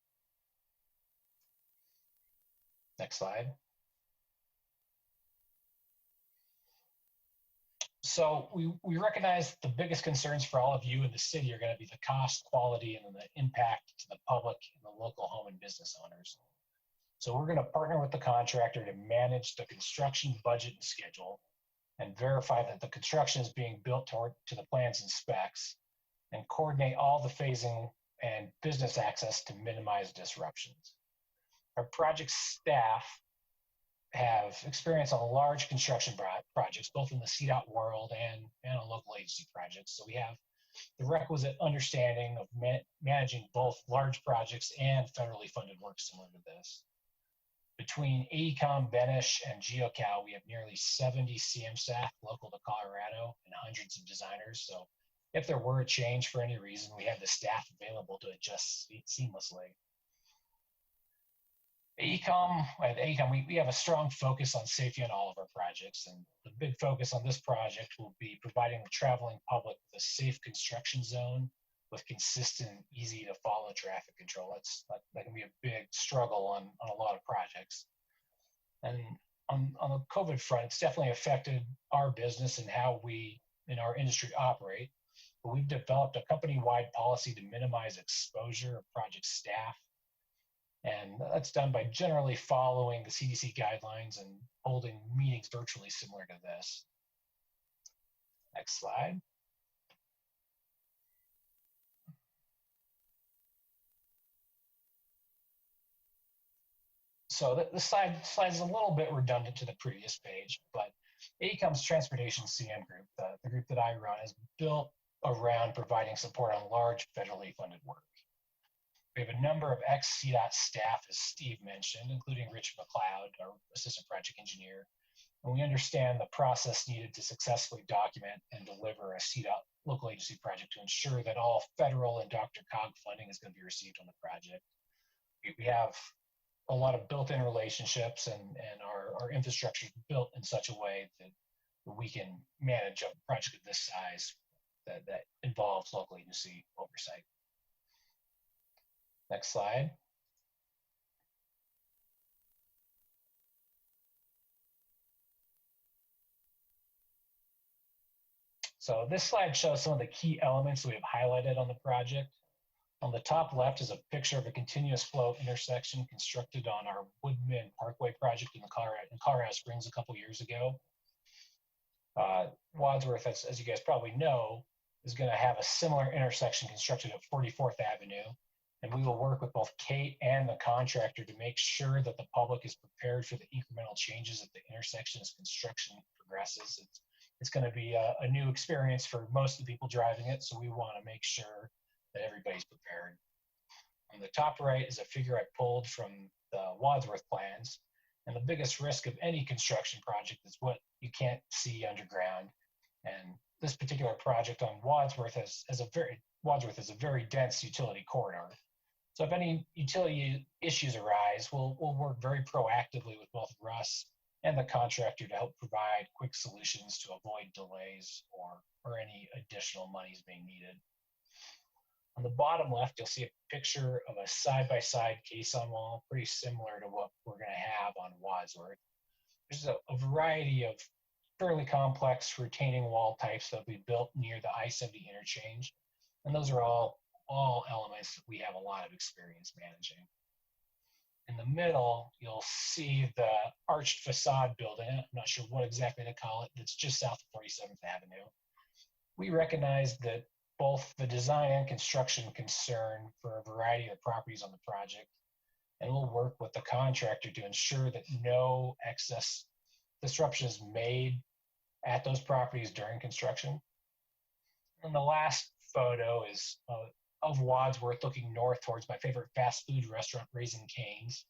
Next slide. So we recognize the biggest concerns for all of you in the city are going to be the cost, quality, and the impact to the public and the local home and business owners. So we're going to partner with the contractor to manage the construction budget and schedule and verify that the construction is being built to the plans and specs, and coordinate all the phasing and business access to minimize disruptions. Our project staff have experience on large construction projects, both in the CDOT world and on local agency projects. So we have the requisite understanding of managing both large projects and federally funded work similar to this. Between AECOM, Benish, and GeoCal, we have nearly 70 CM staff local to Colorado and hundreds of designers. So if there were a change for any reason, we have the staff available to adjust seamlessly. At AECOM, we have a strong focus on safety on all of our projects, and the big focus on this project will be providing the traveling public with a safe construction zone with consistent, easy to follow traffic control. That can be a big struggle on a lot of projects. And on the COVID front, it's definitely affected our business and how we in our industry operate. But we've developed a company-wide policy to minimize exposure of project staff. And that's done by generally following the CDC guidelines and holding meetings virtually similar to this. Next slide. So this slide is a little bit redundant to the previous page, but AECOM's Transportation CM group, the group that I run, is built around providing support on large federally funded work. We have a number of ex-CDOT staff, as Steve mentioned, including Rich McLeod, our assistant project engineer, and we understand the process needed to successfully document and deliver a CDOT local agency project to ensure that all federal and DRCOG funding is going to be received on the project. We have a lot of built-in relationships, and our infrastructure is built in such a way that we can manage a project of this size that involves local agency oversight. Next slide. So this slide shows some of the key elements we have highlighted on the project. On the top left is a picture of a continuous flow intersection constructed on our Woodman Parkway project in Colorado Springs a couple years ago. Wadsworth, as you guys probably know, is going to have a similar intersection constructed at 44th Avenue. And we will work with both Kate and the contractor to make sure that the public is prepared for the incremental changes at the intersection as construction progresses. It's going to be a new experience for most of the people driving it, so we want to make sure that everybody's prepared. On the top right is a figure I pulled from the Wadsworth plans. And the biggest risk of any construction project is what you can't see underground. And this particular project on Wadsworth is a very dense utility corridor. So if any utility issues arise, we'll work very proactively with both Russ and the contractor to help provide quick solutions to avoid delays or any additional monies being needed. On the bottom left, you'll see a picture of a side-by-side caisson wall, pretty similar to what we're going to have on Wadsworth. There's a variety of fairly complex retaining wall types that will be built near the I-70 interchange, and those are all elements that we have a lot of experience managing. In the middle, you'll see the arched facade building. I'm not sure what exactly to call it. It's just south of 47th Avenue. We recognize that both the design and construction concern for a variety of properties on the project, and we'll work with the contractor to ensure that no excess disruptions made at those properties during construction. And the last photo is of Wadsworth looking north towards my favorite fast food restaurant, Raising Cane's.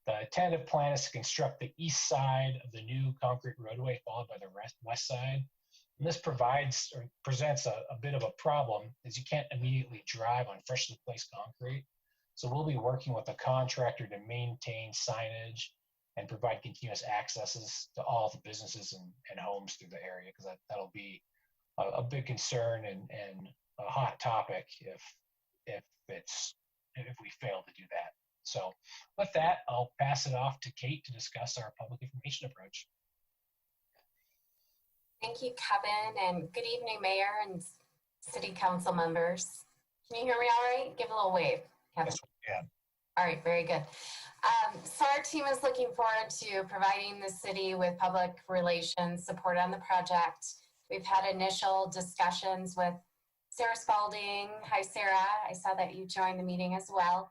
The tentative plan is to construct the east side of the new concrete roadway, followed by the west side. And this provides or presents a bit of a problem, as you can't immediately drive on freshly placed concrete. So we'll be working with a contractor to maintain signage and provide continuous accesses to all the businesses and homes through the area, because that'll be a big concern and a hot topic if we fail to do that. So with that, I'll pass it off to Kate to discuss our public information approach. Thank you, Kevin, and good evening, Mayor and City Council members. Can you hear me all right? Give a little wave, Kevin. Yes, we can. All right, very good. So our team is looking forward to providing the city with public relations support on the project. We've had initial discussions with Sarah Spalding. Hi, Sarah. I saw that you joined the meeting as well.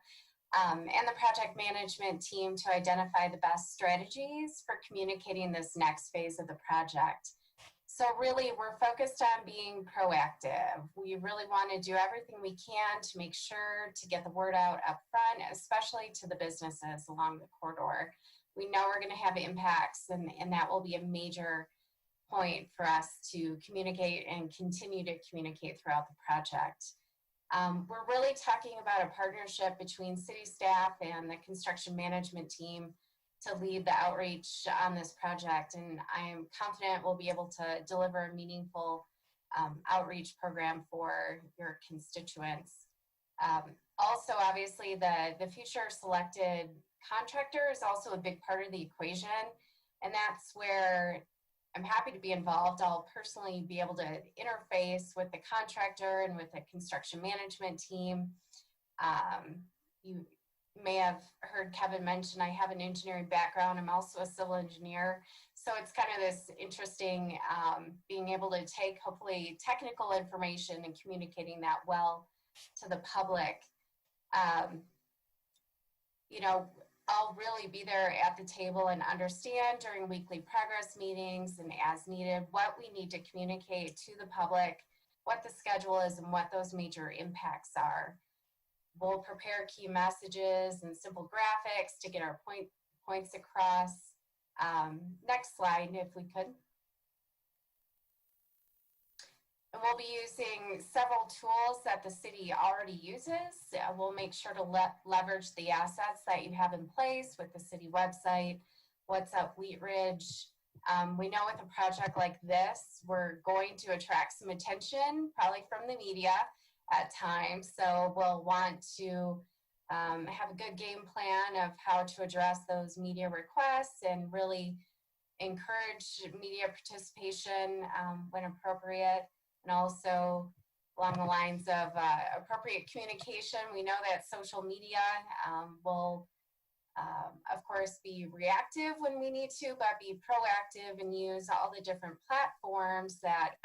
And the project management team to identify the best strategies for communicating this next phase of the project. So really, we're focused on being proactive. We really want to do everything we can to make sure to get the word out up front, especially to the businesses along the corridor. We know we're going to have impacts, and that will be a major point for us to communicate and continue to communicate throughout the project. We're really talking about a partnership between city staff and the construction management team to lead the outreach on this project, and I'm confident we'll be able to deliver a meaningful outreach program for your constituents. Also, obviously, the future selected contractor is also a big part of the equation, and that's where I'm happy to be involved. I'll personally be able to interface with the contractor and with the construction management team. You may have heard Kevin mention I have an engineering background. I'm also a civil engineer. So it's kind of this interesting being able to take hopefully technical information and communicating that well to the public. You know, I'll really be there at the table and understand during weekly progress meetings and as needed what we need to communicate to the public, what the schedule is, and what those major impacts are. We'll prepare key messages and simple graphics to get our points across. Next slide, if we could. And we'll be using several tools that the city already uses. We'll make sure to leverage the assets that you have in place with the city website, What's Up Wheat Ridge. We know with a project like this, we're going to attract some attention, probably from the media at times. So we'll want to have a good game plan of how to address those media requests and really encourage media participation when appropriate. And also along the lines of appropriate communication. We know that social media will, of course, be reactive when we need to, but be proactive and use all the different platforms that,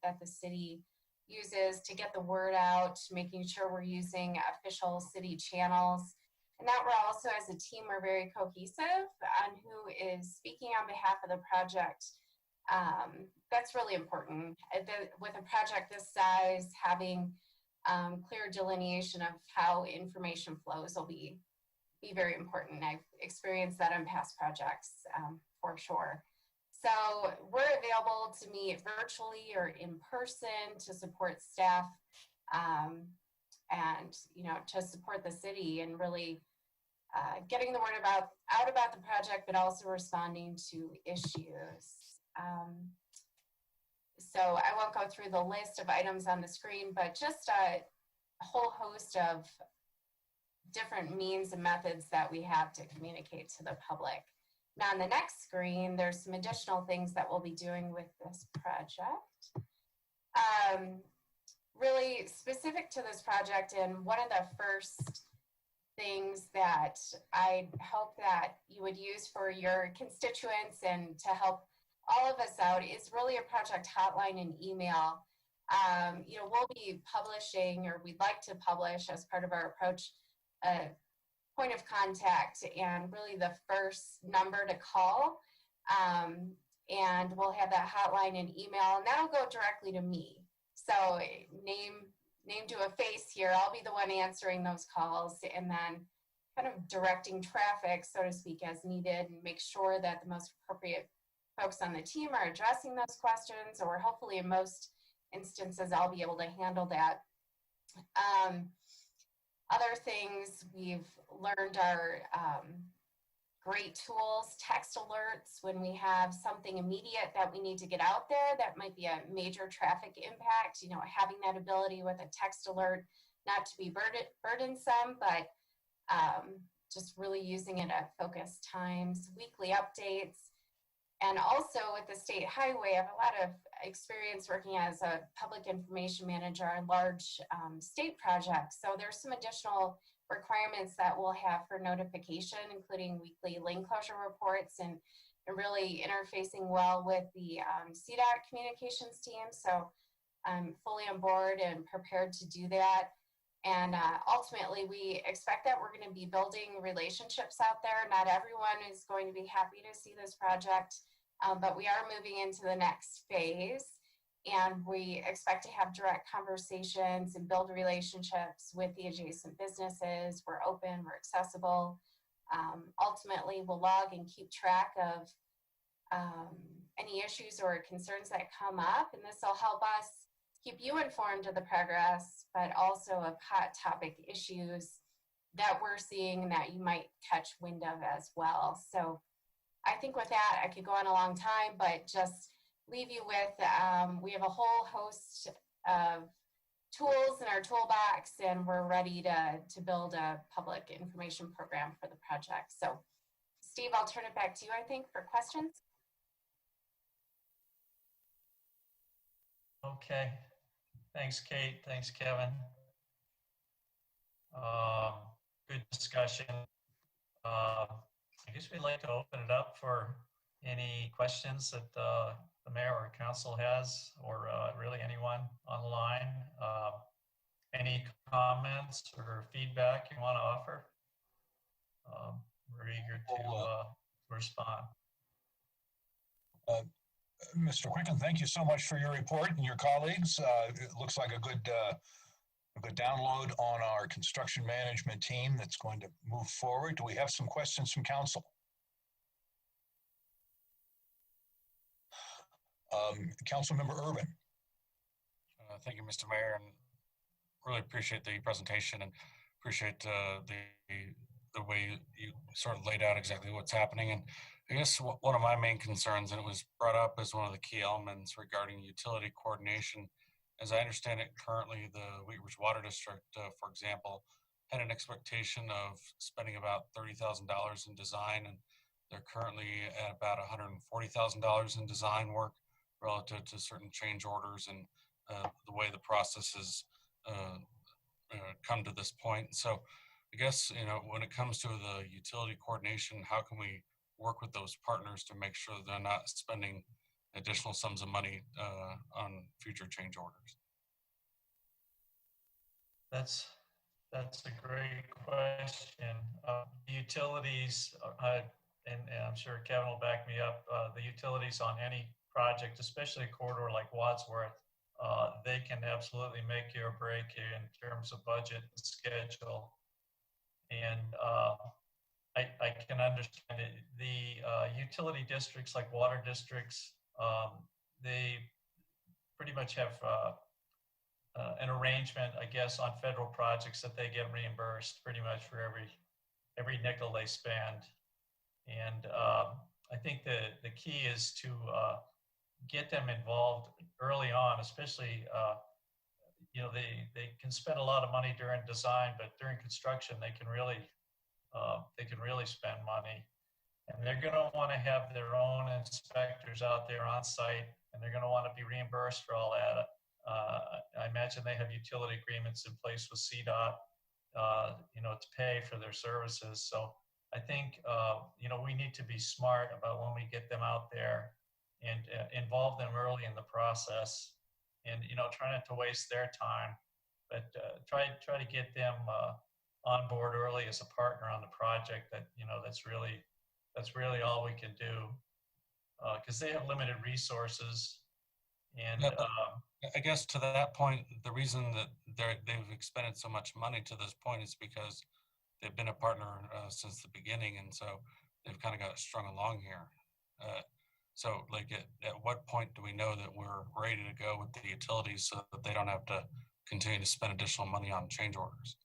that the city uses to get the word out, making sure we're using official city channels. And that we're also, as a team, we're very cohesive on who is speaking on behalf of the project. That's really important. With a project this size, having clear delineation of how information flows will be very important. I've experienced that on past projects for sure. So we're available to meet virtually or in person to support staff and, you know, to support the city and really getting the word out about the project, but also responding to issues. So I won't go through the list of items on the screen, but just a whole host of different means and methods that we have to communicate to the public. Now on the next screen, there's some additional things that we'll be doing with this project. Really specific to this project, and one of the first things that I hope that you would use for your constituents and to help all of us out is really a project hotline and email. You know, we'll be publishing, or we'd like to publish as part of our approach, a point of contact and really the first number to call And we'll have that hotline and email, and that'll go directly to me. So name to a face here. I'll be the one answering those calls and then kind of directing traffic, so to speak, as needed, and make sure that the most appropriate folks on the team are addressing those questions, or hopefully in most instances, I'll be able to handle that. Other things we've learned are great tools, text alerts when we have something immediate that we need to get out there that might be a major traffic impact, having that ability with a text alert, not to be burdensome, but just really using it at focused times, weekly updates. And also with the state highway, I have a lot of experience working as a public information manager on large state projects. So there's some additional requirements that we'll have for notification, including weekly lane closure reports and really interfacing well with the CDOT communications team. So I'm fully on board and prepared to do that. And ultimately, we expect that we're going to be building relationships out there. Not everyone is going to be happy to see this project, but we are moving into the next phase. And we expect to have direct conversations and build relationships with the adjacent businesses. We're open, we're accessible. Ultimately, we'll log and keep track of any issues or concerns that come up. And this will help us keep you informed of the progress, but also of hot topic issues that we're seeing and that you might catch wind of as well. So I think with that, I could go on a long time, but just leave you with, we have a whole host of tools in our toolbox, and we're ready to build a public information program for the project. So Steve, I'll turn it back to you, I think, for questions. Okay. Thanks, Kate. Thanks, Kevin. Good discussion. I guess we'd like to open it up for any questions that the mayor or council has, or really anyone on the line. Any comments or feedback you want to offer? We're eager to respond. Mr. Quicken, thank you so much for your report and your colleagues. It looks like a good download on our construction management team that's going to move forward. Do we have some questions from council? Councilmember Urban. Thank you, Mr. Mayor, and really appreciate the presentation and appreciate the way you sort of laid out exactly what's happening. And I guess one of my main concerns, and it was brought up as one of the key elements regarding utility coordination. As I understand it, currently the Wheat Ridge Water District, for example, had an expectation of spending about $30,000 in design, and they're currently at about $140,000 in design work relative to certain change orders and the way the process has come to this point. So I guess, when it comes to the utility coordination, how can we work with those partners to make sure they're not spending additional sums of money on future change orders? That's a great question. Utilities, and I'm sure Kevin will back me up, the utilities on any project, especially a corridor like Wadsworth, they can absolutely make you or break you in terms of budget and schedule. And I can understand it. The utility districts like water districts, they pretty much have an arrangement, I guess, on federal projects that they get reimbursed pretty much for every nickel they spend. And I think the key is to get them involved early on, especially, they can spend a lot of money during design, but during construction, they can really spend money. And they're going to want to have their own inspectors out there on site, and they're going to want to be reimbursed for all that. I imagine they have utility agreements in place with CDOT, to pay for their services. So I think, we need to be smart about when we get them out there and involve them early in the process, and try not to waste their time, but try to get them on board early as a partner on the project. That's really all we can do. because they have limited resources. And Yeah, I guess to that point, the reason that they've expended so much money to this point is because they've been a partner since the beginning, and so they've kind of got strung along here. So, like, at what point do we know that we're ready to go with the utilities so that they don't have to continue to spend additional money on change orders?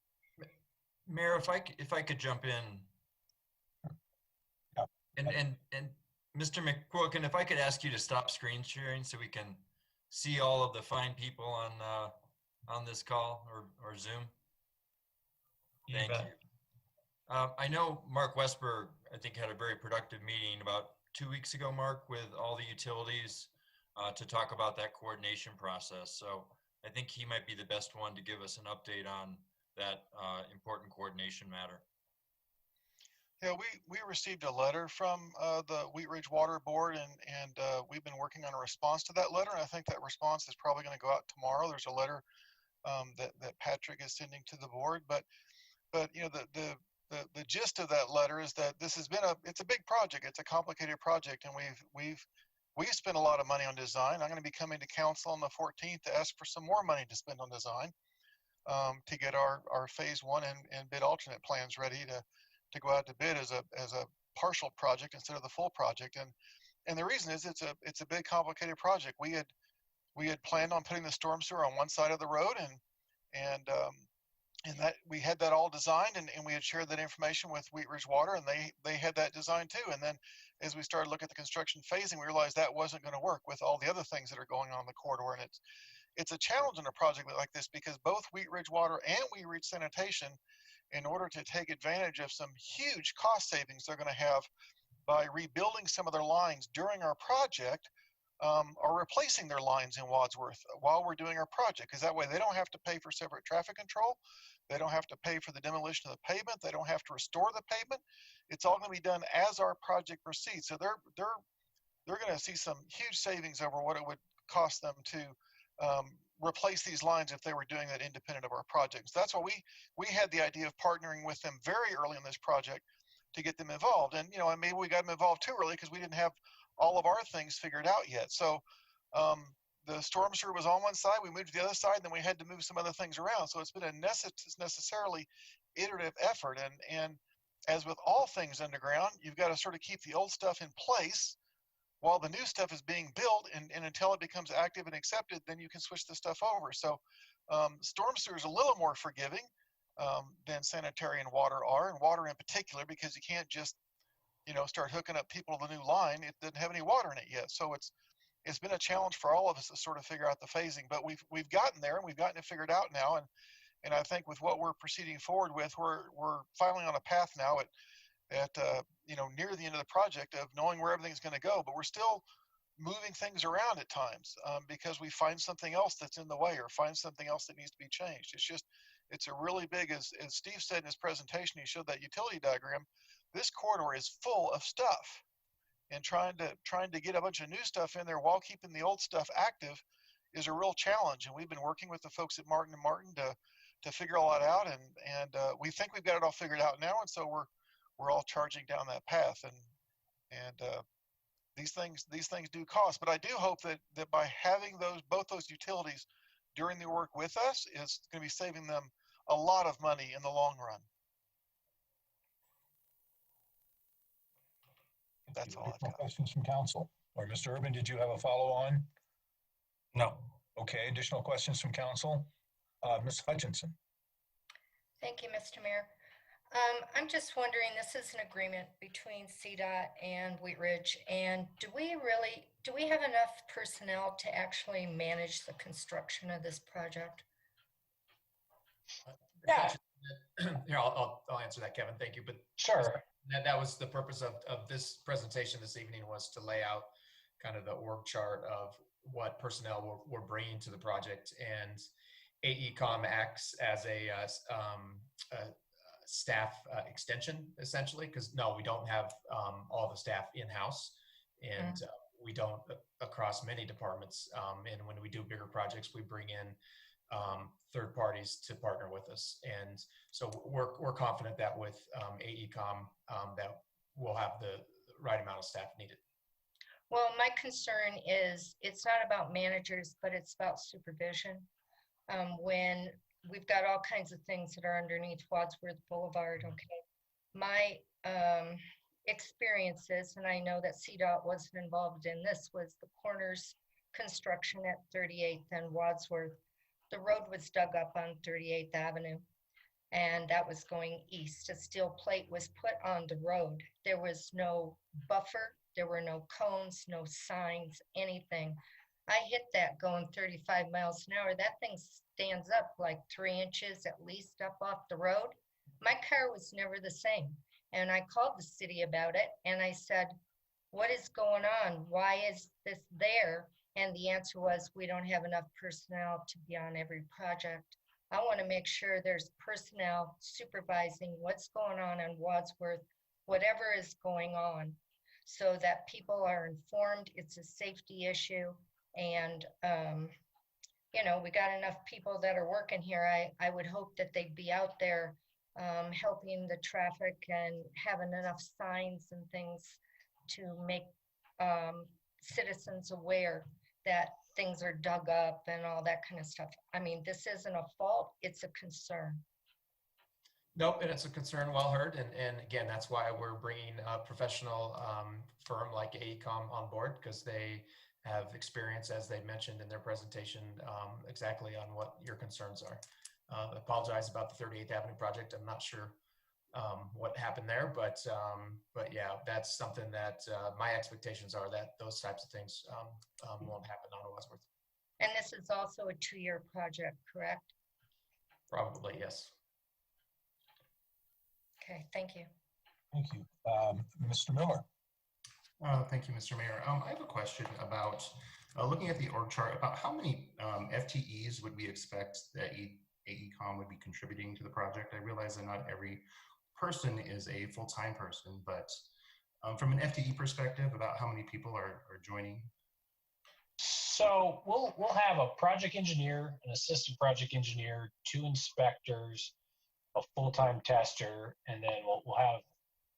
Mayor, if I could jump in, and Mr. McQuilkin, if I could ask you to stop screen sharing so we can see all of the fine people on this call or Zoom. Thank you. I know Mark Westberg, I think, had a very productive meeting about 2 weeks ago, Mark, with all the utilities to talk about that coordination process. So I think he might be the best one to give us an update on that important coordination matter. Yeah, we received a letter from the Wheat Ridge Water Board, and we've been working on a response to that letter. And I think that response is probably going to go out tomorrow. There's a letter that Patrick is sending to the board, but you know, the gist of that letter is that this has been it's a big project. It's a complicated project, and we've spent a lot of money on design. I'm going to be coming to council on the 14th to ask for some more money to spend on design to get our phase 1 and bid alternate plans ready to go out to bid as a partial project instead of the full project. And the reason is it's a big complicated project. We had planned on putting the storm sewer on one side of the road, and that we had that all designed, and we had shared that information with Wheat Ridge Water, and they had that design too. And then as we started looking at the construction phasing, we realized that wasn't going to work with all the other things that are going on in the corridor. And it's a challenge in a project like this because both Wheat Ridge Water and Wheat Ridge Sanitation, in order to take advantage of some huge cost savings they're going to have by rebuilding some of their lines during our project, are replacing their lines in Wadsworth while we're doing our project, because that way they don't have to pay for separate traffic control. They don't have to pay for the demolition of the pavement. They don't have to restore the pavement. It's all going to be done as our project proceeds. So they're going to see some huge savings over what it would cost them to replace these lines if they were doing that independent of our projects. That's why we had the idea of partnering with them very early in this project to get them involved. And you know, and maybe we got them involved too early because we didn't have all of our things figured out yet. So the storm sewer was on one side, we moved to the other side, and then we had to move some other things around. So it's been a necessarily iterative effort. And as with all things underground, you've got to sort of keep the old stuff in place while the new stuff is being built, and until it becomes active and accepted, then you can switch the stuff over. So storm sewer is a little more forgiving than sanitary and water are, and water in particular, because you can't just, you know, start hooking up people to the new line. It doesn't have any water in it yet. So it's been a challenge for all of us to sort of figure out the phasing, but we've gotten there, and we've gotten it figured out now. And I think with what we're proceeding forward with, we're finally on a path now at you know, near the end of the project of knowing where everything's going to go, but we're still moving things around at times because we find something else that's in the way or find something else that needs to be changed. It's a really big, as Steve said in his presentation, he showed that utility diagram. This corridor is full of stuff, and trying to get a bunch of new stuff in there while keeping the old stuff active is a real challenge. And we've been working with the folks at Martin & Martin to figure all that out, and we think we've got it all figured out now, and so we're all charging down that path. And these things do cost, but I do hope that by having both those utilities during the work with us is going to be saving them a lot of money in the long run. That's all I've got. Questions from council? Or Mr. Urban, did you have a follow-on? No. Okay, additional questions from council? Ms. Hutchinson. Thank you, Mr. Mayor. I'm just wondering, this is an agreement between CDOT and Wheat Ridge, and do we have enough personnel to actually manage the construction of this project? Yeah. Here, I'll answer that, Kevin. Thank you. But sure. That was the purpose of this presentation this evening, was to lay out kind of the org chart of what personnel we're bringing to the project. And AECOM acts as a staff extension, essentially, because no, we don't have all the staff in-house, and we don't across many departments. And when we do bigger projects, we bring in third parties to partner with us. And so we're confident that with AECOM that we'll have the right amount of staff needed. Well, my concern is it's not about managers, but it's about supervision. When we've got all kinds of things that are underneath Wadsworth Boulevard, okay? My experiences, and I know that CDOT wasn't involved in this, was the corners construction at 38th and Wadsworth. The road was dug up on 38th Avenue, and that was going east. A steel plate was put on the road. There was no buffer, there were no cones, no signs, anything. I hit that going 35 miles an hour. That thing stands up like 3 inches at least up off the road. My car was never the same. And I called the city about it and I said, what is going on? Why is this there? And the answer was, we don't have enough personnel to be on every project. I want to make sure there's personnel supervising what's going on in Wadsworth, whatever is going on, so that people are informed. It's a safety issue. And, you know, we got enough people that are working here. I would hope that they'd be out there helping the traffic and having enough signs and things to make citizens aware that things are dug up and all that kind of stuff. I mean, this isn't a fault, it's a concern. Nope, and it's a concern well heard. And again, that's why we're bringing a professional firm like AECOM on board, because they have experience, as they mentioned in their presentation, exactly on what your concerns are. I apologize about the 38th Avenue project. I'm not sure what happened there, but yeah, that's something that my expectations are that those types of things won't happen on Wadsworth. And this is also a 2-year project, correct? Probably, yes. Okay, thank you. Thank you. Mr. Miller. Thank you, Mr. Mayor. I have a question about looking at the org chart about how many FTEs would we expect that AECOM would be contributing to the project. I realize that not every person is a full-time person, but from an FTE perspective, about how many people are joining? So we'll have a project engineer, an assistant project engineer, 2 inspectors, a full-time tester, and then we'll have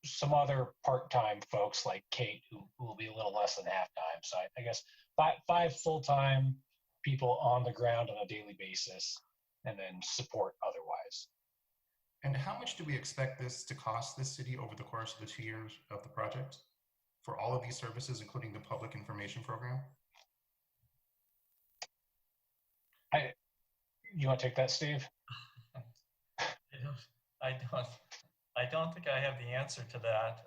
some other part-time folks like Kate who will be a little less than half-time. So I guess five full-time people on the ground on a daily basis, and then support otherwise. And how much do we expect this to cost the city over the course of the 2 years of the project for all of these services, including the public information program? You want to take that, Steve? I don't think I have the answer to that.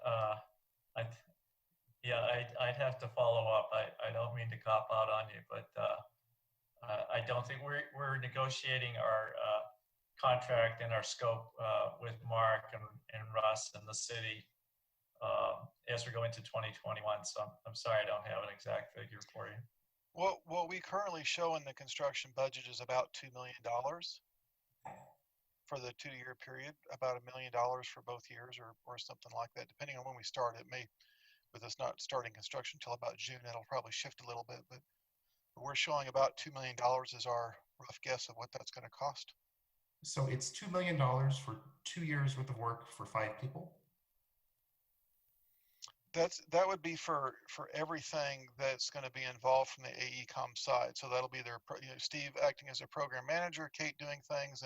I'd have to follow up. I don't mean to cop out on you, but I don't think we're negotiating our contract and our scope with Mark and Russ and the city as we go into 2021. So I'm sorry, I don't have an exact figure for you. What we currently show in the construction budget is about $2 million for the 2-year period, about $1 million for both years or something like that, depending on when we start. It may, with us not starting construction until about June, it'll probably shift a little bit, but we're showing about $2 million as our rough guess of what that's going to cost. So it's $2 million for 2 years worth of work for 5 people? That would be for everything that's going to be involved from the AECOM side. So that'll be their, Steve acting as a program manager, Kate doing things,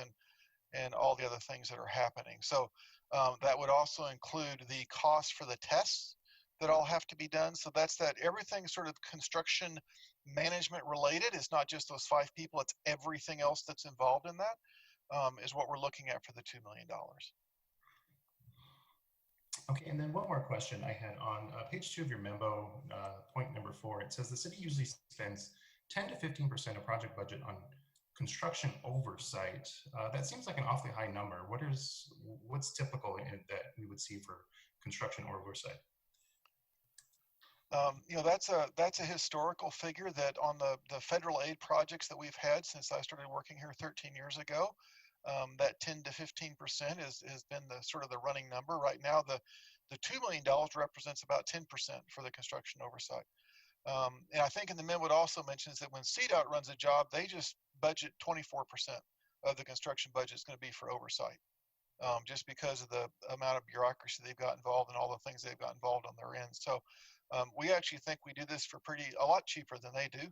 and all the other things that are happening. So that would also include the cost for the tests that all have to be done. So that's that everything sort of construction management related. It's not just those 5 people, it's everything else that's involved in that is what we're looking at for the $2 million. Okay, and then one more question I had on page 2 of your memo, point number 4. It says the city usually spends 10 to 15% of project budget on construction oversight. That seems like an awfully high number. What's typical that we would see for construction oversight? That's a historical figure that on the federal aid projects that we've had since I started working here 13 years ago, that 10 to 15% has been the sort of the running number. Right now, the $2 million represents about 10% for the construction oversight. And I think in the memo it also mentions that when CDOT runs a job, they just budget 24% of the construction budget is going to be for oversight, just because of the amount of bureaucracy they've got involved and all the things they've got involved on their end. So We actually think we do this for a lot cheaper than they do,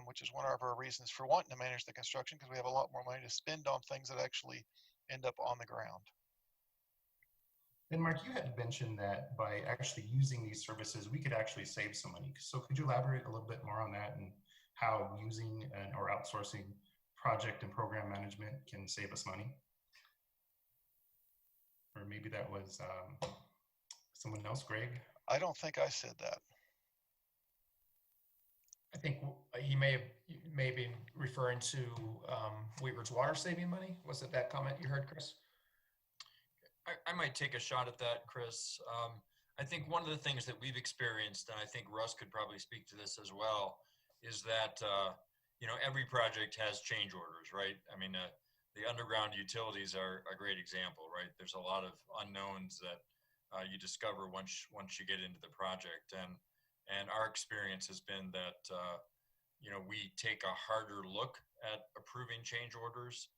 which is one of our reasons for wanting to manage the construction, because we have a lot more money to spend on things that actually end up on the ground. And Mark, you had mentioned that by actually using these services, we could actually save some money. So could you elaborate a little bit more on that and how using or outsourcing project and program management can save us money? Or maybe that was someone else, Greg? I don't think I said that. I think he may have been referring to Wheat Ridge water saving money. Was it that comment you heard, Chris? I might take a shot at that, Chris. I think one of the things that we've experienced, and I think Russ could probably speak to this as well, is that, you know, every project has change orders, right? I mean, the underground utilities are a great example, right? There's a lot of unknowns that you discover once you get into the project. And our experience has been that, you know, we take a harder look at approving change orders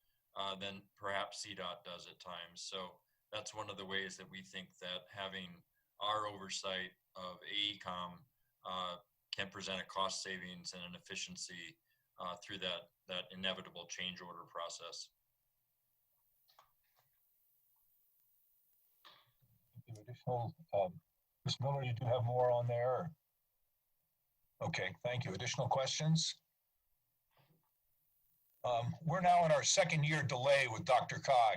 than perhaps CDOT does at times. So that's one of the ways that we think that having our oversight of AECOM can present a cost savings and an efficiency through that inevitable change order process. Additional, Ms. Miller, you do have more on there? Okay, thank you. Additional questions? We're now in our second year delay with DRCOG.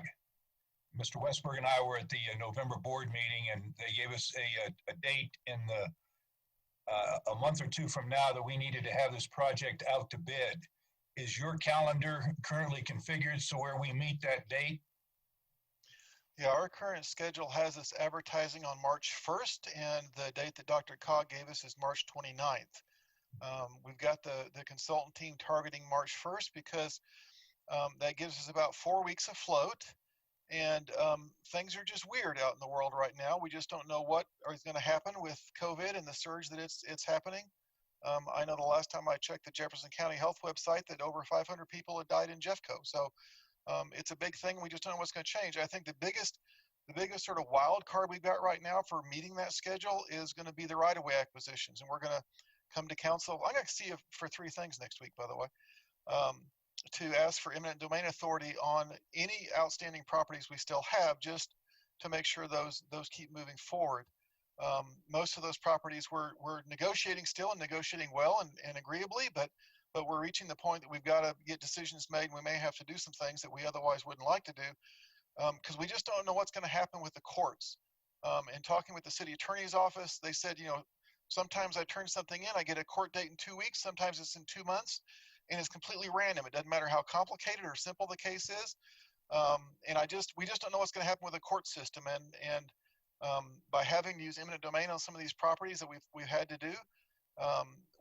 Mr. Westberg and I were at the November board meeting, and they gave us a date in a month or two from now that we needed to have this project out to bid. Is your calendar currently configured so where we meet that date? Yeah, our current schedule has us advertising on March 1st, and the date that DRCOG gave us is March 29th. We've got the consultant team targeting March 1st because that gives us about 4 weeks of float. And things are just weird out in the world right now. We just don't know what is going to happen with COVID and the surge that it's happening. I know the last time I checked the Jefferson County Health website that over 500 people had died in Jeffco. So it's a big thing. We just don't know what's going to change. I think the biggest sort of wild card we've got right now for meeting that schedule is going to be the right-of-way acquisitions. And we're going to come to council. I'm going to see you for 3 things next week, by the way. To ask for eminent domain authority on any outstanding properties we still have, just to make sure those keep moving forward. Most of those properties we're negotiating still and negotiating well and agreeably, but we're reaching the point that we've got to get decisions made, and we may have to do some things that we otherwise wouldn't like to do, because we just don't know what's going to happen with the courts. And talking with the city attorney's office, they said, you know, sometimes I turn something in, I get a court date in 2 weeks, sometimes it's in 2 months. And it's completely random. It doesn't matter how complicated or simple the case is. And we just don't know what's going to happen with the court system. And by having to use eminent domain on some of these properties that we've had to do,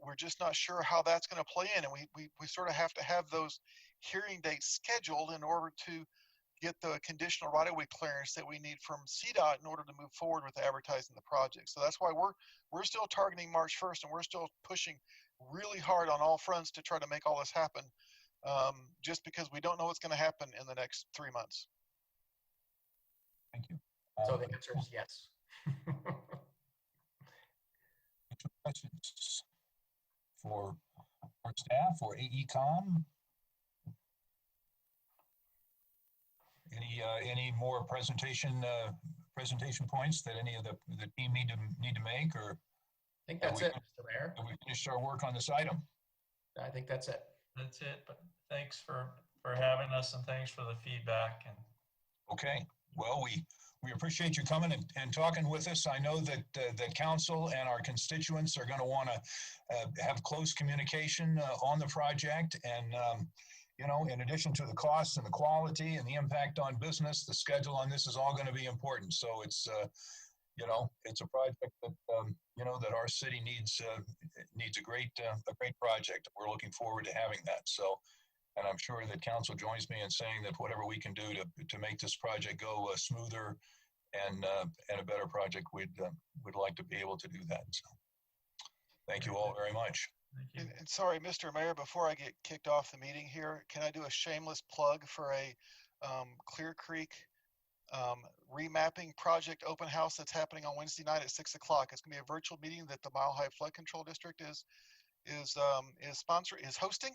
we're just not sure how that's going to play in. And we sort of have to have those hearing dates scheduled in order to get the conditional right-of-way clearance that we need from CDOT in order to move forward with advertising the project. So that's why we're still targeting March 1st, and we're still pushing really hard on all fronts to try to make all this happen, just because we don't know what's going to happen in the next 3 months. Thank you. So the answer is yes. Questions for our staff or AECOM? Any more presentation points that any of the team need to make, or I think that's it, Mr. Mayor. Have we finished our work on this item? I think that's it. That's it. But thanks for having us, and thanks for the feedback. And okay, well, we appreciate you coming and talking with us. I know that the council and our constituents are going to want to have close communication on the project, and you know, in addition to the costs and the quality and the impact on business, the schedule on this is all going to be important. So it's, you know, it's a project that, you know, that our city needs a great project. We're looking forward to having that. So, and I'm sure that council joins me in saying that whatever we can do to make this project go smoother and a better project, we'd like to be able to do that. So thank you all very much. And sorry, Mr. Mayor, before I get kicked off the meeting here, can I do a shameless plug for a Clear Creek remapping project open house that's happening on Wednesday night at 6 o'clock. It's going to be a virtual meeting that the Mile High Flood Control District is hosting.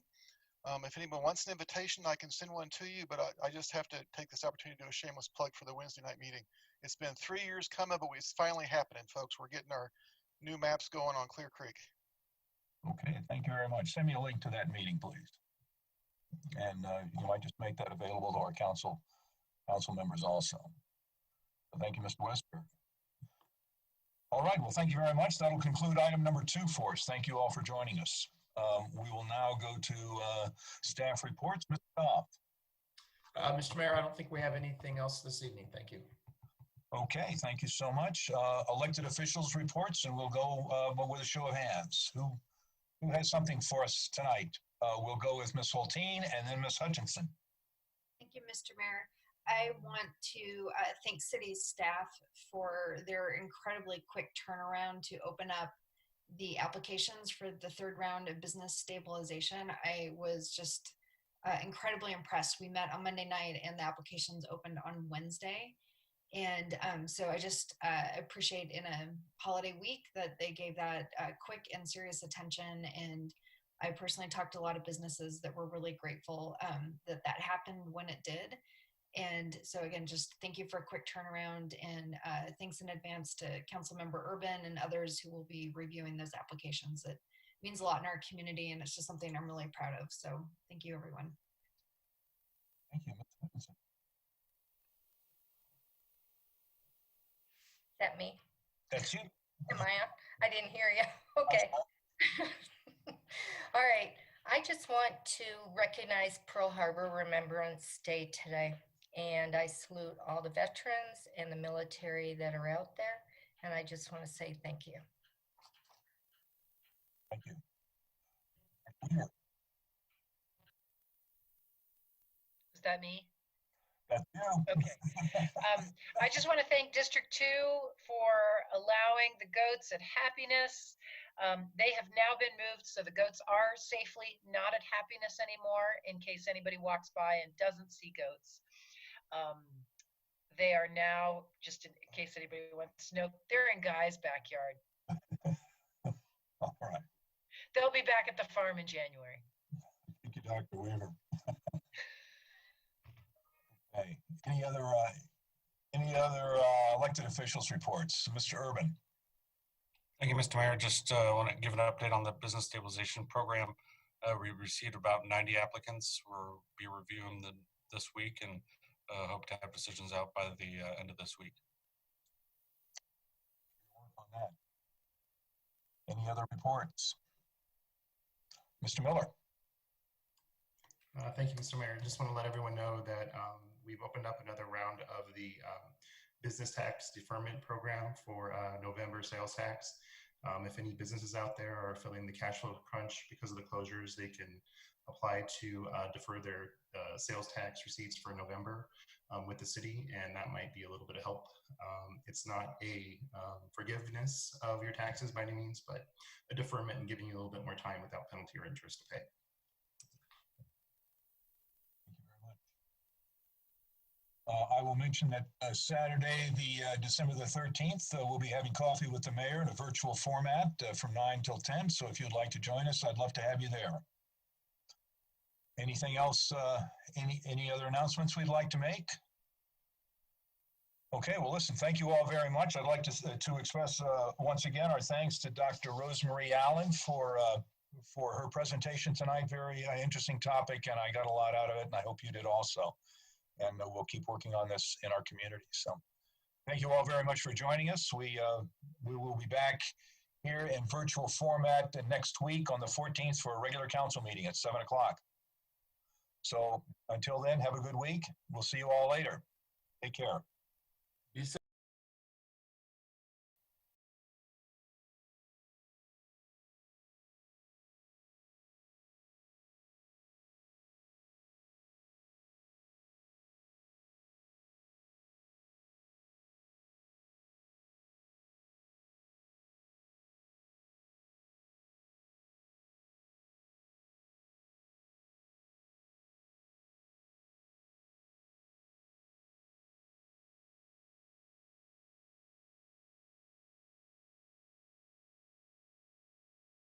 If anyone wants an invitation, I can send one to you, but I just have to take this opportunity to do a shameless plug for the Wednesday night meeting. It's been 3 years coming, but it's finally happening, folks. We're getting our new maps going on Clear Creek. Okay, thank you very much. Send me a link to that meeting, please. And you might just make that available to our council members also. So thank you, Mr. Westberg. All right, well, thank you very much. That'll conclude item number 2 for us. Thank you all for joining us. We will now go to staff reports. Mr. Goff. Mr. Mayor, I don't think we have anything else this evening. Thank you. Okay, thank you so much. Elected officials reports, and we'll go with a show of hands. Who has something for us tonight? We'll go with Ms. Holteen and then Ms. Hutchinson. Thank you, Mr. Mayor. I want to thank city staff for their incredibly quick turnaround to open up the applications for the 3rd round of business stabilization. I was just incredibly impressed. We met on Monday night and the applications opened on Wednesday. And so I just appreciate in a holiday week that they gave that quick and serious attention. And I personally talked to a lot of businesses that were really grateful that happened when it did. And so again, just thank you for a quick turnaround, and thanks in advance to Councilmember Urban and others who will be reviewing those applications. It means a lot in our community, and it's just something I'm really proud of. So thank you, everyone. Thank you. Is that me? That's you. Am I on? I didn't hear you. Okay. All right. I just want to recognize Pearl Harbor Remembrance Day today. And I salute all the veterans and the military that are out there. And I just want to say thank you. Thank you. Is that me? That's you. Okay. I just want to thank District 2 for allowing the goats at Happiness. They have now been moved, so the goats are safely not at Happiness anymore, in case anybody walks by and doesn't see goats. They are now, just in case anybody wants to know, they're in Guy's backyard. All right. They'll be back at the farm in January. Thank you, Dr. Weaver. Okay. Any other elected officials reports? Mr. Urban. Thank you, Mr. Mayor. Just want to give an update on the business stabilization program. We received about 90 applicants. We'll be reviewing them this week and hope to have decisions out by the end of this week. On that. Any other reports? Mr. Miller. Thank you, Mr. Mayor. Just want to let everyone know that we've opened up another round of the business tax deferment program for November sales tax. If any businesses out there are feeling the cash flow crunch because of the closures, they can apply to defer their sales tax receipts for November with the city, and that might be a little bit of help. It's not a forgiveness of your taxes by any means, but a deferment and giving you a little bit more time without penalty or interest to pay. I will mention that Saturday, December the 13th, we'll be having coffee with the mayor in a virtual format from 9 till 10. So if you'd like to join us, I'd love to have you there. Anything else? Any other announcements we'd like to make? Okay, well, listen, thank you all very much. I'd like to express once again our thanks to Dr. Rosemary Allen for her presentation tonight. Very interesting topic, and I got a lot out of it, and I hope you did also. And we'll keep working on this in our community. So thank you all very much for joining us. We will be back here in virtual format next week on the 14th for a regular council meeting at 7 o'clock. So until then, have a good week. We'll see you all later. Take care.